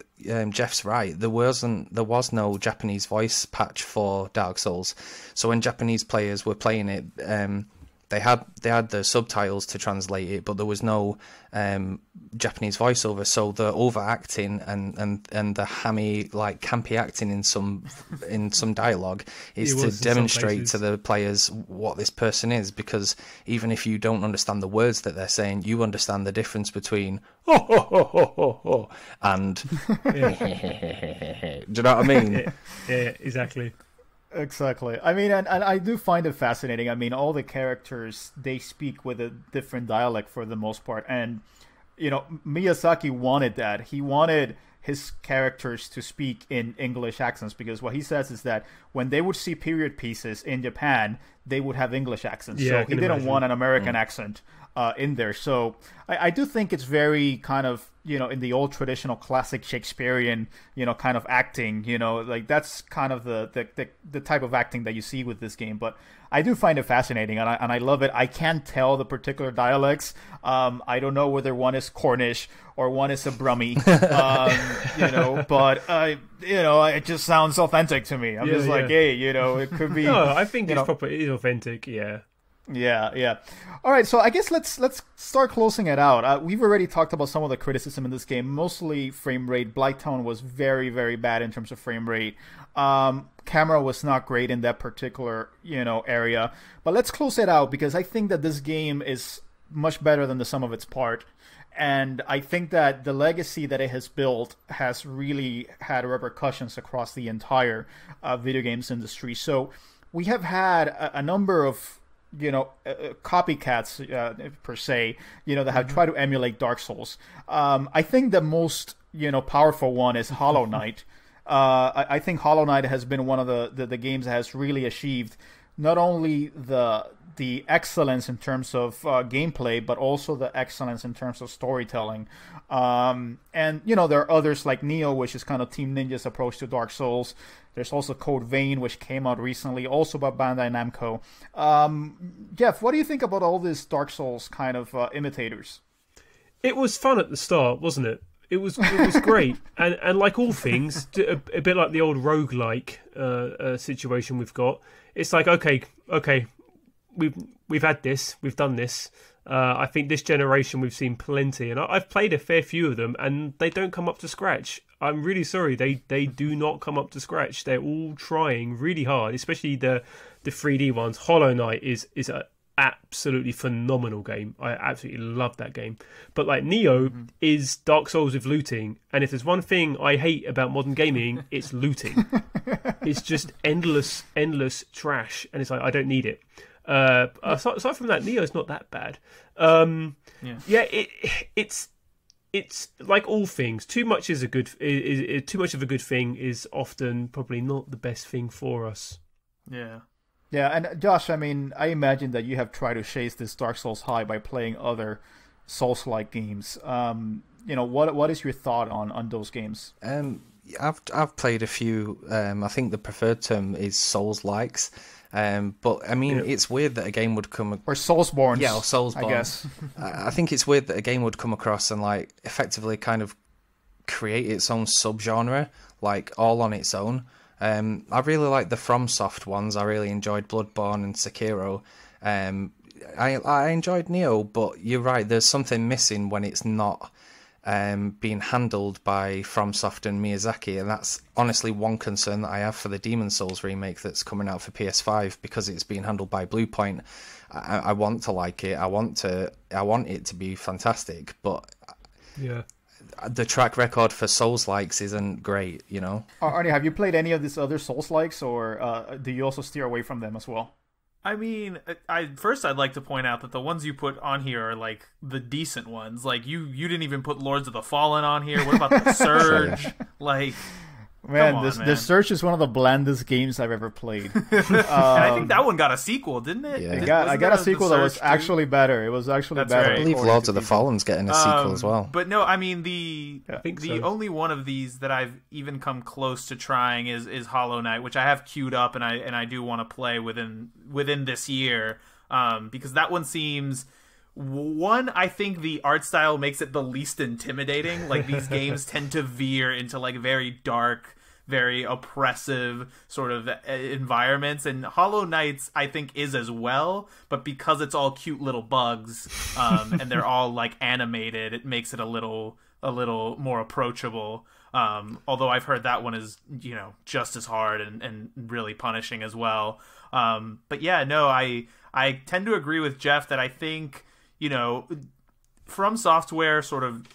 Jeff's right. There was no Japanese voice patch for Dark Souls, so when Japanese players were playing it, they had the subtitles to translate it, but there was no Japanese voiceover. So the overacting and the hammy, like campy acting in some dialogue is to demonstrate to the players what this person is, because even if you don't understand the words that they're saying, you understand the difference between ho ho ho ho ho ho and do you know what I mean? Yeah, exactly. Exactly. I mean, and I do find it fascinating. I mean, all the characters, they speak with a different dialect for the most part. And, you know, Miyazaki wanted that. He wanted his characters to speak in English accents, because what he says is that when they would see period pieces in Japan, they would have English accents. Yeah, so he didn't want an American accent in there. So I do think it's very kind of, you know, in the old traditional classic Shakespearean, you know, kind of acting, you know, like that's kind of the type of acting that you see with this game. But I do find it fascinating, and I love it. I can't tell the particular dialects. I don't know whether one is Cornish or one is a Brummie, you know, but you know, it just sounds authentic to me. I'm just like, hey, you know, it could be. No, I think it's proper. It is authentic. Yeah. Yeah. All right, so I guess let's start closing it out. We've already talked about some of the criticism in this game, mostly frame rate. Blighttown was very, very bad in terms of frame rate. Camera was not great in that particular, you know, area. But let's close it out, because I think that this game is much better than the sum of its part. And I think that the legacy that it has built has really had repercussions across the entire video games industry. So we have had a number of, you know, copycats per se, you know, that have tried to emulate Dark Souls. I think the most, you know, powerful one is Hollow Knight. I think Hollow Knight has been one of the games that has really achieved not only the excellence in terms of gameplay, but also the excellence in terms of storytelling. And, you know, there are others like Nioh, which is kind of Team Ninja's approach to Dark Souls. There's also Code Vein, which came out recently, also by Bandai Namco. Jeff, what do you think about all these Dark Souls kind of imitators? It was fun at the start, wasn't it? It was great, and like all things, a bit like the old roguelike situation we've got. It's like okay, we've had this, we've done this. I think this generation we've seen plenty, and I've played a fair few of them, and they don't come up to scratch. I'm really sorry, they do not come up to scratch. They're all trying really hard, especially the 3D ones. Hollow Knight is an absolutely phenomenal game. I absolutely love that game. But like Nioh is Dark Souls with looting, and if there's one thing I hate about modern gaming, it's looting. It's just endless trash, and it's like I don't need it. Aside from that, Nioh's not that bad. It's like all things. Too much of a good thing is often probably not the best thing for us. Yeah. Yeah, and Josh, I mean, I imagine that you have tried to chase this Dark Souls high by playing other Souls-like games. You know, what is your thought on those games? I've played a few. I think the preferred term is Souls-likes. But I mean, it's weird that a game would come or Soulsborne. Yeah, or Soulsborne. I guess. I think it's weird that a game would come across and like effectively kind of create its own subgenre, like all on its own. I really like the FromSoft ones. I really enjoyed Bloodborne and Sekiro. I enjoyed Nioh, but you're right. There's something missing when it's not being handled by FromSoft and Miyazaki, and that's honestly one concern that I have for the Demon's Souls remake that's coming out for PS5, because it's being handled by Bluepoint. I want to like it. I want it to be fantastic, but yeah, the track record for Souls-likes isn't great, you know. Arnie, have you played any of these other Souls-likes, or do you also steer away from them as well? I mean, I'd like to point out that the ones you put on here are like the decent ones. Like you didn't even put Lords of the Fallen on here. What about the Surge? Like, Man, Come on, man. this Search is one of the blandest games I've ever played. And I think that one got a sequel, didn't it? Yeah. I got a sequel that was actually better. It was actually That's better. right. I believe according Lords to of the people. Fallen's getting a sequel as well. But no, I mean the think the so. only one of these that I've even come close to trying is Hollow Knight, which I have queued up and I do want to play within this year, because that one seems. One, I think the art style makes it the least intimidating. Like, these games tend to veer into like very dark, very oppressive sort of environments, and Hollow Knight's I think is as well, but because it's all cute little bugs, and they're all like animated, it makes it a little more approachable. Although I've heard that one is, you know, just as hard and really punishing as well. But yeah, no, I tend to agree with Jeff that I think, you know, From Software sort of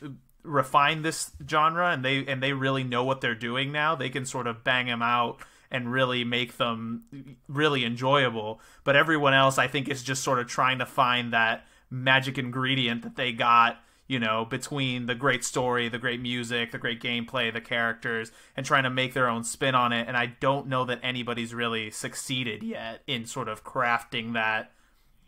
refine this genre, and they really know what they're doing now. They can sort of bang them out and really make them really enjoyable. But everyone else, I think, is just sort of trying to find that magic ingredient that they got, you know, between the great story, the great music, the great gameplay, the characters, and trying to make their own spin on it. And I don't know that anybody's really succeeded yet in sort of crafting that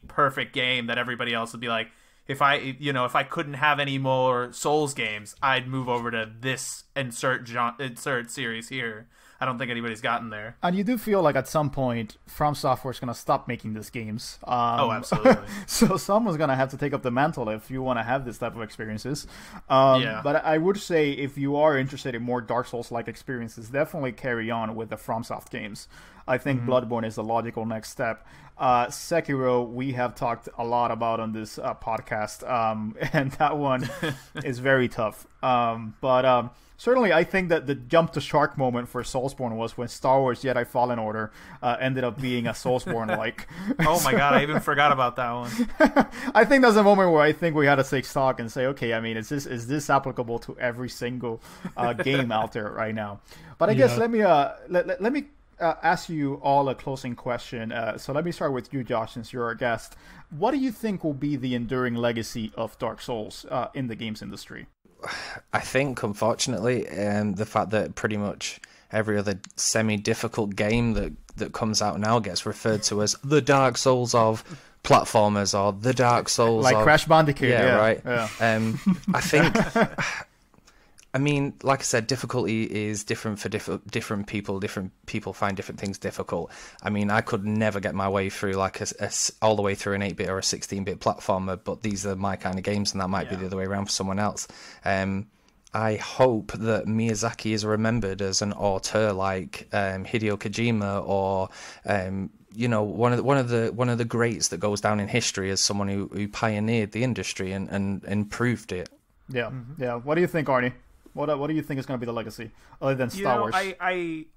perfect game that everybody else would be like, if I couldn't have any more Souls games, I'd move over to this insert series here. I don't think anybody's gotten there. And you do feel like at some point, From Software is going to stop making these games. Oh, absolutely. So someone's going to have to take up the mantle if you want to have this type of experiences. Yeah. But I would say if you are interested in more Dark Souls-like experiences, definitely carry on with the FromSoft games. I think Bloodborne is the logical next step. Sekiro, we have talked a lot about on this podcast, and that one is very tough. But certainly, I think that the jump to shark moment for Soulsborne was when Star Wars Jedi Fallen Order ended up being a Soulsborne-like. Oh my god, I even forgot about that one. I think that's a moment where I think we had to take stock and say, okay, I mean, is this applicable to every single game out there right now? But I guess let me ask you all a closing question. So let me start with you, Josh, since you're our guest. What do you think will be the enduring legacy of Dark Souls in the games industry? I think, unfortunately, the fact that pretty much every other semi-difficult game that comes out now gets referred to as the Dark Souls of platformers, or the Dark Souls like of... Crash Bandicoot. Yeah, right. Yeah. I think... I mean, like I said, difficulty is different for different people. Different people find different things difficult. I mean, I could never get my way through like all the way through an 8-bit or a 16-bit platformer, but these are my kind of games, and that might be the other way around for someone else. I hope that Miyazaki is remembered as an auteur like Hideo Kojima, or you know, one of the greats that goes down in history as someone who pioneered the industry and improved it. Yeah, yeah. What do you think, Arnie? What do you think is going to be the legacy other than Star Wars?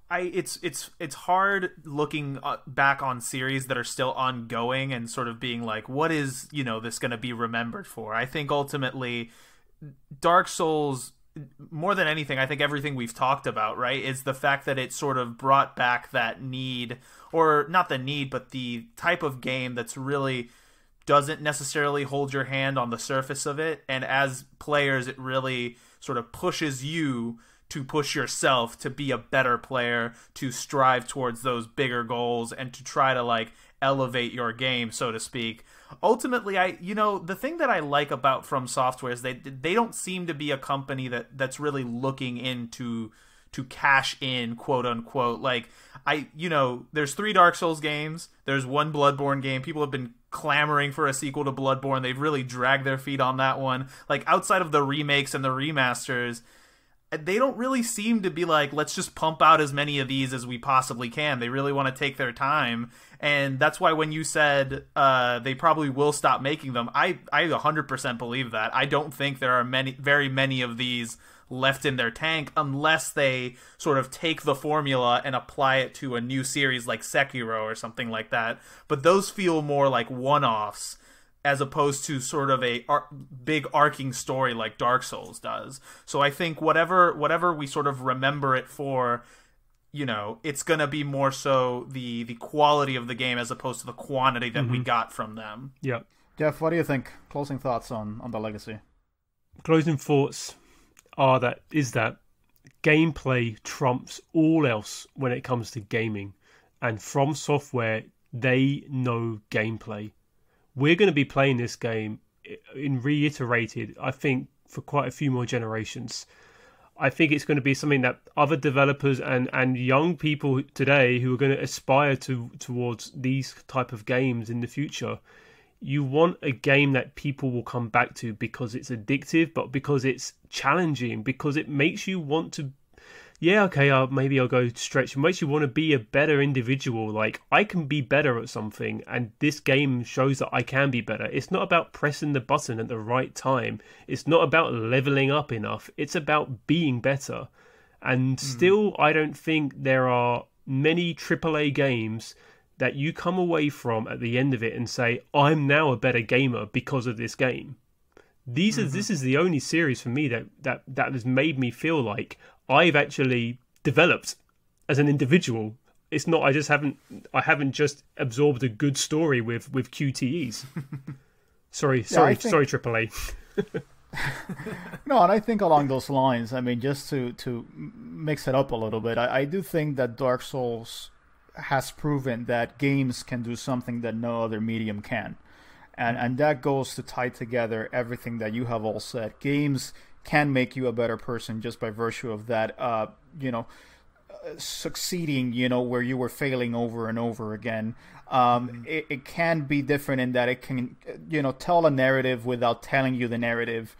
It's hard looking back on series that are still ongoing and sort of being like, what is, you know, this going to be remembered for? I think ultimately Dark Souls, more than anything, I think everything we've talked about, right, is the fact that it sort of brought back that need, or not the need, but the type of game that's really doesn't necessarily hold your hand on the surface of it, and as players it really sort of pushes you to push yourself to be a better player, to strive towards those bigger goals, and to try to like elevate your game, so to speak. Ultimately, the thing that I like about From Software is they don't seem to be a company that's really looking into to cash in, quote unquote. Like, there's 3 Dark Souls games, there's 1 Bloodborne game. People have been clamoring for a sequel to Bloodborne. They've really dragged their feet on that one. Like, outside of the remakes and the remasters, they don't really seem to be like, let's just pump out as many of these as we possibly can. They really want to take their time. And that's why when you said they probably will stop making them, I 100% believe that. I don't think there are very many of these left in their tank unless they sort of take the formula and apply it to a new series like Sekiro or something like that. But those feel more like one-offs as opposed to sort of a big arcing story like Dark Souls does. So I think whatever we sort of remember it for, you know, it's going to be more so the quality of the game as opposed to the quantity that we got from them. Yeah. Jeff, what do you think? Closing thoughts on the legacy? Closing thoughts are that gameplay trumps all else when it comes to gaming. And From Software, they know gameplay. We're going to be playing this game in reiterated, I think, for quite a few more generations. I think it's going to be something that other developers and young people today who are going to aspire towards these type of games in the future, you want a game that people will come back to because it's addictive, but because it's challenging, because it makes you want to, maybe I'll go stretch. It makes you want to be a better individual. Like, I can be better at something, and this game shows that I can be better. It's not about pressing the button at the right time. It's not about leveling up enough. It's about being better. And still, I don't think there are many AAA games that you come away from at the end of it and say, I'm now a better gamer because of this game. This is the only series for me that has made me feel like I've actually developed as an individual. It's not I haven't just absorbed a good story with QTEs. sorry, AAA. No, and I think along those lines, I mean, just to mix it up a little bit, I do think that Dark Souls has proven that games can do something that no other medium can. And that goes to tie together everything that you have all said. Games can make you a better person just by virtue of that, succeeding, where you were failing over and over again. It can be different in that it can, tell a narrative without telling you the narrative.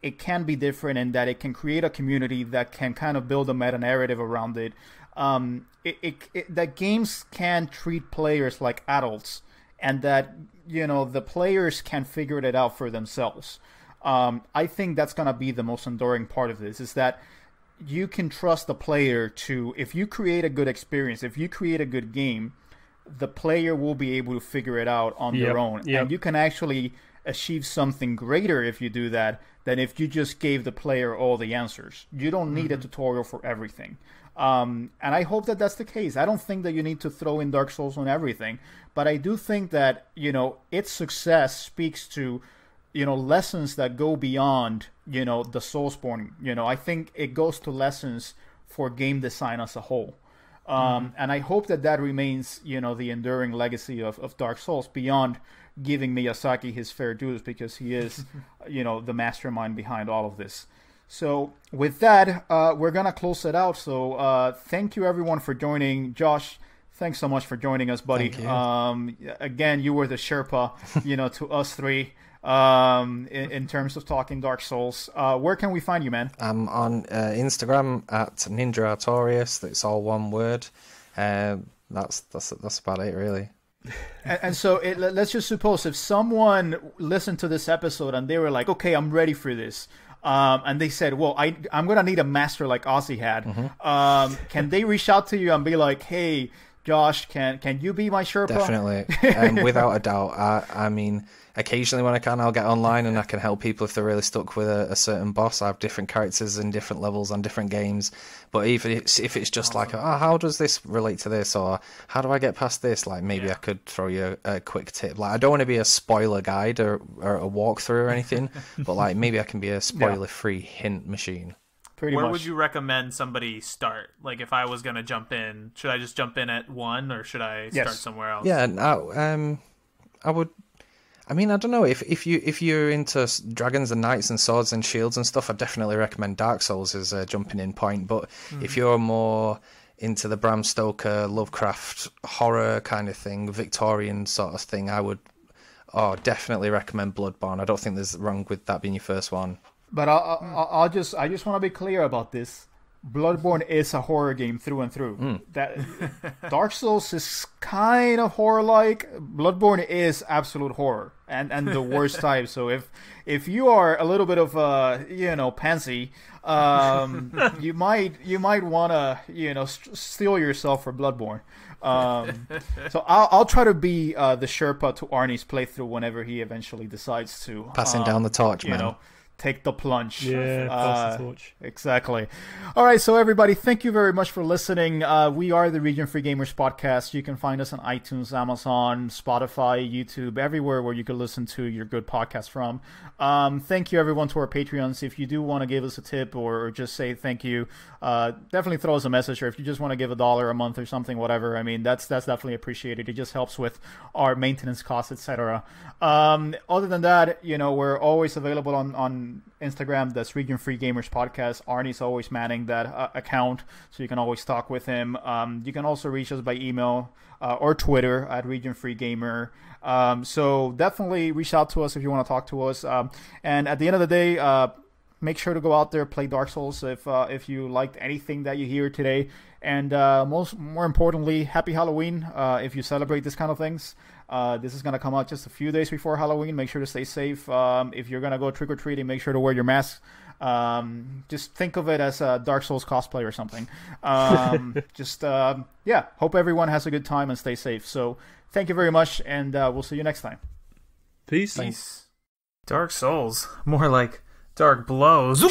It can be different in that it can create a community that can kind of build a meta-narrative around it. That games can treat players like adults, and that, the players can figure it out for themselves. I think that's going to be the most enduring part of this, is that you can trust the player to, if you create a good experience, if you create a good game, the player will be able to figure it out on their own. Yep. And you can actually achieve something greater if you do that than if you just gave the player all the answers. You don't need a tutorial for everything. And I hope that that's the case. I don't think that you need to throw in Dark Souls on everything, but I do think that, its success speaks to, lessons that go beyond, the Soulsborne. I think it goes to lessons for game design as a whole. And I hope that remains, the enduring legacy of Dark Souls beyond giving Miyazaki his fair dues, because he is, the mastermind behind all of this. So with that, we're going to close it out. So thank you, everyone, for joining. Josh, thanks so much for joining us, buddy. Thank you. Again, you were the Sherpa, to us three in terms of talking Dark Souls. Where can we find you, man? I'm on Instagram at Ninja Artorias. That's all one word. That's about it, really. And so let's just suppose if someone listened to this episode and they were like, okay, I'm ready for this. And they said, well, I'm going to need a master like Ozzy had. Can they reach out to you and be like, hey, Josh, can you be my Sherpa? Definitely. Without a doubt. I mean, occasionally when I can, I'll get online and I can help people if they're really stuck with a certain boss. I have different characters in different levels on different games. But even if it's just like, how does this relate to this? Or how do I get past this? Like, maybe I could throw you a quick tip. Like, I don't want to be a spoiler guide or a walkthrough or anything, but like maybe I can be a spoiler-free hint machine. Where would you recommend somebody start? Like, if I was going to jump in, should I just jump in at 1, or should I start somewhere else? Yeah, I would. I mean, I don't know, if you're into dragons and knights and swords and shields and stuff, I definitely recommend Dark Souls as a jumping in point. But if you're more into the Bram Stoker, Lovecraft, horror kind of thing, Victorian sort of thing, I would definitely recommend Bloodborne. I don't think there's wrong with that being your first one. But I just want to be clear about this. Bloodborne is a horror game through and through. That Dark Souls is kind of horror-like. Bloodborne is absolute horror and the worst type. So if you are a little bit of pansy, you might want to steel yourself for Bloodborne. So I'll try to be the Sherpa to Arnie's playthrough whenever he eventually decides to passing down the torch, man. take the plunge. Yeah, pass the torch. Exactly. All right, so everybody, thank you very much for listening. We are the Region Free Gamers podcast. You can find us on iTunes, Amazon, Spotify, YouTube, everywhere where you can listen to your good podcast from. Thank you, everyone, to our Patreons. If you do want to give us a tip or just say thank you, definitely throw us a message. Or if you just want to give $1 a month or something, whatever, I mean, that's definitely appreciated. It just helps with our maintenance costs, etc. Other than that, we're always available on Instagram. That's Region Free Gamers Podcast. Arnie's always manning that account, so you can always talk with him. You can also reach us by email or Twitter at Region Free Gamer. So definitely reach out to us if you want to talk to us. And at the end of the day, make sure to go out there, play Dark Souls if you liked anything that you hear today. And more importantly, happy Halloween if you celebrate this kind of things. This is going to come out just a few days before Halloween. Make sure to stay safe. If you're going to go trick-or-treating, make sure to wear your mask. Just think of it as a Dark Souls cosplay or something. Hope everyone has a good time and stay safe. So thank you very much, and we'll see you next time. Peace. Peace. Dark Souls. More like Dark Blows.